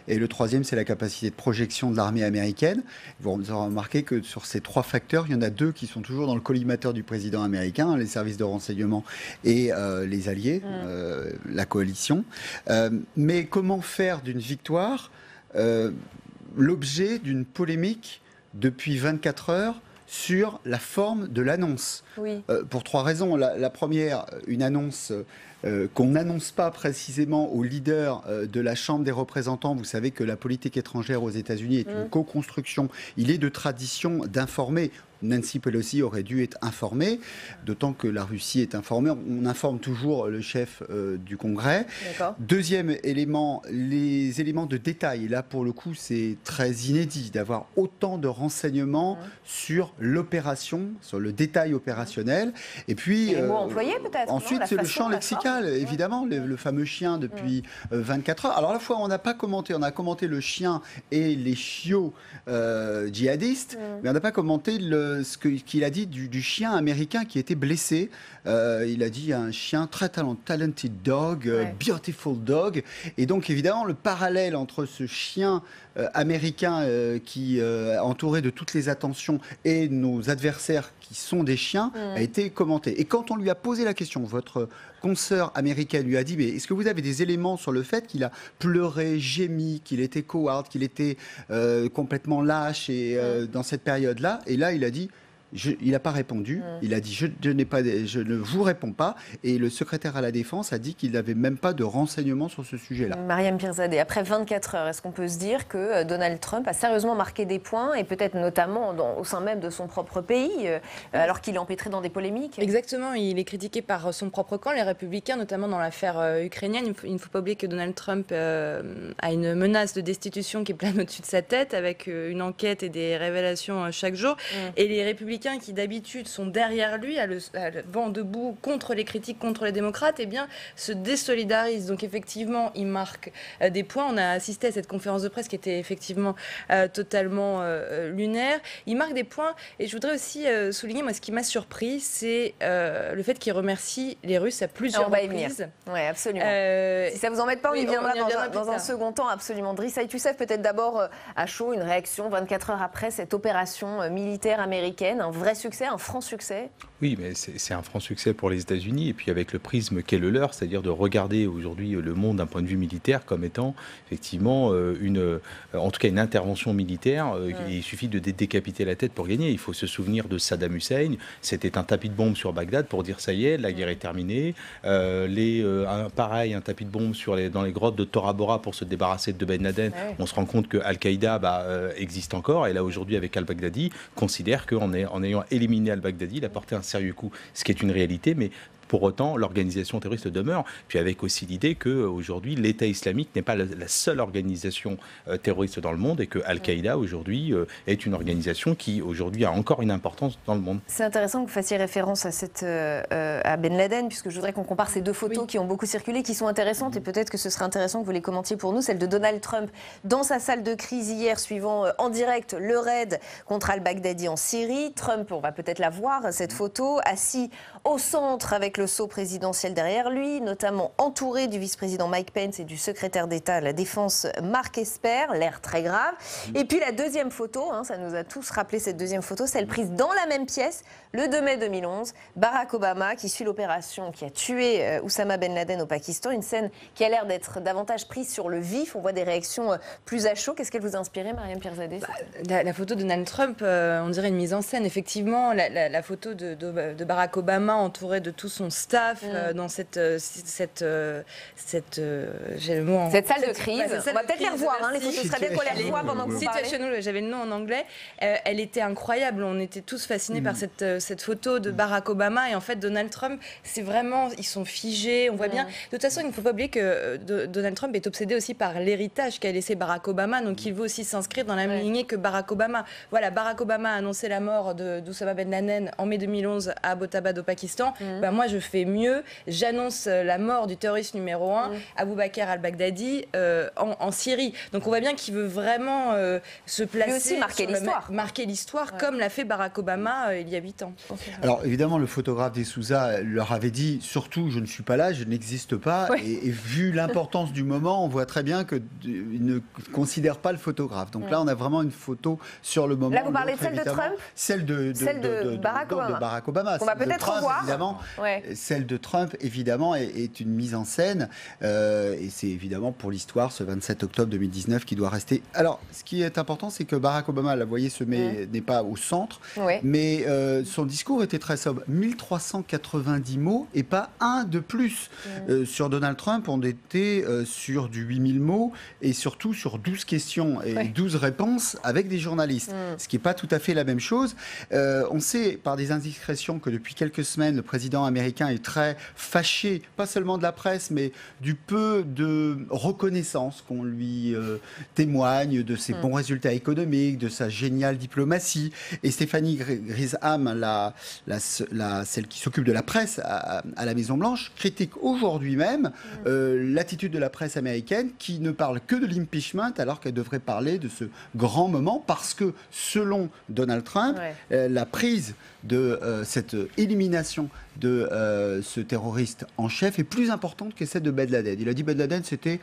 Et le troisième, c'est la capacité de projection de l'armée américaine. Vous aurez remarqué que sur ces trois facteurs, il y en a deux qui sont toujours dans le collimateur du président américain, les services de renseignement et les alliés, la coalition. Mais comment faire d'une victoire l'objet d'une polémique depuis 24 heures sur la forme de l'annonce? Pour trois raisons. La première, une annonce qu'on n'annonce pas précisément au leader de la Chambre des représentants. Vous savez que la politique étrangère aux États-Unis est une co-construction. Il est de tradition d'informer Nancy Pelosi aurait dû être informée, d'autant que la Russie est informée. On informe toujours le chef du Congrès. Deuxième élément, les éléments de détail. Là, pour le coup, c'est très inédit d'avoir autant de renseignements sur l'opération, sur le détail opérationnel. Et puis, les mots employés peut-être. Ensuite, c'est le champ lexical, évidemment, le fameux chien depuis 24 heures. Alors, à la fois, on n'a pas commenté, on a commenté le chien et les chiots djihadistes, mais on n'a pas commenté ce qu'il a dit du chien américain qui était blessé. Il a dit un chien très talented dog, beautiful dog. Et donc, évidemment, le parallèle entre ce chien américain qui entouré de toutes les attentions et nos adversaires qui sont des chiens a été commenté. Et quand on lui a posé la question, votre consoeur américaine lui a dit, mais est-ce que vous avez des éléments sur le fait qu'il a pleuré, gémi, qu'il était coward, qu'il était complètement lâche et, dans cette période-là? Et là, il a dit... il n'a pas répondu. Il a dit je ne vous réponds pas. Et le secrétaire à la Défense a dit qu'il n'avait même pas de renseignements sur ce sujet-là. Mariam Pirzadeh, après 24 heures, est-ce qu'on peut se dire que Donald Trump a sérieusement marqué des points et peut-être notamment au sein même de son propre pays, alors qu'il est empêtré dans des polémiques? Exactement, il est critiqué par son propre camp, les républicains, notamment dans l'affaire ukrainienne. Il ne faut pas oublier que Donald Trump a une menace de destitution qui plane au-dessus de sa tête, avec une enquête et des révélations chaque jour. Et les républicains qui d'habitude sont derrière lui, à le vent debout contre les critiques, contre les démocrates, eh bien, se désolidarisent. Donc effectivement, il marque des points. On a assisté à cette conférence de presse qui était effectivement totalement lunaire. Il marque des points et je voudrais aussi souligner, moi, ce qui m'a surpris, c'est le fait qu'il remercie les Russes à plusieurs reprises. Oui, absolument. Si ça vous embête pas, on y viendra dans un second temps, absolument. Driss Youssef, peut-être d'abord à chaud, une réaction 24 heures après cette opération militaire américaine. Un vrai succès, un franc succès? Oui, mais c'est un franc succès pour les États-Unis, et puis avec le prisme qu'est le leur, c'est-à-dire de regarder aujourd'hui le monde d'un point de vue militaire comme étant effectivement en tout cas une intervention militaire. Il suffit de décapiter la tête pour gagner. Il faut se souvenir de Saddam Hussein. C'était un tapis de bombe sur Bagdad pour dire ça y est, la guerre est terminée. Pareil, un tapis de bombe dans les grottes de Tora Bora pour se débarrasser de Ben Laden. On se rend compte que Al-Qaïda existe encore, et là aujourd'hui avec al-Baghdadi, considère qu'en ayant éliminé al-Baghdadi, il a porté un sérieux coup, ce qui est une réalité, mais pour autant, l'organisation terroriste demeure. Puis avec aussi l'idée qu'aujourd'hui, l'État islamique n'est pas la seule organisation terroriste dans le monde, et que Al-Qaïda, aujourd'hui, est une organisation qui, aujourd'hui, a encore une importance dans le monde. C'est intéressant que vous fassiez référence à Ben Laden, puisque je voudrais qu'on compare ces deux photos qui ont beaucoup circulé, qui sont intéressantes, et peut-être que ce serait intéressant que vous les commentiez pour nous. Celle de Donald Trump dans sa salle de crise hier, suivant en direct le raid contre al-Baghdadi en Syrie. Trump, on va peut-être la voir, cette photo, assis au centre avec le sceau présidentiel derrière lui, notamment entouré du vice-président Mike Pence et du secrétaire d'État à la Défense Mark Esper, l'air très grave. Et puis la deuxième photo, ça nous a tous rappelé cette deuxième photo, celle prise dans la même pièce, le 2 mai 2011, Barack Obama qui suit l'opération qui a tué Oussama Ben Laden au Pakistan, une scène qui a l'air d'être davantage prise sur le vif, on voit des réactions plus à chaud. Qu'est-ce qu'elle vous a inspiré, Mariam Pirzadeh? La photo de Donald Trump, on dirait une mise en scène, effectivement, la photo de Barack Obama entouré de tout son staff dans cette j'ai le mot en... cette salle de crise. On va peut-être les revoir, les photos, ce serait bien qu'on les revoie pendant que vous parlez. J'avais le nom en anglais. Elle était incroyable. On était tous fascinés par cette photo de Barack Obama, et en fait Donald Trump, c'est vraiment, ils sont figés. On voit bien. De toute façon, il ne faut pas oublier que Donald Trump est obsédé aussi par l'héritage qu'a laissé Barack Obama, donc il veut aussi s'inscrire dans la même lignée que Barack Obama. Voilà, Barack Obama a annoncé la mort d'Oussama Ben Laden en mai 2011 à Abbottabad au Pakistan. Moi, je fais mieux. J'annonce la mort du terroriste numéro 1, Abu Bakr al-Baghdadi, en Syrie. Donc on voit bien qu'il veut vraiment se placer, aussi marquer l'histoire, comme l'a fait Barack Obama il y a 8 ans. Alors évidemment, le photographe des Souza leur avait dit, surtout, je ne suis pas là, je n'existe pas. Et vu l'importance du moment, on voit très bien qu'ils ne considèrent pas le photographe. Donc là, on a vraiment une photo sur le moment. Là, vous parlez de celle de Trump? Celle de Barack Obama. On va peut-être revoir. Évidemment, Celle de Trump, évidemment, est une mise en scène. Et c'est évidemment pour l'histoire, ce 27 octobre 2019, qui doit rester. Alors, ce qui est important, c'est que Barack Obama, là, vous voyez, n'est pas au centre. Mais son discours était très sobre. 1390 mots et pas un de plus. Sur Donald Trump, on était sur du 8000 mots et surtout sur 12 questions et 12 réponses avec des journalistes. Ce qui n'est pas tout à fait la même chose. On sait par des indiscrétions que depuis quelques semaines, le président américain est très fâché, pas seulement de la presse, mais du peu de reconnaissance qu'on lui témoigne de ses bons résultats économiques, de sa géniale diplomatie. Et Stéphanie Grisham, celle qui s'occupe de la presse à la Maison-Blanche, critique aujourd'hui même l'attitude de la presse américaine qui ne parle que de l'impeachment alors qu'elle devrait parler de ce grand moment parce que, selon Donald Trump, la prise de cette élimination de ce terroriste en chef est plus importante que celle de Ben Laden. Il a dit Ben Laden, c'était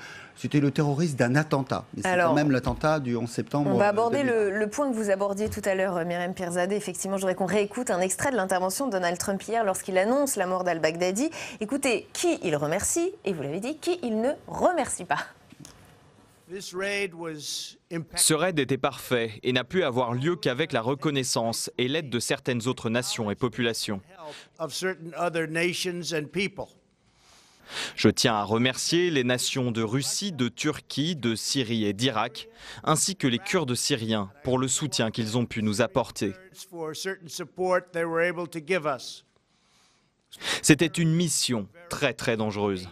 le terroriste d'un attentat. Mais c'est quand même l'attentat du 11 septembre. On va aborder le point que vous abordiez tout à l'heure, Myriam Pirzadeh. Effectivement, je voudrais qu'on réécoute un extrait de l'intervention de Donald Trump hier lorsqu'il annonce la mort d'al-Baghdadi. Écoutez, qui il remercie, et vous l'avez dit, qui il ne remercie pas. Ce raid était parfait et n'a pu avoir lieu qu'avec la reconnaissance et l'aide de certaines autres nations et populations. Je tiens à remercier les nations de Russie, de Turquie, de Syrie et d'Irak, ainsi que les Kurdes syriens pour le soutien qu'ils ont pu nous apporter. C'était une mission très très dangereuse.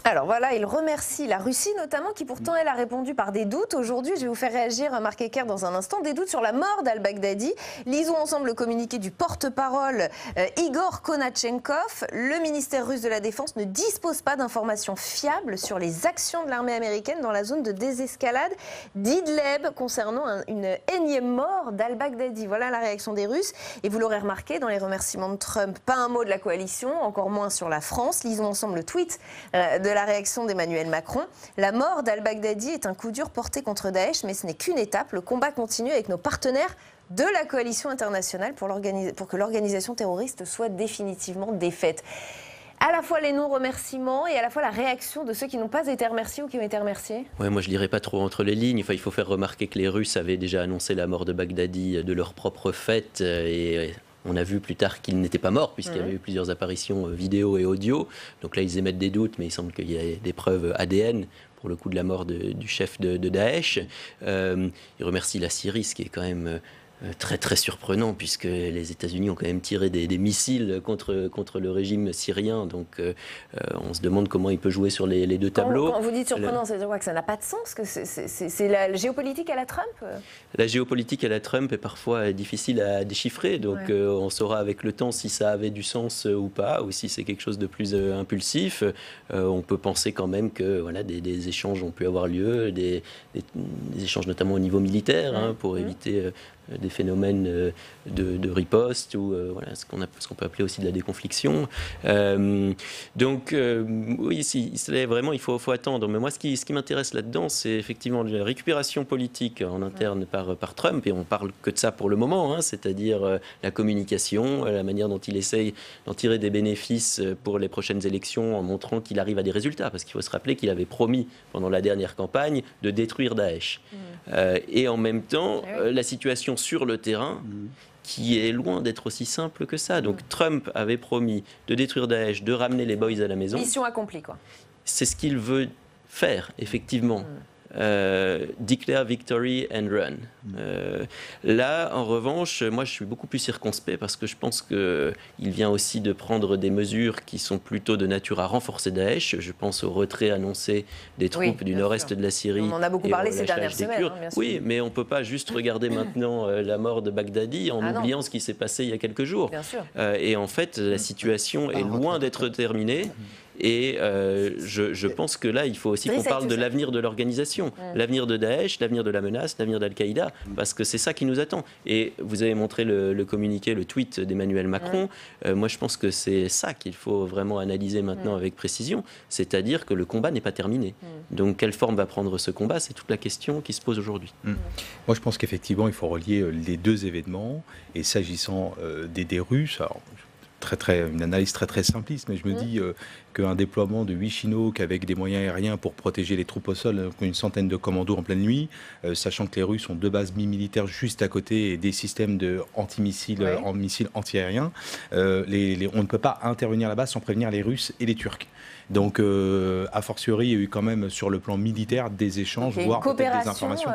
Alors voilà, il remercie la Russie notamment, qui pourtant elle a répondu par des doutes. Aujourd'hui, je vais vous faire réagir, Marc Ecker, dans un instant, des doutes sur la mort d'al-Baghdadi. Lisons ensemble le communiqué du porte-parole Igor Konachenkov. Le ministère russe de la Défense ne dispose pas d'informations fiables sur les actions de l'armée américaine dans la zone de désescalade d'Idlib concernant une énième mort d'al-Baghdadi. Voilà la réaction des Russes. Et vous l'aurez remarqué, dans les remerciements de Trump, pas un mot de la coalition, encore moins sur la France. Lisons ensemble le tweet de la réaction d'Emmanuel Macron. La mort d'al-Baghdadi est un coup dur porté contre Daesh, mais ce n'est qu'une étape. Le combat continue avec nos partenaires de la coalition internationale pour que l'organisation terroriste soit définitivement défaite. À la fois les non-remerciements et à la fois la réaction de ceux qui n'ont pas été remerciés ou qui ont été remerciés. Ouais, moi je ne lirai pas trop entre les lignes. Enfin, il faut faire remarquer que les Russes avaient déjà annoncé la mort de Baghdadi de leur propre fait et on a vu plus tard qu'il n'était pas mort, puisqu'il y avait eu plusieurs apparitions vidéo et audio. Donc là, ils émettent des doutes, mais il semble qu'il y ait des preuves ADN pour le coup de la mort du chef de Daesh. Ils remercient la Syrie, ce qui est quand même très très surprenant, puisque les États-Unis ont quand même tiré des missiles contre le régime syrien. Donc on se demande comment il peut jouer sur les deux tableaux. Quand vous dites surprenant, ça veut dire quoi, que ça n'a pas de sens, que c'est la géopolitique à la Trump? La géopolitique à la Trump est parfois difficile à déchiffrer, donc on saura avec le temps si ça avait du sens ou pas, ou si c'est quelque chose de plus impulsif. On peut penser quand même que voilà, des échanges ont pu avoir lieu, des échanges notamment au niveau militaire, pour éviter des phénomènes de riposte ou voilà, ce qu'on peut appeler aussi de la déconfliction. Donc oui, vraiment il faut attendre. Mais moi, ce qui m'intéresse là-dedans, c'est effectivement la récupération politique en interne par Trump, et on parle que de ça pour le moment, c'est-à-dire la communication, la manière dont il essaye d'en tirer des bénéfices pour les prochaines élections en montrant qu'il arrive à des résultats, parce qu'il faut se rappeler qu'il avait promis pendant la dernière campagne de détruire Daesh. Et en même temps, la situation sur le terrain qui est loin d'être aussi simple que ça. Donc Trump avait promis de détruire Daesh, de ramener les boys à la maison. Mission accomplie, quoi. C'est ce qu'il veut faire, effectivement. Declare victory and run. Là, en revanche, moi je suis beaucoup plus circonspect parce que je pense qu'il vient aussi de prendre des mesures qui sont plutôt de nature à renforcer Daesh. Je pense au retrait annoncé des troupes du nord-est de la Syrie. On en a beaucoup parlé ces dernières semaines. Bien sûr. Oui, mais on ne peut pas juste regarder maintenant la mort de Baghdadi en oubliant ce qui s'est passé il y a quelques jours. Bien sûr. Et en fait, la situation est loin d'être terminée. Et je pense que là, il faut aussi qu'on parle de l'avenir de l'organisation, l'avenir de Daesh, l'avenir de la menace, l'avenir d'Al-Qaïda, parce que c'est ça qui nous attend. Et vous avez montré le communiqué, le tweet d'Emmanuel Macron. Moi, je pense que c'est ça qu'il faut vraiment analyser maintenant avec précision, c'est-à-dire que le combat n'est pas terminé. Donc, quelle forme va prendre ce combat? C'est toute la question qui se pose aujourd'hui. Moi, je pense qu'effectivement, il faut relier les deux événements. Et s'agissant des Russes, alors, une analyse très simpliste, mais je me dis qu'un déploiement de 8 Chinook avec des moyens aériens pour protéger les troupes au sol, une centaine de commandos en pleine nuit, sachant que les Russes ont 2 bases militaires juste à côté et des systèmes anti-missiles anti-aériens, on ne peut pas intervenir là-bas sans prévenir les Russes et les Turcs. Donc, a fortiori, il y a eu quand même sur le plan militaire des échanges, voire peut-être des informations.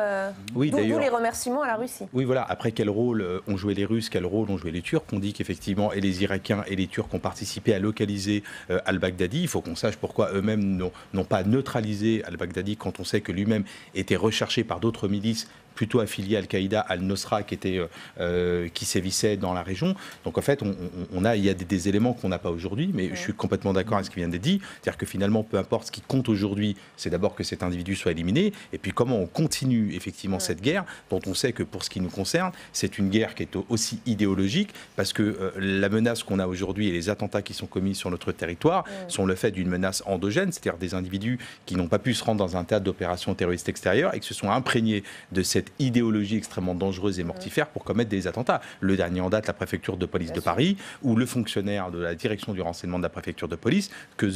Oui, d'où les remerciements à la Russie. Oui, voilà. Après, quel rôle ont joué les Russes, quel rôle ont joué les Turcs? On dit qu'effectivement, et les Irakiens et les Turcs ont participé à localiser al-Baghdadi. Il faut qu'on sache pourquoi eux-mêmes n'ont pas neutralisé al-Baghdadi quand on sait que lui-même était recherché par d'autres milices plutôt affilié à Al-Qaïda, Al-Nusra, qui sévissait dans la région. Donc en fait, il y a des éléments qu'on n'a pas aujourd'hui, mais je suis complètement d'accord avec ce qui vient d'être dit. C'est-à-dire que finalement, peu importe, ce qui compte aujourd'hui, c'est d'abord que cet individu soit éliminé, et puis comment on continue effectivement cette guerre, dont on sait que pour ce qui nous concerne, c'est une guerre qui est aussi idéologique, parce que la menace qu'on a aujourd'hui et les attentats qui sont commis sur notre territoire sont le fait d'une menace endogène, c'est-à-dire des individus qui n'ont pas pu se rendre dans un théâtre d'opérations terroristes extérieures et qui se sont imprégnés de cette idéologie extrêmement dangereuse et mortifère pour commettre des attentats. Le dernier en date, la préfecture de police de Paris, où le fonctionnaire de la direction du renseignement de la préfecture de police, que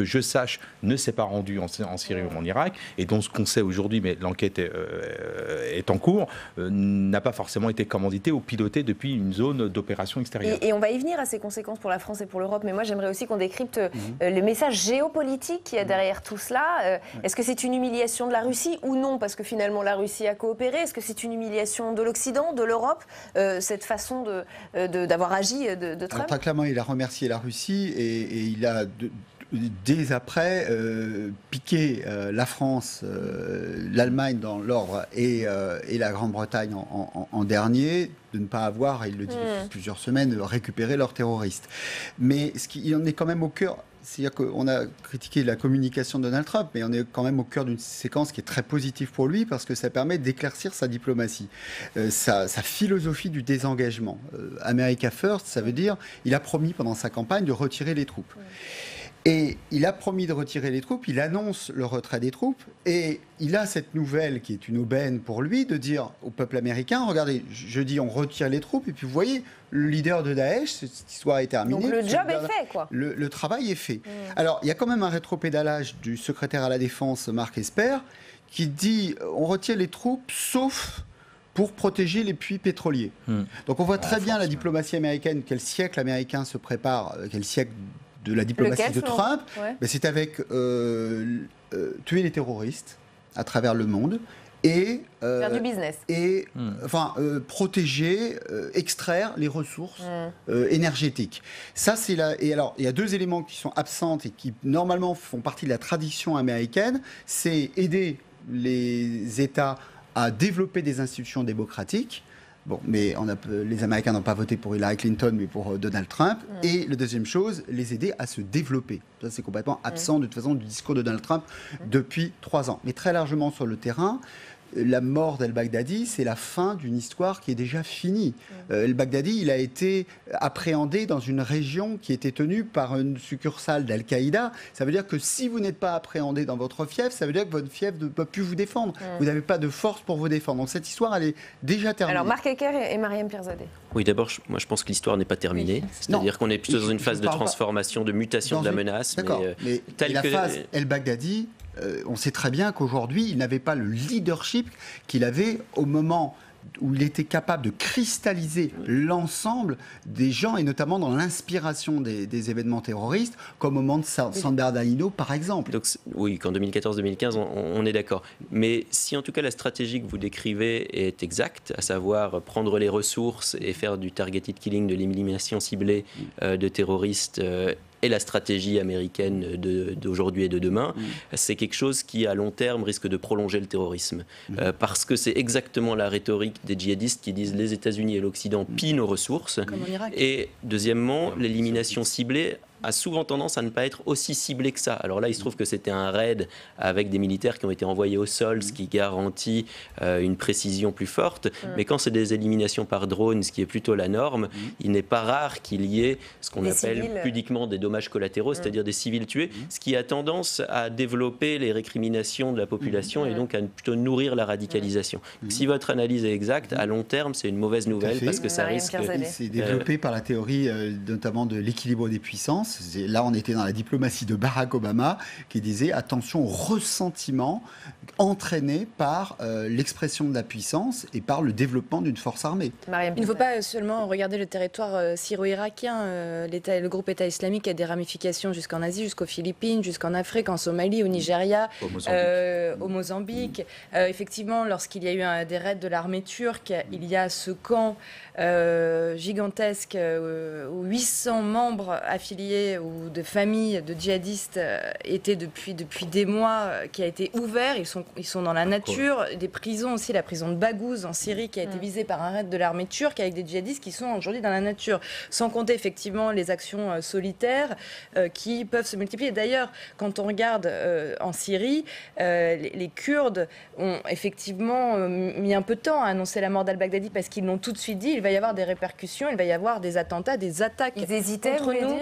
je sache, ne s'est pas rendu en Syrie ou en Irak, et dont ce qu'on sait aujourd'hui, mais l'enquête est en cours, n'a pas forcément été commandité ou piloté depuis une zone d'opération extérieure. Et on va y venir à ces conséquences pour la France et pour l'Europe, mais moi j'aimerais aussi qu'on décrypte le message géopolitique qu'il y a derrière tout cela. Est-ce que c'est une humiliation de la Russie ou non? Parce que finalement la Russie a coopéré. Est-ce que c'est une humiliation de l'Occident, de l'Europe, cette façon d'avoir agi de Trump? Alors, très clairement, il a remercié la Russie et il a... dès après, piqué la France, l'Allemagne dans l'ordre et la Grande-Bretagne en dernier, de ne pas avoir, il le dit depuis plusieurs semaines, récupéré leurs terroristes. Mais il en est quand même au cœur. C'est-à-dire qu'on a critiqué la communication de Donald Trump, mais on est quand même au cœur d'une séquence qui est très positive pour lui parce que ça permet d'éclaircir sa diplomatie, sa philosophie du désengagement. America First, ça veut dire il a promis pendant sa campagne de retirer les troupes. Et il a promis de retirer les troupes, il annonce le retrait des troupes, et il a cette nouvelle qui est une aubaine pour lui de dire au peuple américain, regardez, je dis on retire les troupes, et puis vous voyez, le leader de Daesh, cette histoire est terminée. Donc le job est fait, quoi. Le travail est fait. Alors, il y a quand même un rétropédalage du secrétaire à la Défense, Mark Esper, qui dit on retire les troupes, sauf pour protéger les puits pétroliers. Donc on voit très bien la diplomatie américaine, quel siècle américain se prépare, quel siècle de la diplomatie de Trump, c'est avec tuer les terroristes à travers le monde et faire du business et protéger, extraire les ressources énergétiques. Ça c'est et alors il y a 2 éléments qui sont absents et qui normalement font partie de la tradition américaine, c'est aider les États à développer des institutions démocratiques. Bon, mais les Américains n'ont pas voté pour Hillary Clinton, mais pour Donald Trump. Et la deuxième chose, les aider à se développer. Ça, c'est complètement absent de toute façon du discours de Donald Trump depuis 3 ans. Mais très largement sur le terrain, la mort d'al-Baghdadi, c'est la fin d'une histoire qui est déjà finie. Al-Baghdadi, il a été appréhendé dans une région qui était tenue par une succursale d'Al-Qaïda. Ça veut dire que si vous n'êtes pas appréhendé dans votre fief, ça veut dire que votre fief ne peut plus vous défendre. Vous n'avez pas de force pour vous défendre. Donc cette histoire, elle est déjà terminée. Alors Marc Hecker et Mariam Pirzadeh. Oui, d'abord, moi je pense que l'histoire n'est pas terminée. C'est-à-dire qu'on est plutôt dans une phase de transformation, de mutation de la menace. D'accord, mais la phase El-Baghdadi, on sait très bien qu'aujourd'hui, il n'avait pas le leadership qu'il avait au moment où il était capable de cristalliser l'ensemble des gens, et notamment dans l'inspiration des événements terroristes, comme au moment de San Bernardino, par exemple. Donc, oui, qu'en 2014-2015, on est d'accord. Mais si en tout cas la stratégie que vous décrivez est exacte, à savoir prendre les ressources et faire du targeted killing, de l'élimination ciblée de terroristes, et la stratégie américaine d'aujourd'hui et de demain, c'est quelque chose qui, à long terme, risque de prolonger le terrorisme. Parce que c'est exactement la rhétorique des djihadistes qui disent les États-Unis et l'Occident pillent nos ressources. Comme en Irak. Et deuxièmement, l'élimination ciblée a souvent tendance à ne pas être aussi ciblé que ça. Alors là, il se trouve que c'était un raid avec des militaires qui ont été envoyés au sol, ce qui garantit une précision plus forte. Mais quand c'est des éliminations par drone, ce qui est plutôt la norme, il n'est pas rare qu'il y ait ce qu'on appelle pudiquement des dommages collatéraux, c'est-à-dire des civils tués, ce qui a tendance à développer les récriminations de la population et donc à plutôt nourrir la radicalisation. Si votre analyse est exacte, à long terme, c'est une mauvaise nouvelle parce que ça risque... C'est développé par la théorie notamment de l'équilibre des puissances. Là, on était dans la diplomatie de Barack Obama qui disait attention au ressentiment entraîné par l'expression de la puissance et par le développement d'une force armée. Il ne faut pas seulement regarder le territoire syro-irakien. Le groupe État islamique a des ramifications jusqu'en Asie, jusqu'aux Philippines, jusqu'en Afrique, en Somalie, au Nigeria, au Mozambique. Effectivement, lorsqu'il y a eu des raids de l'armée turque, il y a ce camp gigantesque où 800 membres affiliés ou de familles de djihadistes étaient depuis des mois, qui a été ouvert. Ils sont dans la nature. Des prisons aussi, la prison de Baghouz en Syrie qui a été visée par un raid de l'armée turque avec des djihadistes qui sont aujourd'hui dans la nature. Sans compter effectivement les actions solitaires qui peuvent se multiplier. D'ailleurs, quand on regarde en Syrie, les Kurdes ont effectivement mis un peu de temps à annoncer la mort d'al-Baghdadi parce qu'ils l'ont tout de suite dit. Il va y avoir des répercussions, il va y avoir des attentats, des attaques. Ils hésitaient, contre nous.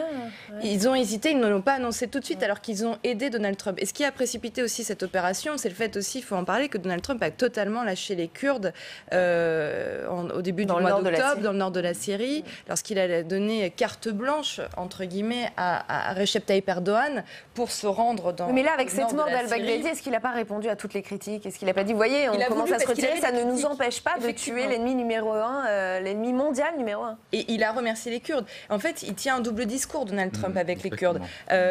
Ils ont hésité, ils ne l'ont pas annoncé tout de suite alors qu'ils ont aidé Donald Trump. Et ce qui a précipité aussi cette opération, c'est le fait aussi, il faut en parler, que Donald Trump a totalement lâché les Kurdes au début du mois d'octobre, dans le nord de la Syrie, lorsqu'il a donné carte blanche, entre guillemets, à Recep Tayyip Erdogan pour se rendre dans... Mais là, avec cette mort d'al-Baghdadi, est-ce qu'il n'a pas répondu à toutes les critiques? Est-ce qu'il n'a pas dit, vous voyez, on commence à se retirer, ça ne nous empêche pas de tuer l'ennemi numéro 1, l'ennemi mondial numéro 1. Et il a remercié les Kurdes. En fait, il tient un double discours, Donald Trump, avec les Kurdes.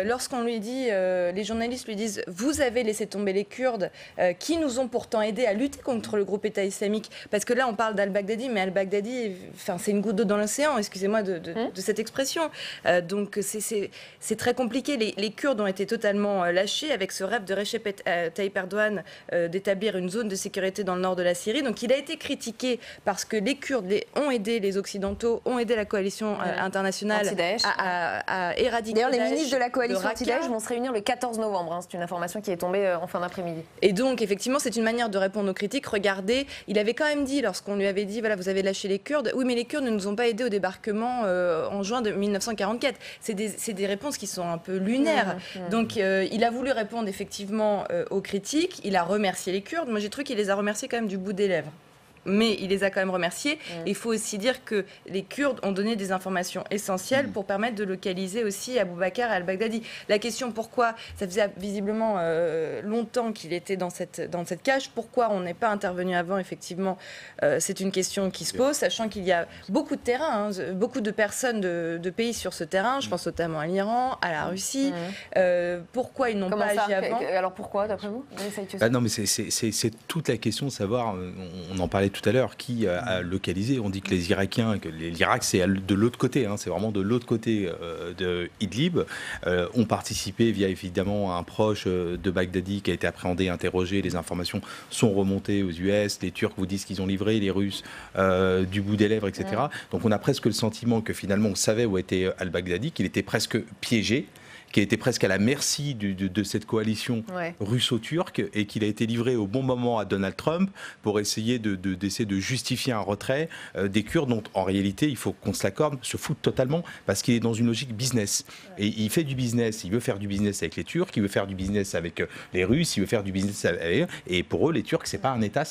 Lorsqu'on lui dit, les journalistes lui disent, vous avez laissé tomber les Kurdes, qui nous ont pourtant aidés à lutter contre le groupe État islamique. Parce que là, on parle d'al-Baghdadi, mais al-Baghdadi, c'est une goutte d'eau dans l'océan, excusez-moi de cette expression. Donc c'est très compliqué. Les Kurdes ont été totalement lâchés avec ce rêve de Recep Tayyip Erdogan d'établir une zone de sécurité dans le nord de la Syrie. Donc il a été critiqué parce que les Kurdes ont aidé les Occidentaux, ont aidé la coalition internationale à éradiquer D'ailleurs, les Daesh, ministres de la coalition le anti-Daesh vont se réunir le 14 novembre. C'est une information qui est tombée en fin d'après-midi. Et donc, effectivement, c'est une manière de répondre aux critiques. Regardez, il avait quand même dit, lorsqu'on lui avait dit, voilà, vous avez lâché les Kurdes, oui, mais les Kurdes ne nous ont pas aidés au débarquement en juin de 1944. C'est des réponses qui sont un peu lunaires. Donc, il a voulu répondre effectivement aux critiques. Il a remercié les Kurdes. Moi, j'ai trouvé qu'il les a remerciés quand même du bout des lèvres. Mais il les a quand même remerciés. Il faut aussi dire que les Kurdes ont donné des informations essentielles pour permettre de localiser aussi Abou Bakr et al-Baghdadi. La question pourquoi, ça faisait visiblement longtemps qu'il était dans cette cage, pourquoi on n'est pas intervenu avant, effectivement, c'est une question qui se pose, sachant qu'il y a beaucoup de terrain, beaucoup de personnes de pays sur ce terrain, je pense notamment à l'Iran, à la Russie. Pourquoi ils n'ont pas agi avant? Alors pourquoi, d'après vous? Non, mais c'est toute la question de savoir, on en parlait tout à l'heure, qui a localisé. On dit que les Irakiens, que l'Irak c'est de l'autre côté, c'est vraiment de l'autre côté de Idlib, ont participé via évidemment un proche de Baghdadi qui a été appréhendé, interrogé. Les informations sont remontées aux US, les Turcs vous disent qu'ils ont livré, les Russes du bout des lèvres, etc. Donc on a presque le sentiment que finalement on savait où était al-Baghdadi, qu'il était presque piégé, qui était presque à la merci de cette coalition russo-turque et qu'il a été livré au bon moment à Donald Trump pour essayer d'essayer de justifier un retrait des Kurdes dont en réalité, il faut qu'on se l'accorde, se fout totalement parce qu'il est dans une logique business. Et il fait du business, il veut faire du business avec les Turcs, il veut faire du business avec les Russes, il veut faire du business avec... Et pour eux, les Turcs, c'est pas un État,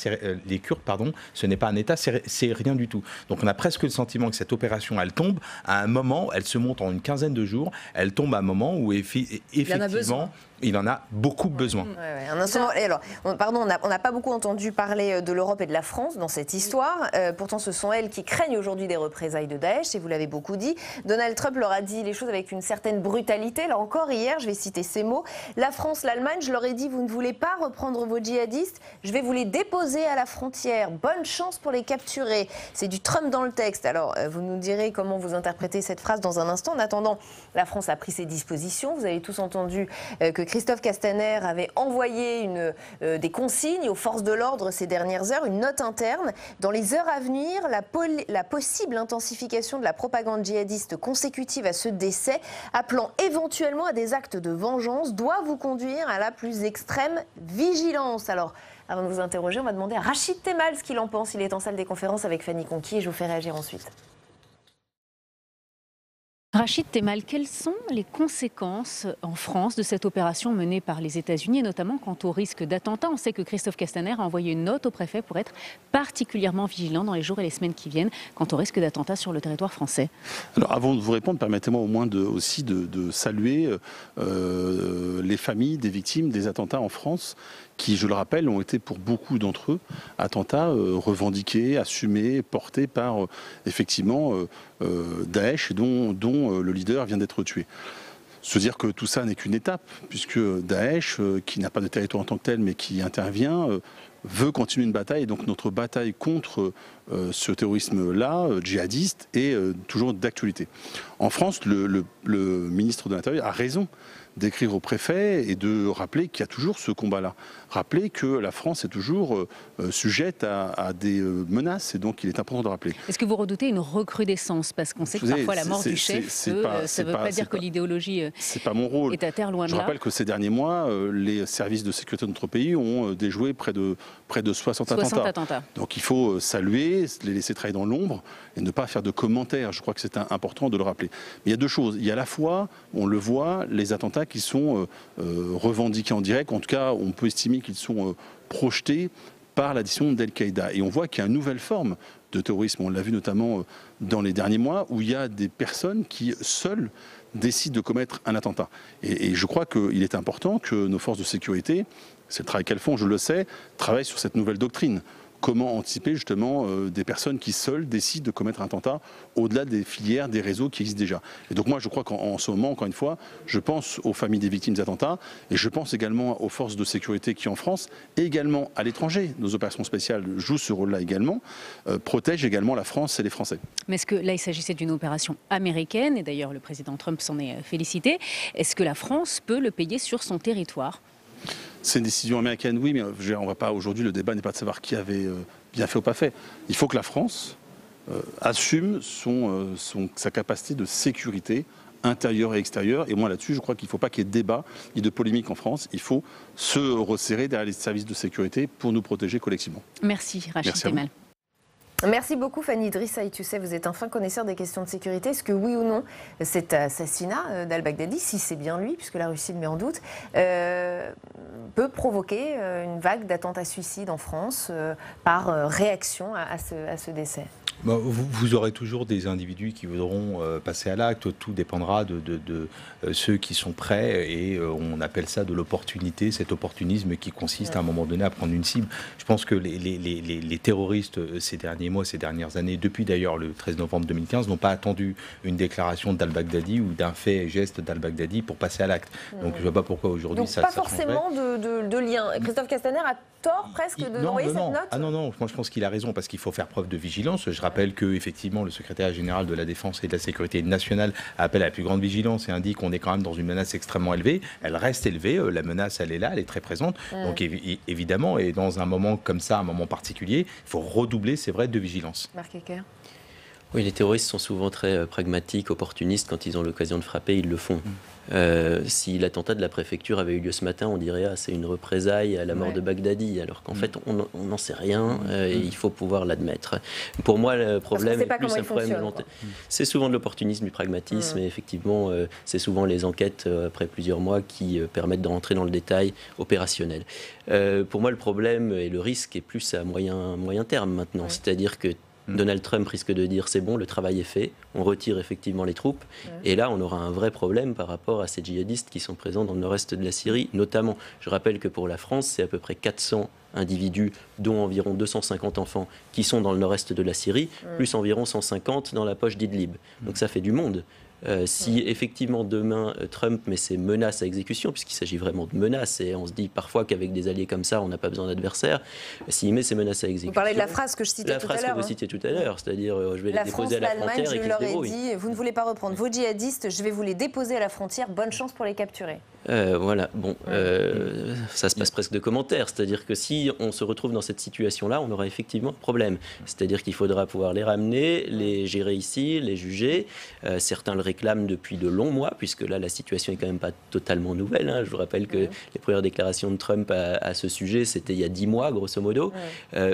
les Kurdes, pardon, ce n'est pas un État, c'est rien du tout. Donc on a presque le sentiment que cette opération, elle tombe à un moment, elle se monte en une quinzaine de jours, elle tombe à un moment où effectivement, il en a beaucoup besoin. Un instant. Et alors, on n'a pas beaucoup entendu parler de l'Europe et de la France dans cette histoire. Pourtant, ce sont elles qui craignent aujourd'hui des représailles de Daesh, et vous l'avez beaucoup dit. Donald Trump leur a dit les choses avec une certaine brutalité. Là encore, hier, je vais citer ces mots. La France, l'Allemagne, je leur ai dit, vous ne voulez pas reprendre vos djihadistes, je vais vous les déposer à la frontière. Bonne chance pour les capturer. C'est du Trump dans le texte. Alors, vous nous direz comment vous interprétez cette phrase dans un instant. En attendant, la France a pris ses dispositions. coalition. Vous avez tous entendu que Christophe Castaner avait envoyé des consignes aux forces de l'ordre ces dernières heures, une note interne. Dans les heures à venir, la possible intensification de la propagande djihadiste consécutive à ce décès, appelant éventuellement à des actes de vengeance, doit vous conduire à la plus extrême vigilance. Alors, avant de vous interroger, on va demander à Rachid Temal ce qu'il en pense. Il est en salle des conférences avec Fanny Conqui et je vous fais réagir ensuite. Rachid Temal, quelles sont les conséquences en France de cette opération menée par les États-Unis, et notamment quant au risque d'attentat? On sait que Christophe Castaner a envoyé une note au préfet pour être particulièrement vigilant dans les jours et les semaines qui viennent quant au risque d'attentat sur le territoire français. Alors avant de vous répondre, permettez-moi au moins aussi de saluer les familles des victimes des attentats en France, qui, je le rappelle, ont été pour beaucoup d'entre eux attentats revendiqués, assumés, portés par effectivement Daesh, dont le leader vient d'être tué. Se dire que tout ça n'est qu'une étape, puisque Daesh, qui n'a pas de territoire en tant que tel, mais qui intervient, veut continuer une bataille. Et donc notre bataille contre ce terrorisme-là, djihadiste, est toujours d'actualité. En France, le ministre de l'Intérieur a raison d'écrire au préfet et de rappeler qu'il y a toujours ce combat-là. Rappeler que la France est toujours sujette à des menaces, et donc il est important de rappeler. Est-ce que vous redoutez une recrudescence? Parce qu'on sait que parfois la mort du chef, ça ne veut pas dire que l'idéologie est à terre, loin de là. Je rappelle que ces derniers mois, les services de sécurité de notre pays ont déjoué près de 60 attentats. Donc il faut saluer, les laisser travailler dans l'ombre et ne pas faire de commentaires. Je crois que c'est important de le rappeler. Mais il y a deux choses. Il y a à la fois, on le voit, les attentats qui sont revendiqués en direct. En tout cas, on peut estimer qu'ils sont projetés par l'addition d'Al-Qaïda. Et on voit qu'il y a une nouvelle forme de terrorisme. On l'a vu notamment dans les derniers mois, où il y a des personnes qui, seules, décident de commettre un attentat. Et je crois qu'il est important que nos forces de sécurité, c'est le travail qu'elles font, je le sais, travaillent sur cette nouvelle doctrine. Comment anticiper justement des personnes qui seules décident de commettre un attentat au-delà des filières, des réseaux qui existent déjà. Et donc moi je crois qu'en ce moment, encore une fois, je pense aux familles des victimes d'attentats et je pense également aux forces de sécurité qui en France et également à l'étranger, nos opérations spéciales jouent ce rôle-là également, protègent également la France et les Français. Mais est-ce que là il s'agissait d'une opération américaine, et d'ailleurs le président Trump s'en est félicité, est-ce que la France peut le payer sur son territoire ? C'est une décision américaine, oui, mais on va pas, aujourd'hui, le débat n'est pas de savoir qui avait bien fait ou pas fait. Il faut que la France assume sa capacité de sécurité intérieure et extérieure. Et moi, là-dessus, je crois qu'il ne faut pas qu'il y ait de débat ni de polémique en France. Il faut se resserrer derrière les services de sécurité pour nous protéger collectivement. Merci, Rachid Temal. Merci beaucoup Fanny Idriss Aït-Youssef, vous êtes un fin connaisseur des questions de sécurité. Est-ce que oui ou non cet assassinat d'al-Baghdadi, si c'est bien lui, puisque la Russie le met en doute, peut provoquer une vague d'attentats suicides en France par réaction à ce décès ? Vous aurez toujours des individus qui voudront passer à l'acte. Tout dépendra de ceux qui sont prêts et on appelle ça de l'opportunité, cet opportunisme qui consiste à un moment donné à prendre une cible. Je pense que les terroristes ces derniers mois, ces dernières années, depuis d'ailleurs le 13 novembre 2015, n'ont pas attendu une déclaration d'al-Baghdadi ou d'un fait et geste d'al-Baghdadi pour passer à l'acte. Donc je ne vois pas pourquoi aujourd'hui ça changerait. Donc pas forcément de lien. Christophe Castaner a tort presque d'envoyer cette note ? Ah non, moi je pense qu'il a raison parce qu'il faut faire preuve de vigilance. Je rappelle que effectivement le secrétaire général de la Défense et de la Sécurité nationale appelle à la plus grande vigilance et indique qu'on est quand même dans une menace extrêmement élevée. Elle reste élevée, la menace elle est là, elle est très présente. Donc évidemment, et dans un moment comme ça, un moment particulier, il faut redoubler, c'est vrai, de vigilance. Marc Hecker. Oui, les terroristes sont souvent très pragmatiques, opportunistes. Quand ils ont l'occasion de frapper, ils le font. Si l'attentat de la préfecture avait eu lieu ce matin, on dirait c'est une représaille à la mort de Baghdadi, alors qu'en fait on n'en sait rien et il faut pouvoir l'admettre. Pour moi, le problème est plus un problème c'est souvent de l'opportunisme, du pragmatisme, et effectivement c'est souvent les enquêtes après plusieurs mois qui permettent de rentrer dans le détail opérationnel. Pour moi, le problème et le risque est plus à moyen terme maintenant, c'est-à-dire que Donald Trump risque de dire c'est bon, le travail est fait, on retire effectivement les troupes, et là on aura un vrai problème par rapport à ces djihadistes qui sont présents dans le nord-est de la Syrie, notamment. Je rappelle que pour la France, c'est à peu près 400 individus, dont environ 250 enfants, qui sont dans le nord-est de la Syrie, plus environ 150 dans la poche d'Idlib. Donc ça fait du monde. Si effectivement demain Trump met ses menaces à exécution, puisqu'il s'agit vraiment de menaces, et on se dit parfois qu'avec des alliés comme ça, on n'a pas besoin d'adversaires, s'il met ses menaces à exécution... Vous parlez de la phrase que je citais tout à l'heure. La phrase que vous citiez tout à l'heure, c'est-à-dire je vais les déposer à la frontière et qu'ils se débrouillent. Je leur ai dit, vous ne voulez pas reprendre vos djihadistes, je vais vous les déposer à la frontière, bonne chance pour les capturer. Voilà, bon, ça se passe presque de commentaires, c'est-à-dire que si on se retrouve dans cette situation-là, on aura effectivement un problème. C'est-à-dire qu'il faudra pouvoir les ramener, les gérer ici, les juger. Certains le réclament depuis de longs mois, puisque là, la situation est quand même pas totalement nouvelle. Hein. Je vous rappelle que les premières déclarations de Trump à ce sujet, c'était il y a 10 mois, grosso modo.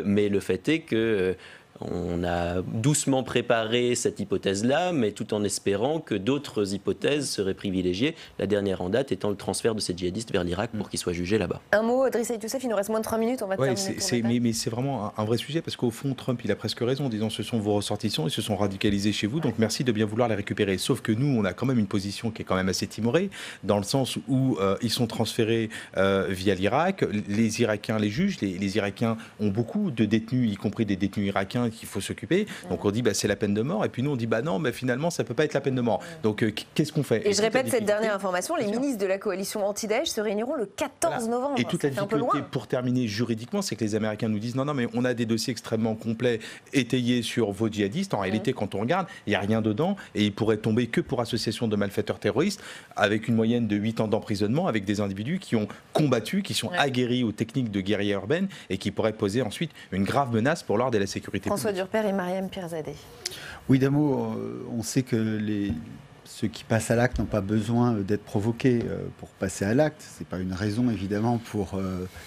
Mais le fait est que... on a doucement préparé cette hypothèse-là, mais tout en espérant que d'autres hypothèses seraient privilégiées, la dernière en date étant le transfert de ces djihadistes vers l'Irak pour qu'ils soient jugés là-bas. Un mot, Driss Saïd Youssef, il nous reste moins de 3 minutes, on va terminer. Mais c'est vraiment un vrai sujet, parce qu'au fond, Trump, il a presque raison en disant ce sont vos ressortissants, ils se sont radicalisés chez vous, donc merci de bien vouloir les récupérer. Sauf que nous, on a quand même une position qui est quand même assez timorée, dans le sens où ils sont transférés via l'Irak. Les Irakiens les jugent, les Irakiens ont beaucoup de détenus, y compris des détenus irakiens qu'il faut s'occuper. Donc on dit c'est la peine de mort, et puis nous on dit non, finalement ça peut pas être la peine de mort. Donc qu'est-ce qu'on fait? Et je répète cette dernière information, les ministres de la coalition anti-Daesh se réuniront le 14 novembre. Et toute la difficulté pour terminer juridiquement, c'est que les Américains nous disent non mais on a des dossiers extrêmement complets étayés sur vos djihadistes. En réalité, quand on regarde, il n'y a rien dedans, et ils pourraient tomber que pour association de malfaiteurs terroristes, avec une moyenne de 8 ans d'emprisonnement, avec des individus qui ont combattu, qui sont aguerris aux techniques de guérilla urbaine, et qui pourraient poser ensuite une grave menace pour l'ordre et la sécurité publique. Père et Mariam Pirzadeh. Oui, d'un mot, on sait que ceux qui passent à l'acte n'ont pas besoin d'être provoqués pour passer à l'acte. Ce n'est pas une raison, évidemment, pour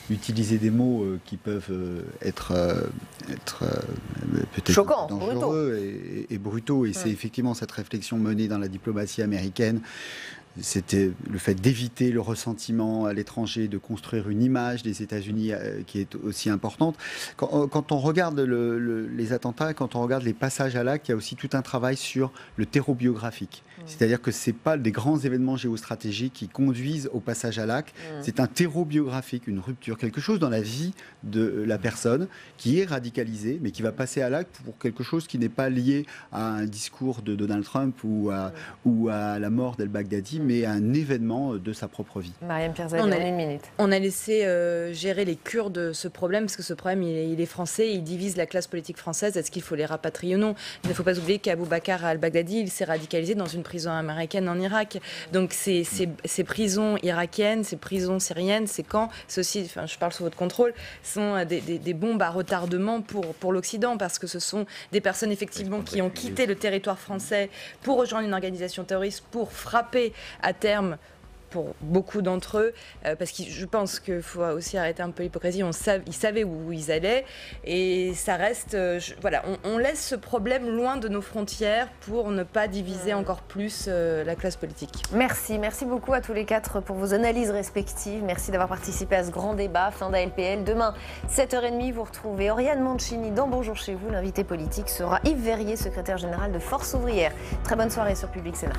utiliser des mots qui peuvent être peut-être choquants, dangereux et brutaux. Et c'est effectivement cette réflexion menée dans la diplomatie américaine. C'était le fait d'éviter le ressentiment à l'étranger, de construire une image des États-Unis qui est aussi importante. Quand on regarde les attentats, quand on regarde les passages à l'acte, il y a aussi tout un travail sur le terreau biographique. C'est-à-dire que ce n'est pas des grands événements géostratégiques qui conduisent au passage à l'acte. C'est un terreau biographique, une rupture, quelque chose dans la vie de la personne qui est radicalisée, mais qui va passer à l'acte pour quelque chose qui n'est pas lié à un discours de Donald Trump ou à la mort d'Al-Baghdadi, mais à un événement de sa propre vie. Mariam Pirzadeh, une minute. On a laissé gérer les cures de ce problème, parce que ce problème, il est français, il divise la classe politique française. Est-ce qu'il faut les rapatrier ou non? Il ne faut pas oublier qu'Abou Bakr al-Baghdadi, il s'est radicalisé dans une prison américaine en Irak. Donc ces prisons irakiennes, ces prisons syriennes, ces camps, c'est aussi, je parle sous votre contrôle, sont des bombes à retardement pour l'Occident, parce que ce sont des personnes effectivement qui ont quitté le territoire français pour rejoindre une organisation terroriste, pour frapper à terme, pour beaucoup d'entre eux, parce que je pense qu'il faut aussi arrêter un peu l'hypocrisie. Ils savaient où ils allaient, et ça reste... on laisse ce problème loin de nos frontières pour ne pas diviser encore plus la classe politique. Merci beaucoup à tous les 4 pour vos analyses respectives. Merci d'avoir participé à ce grand débat, fin d'ALPL. Demain, 7h30, vous retrouvez Oriane Mancini dans Bonjour chez vous. L'invité politique sera Yves Verrier, secrétaire général de Force ouvrière. Très bonne soirée sur Public Sénat.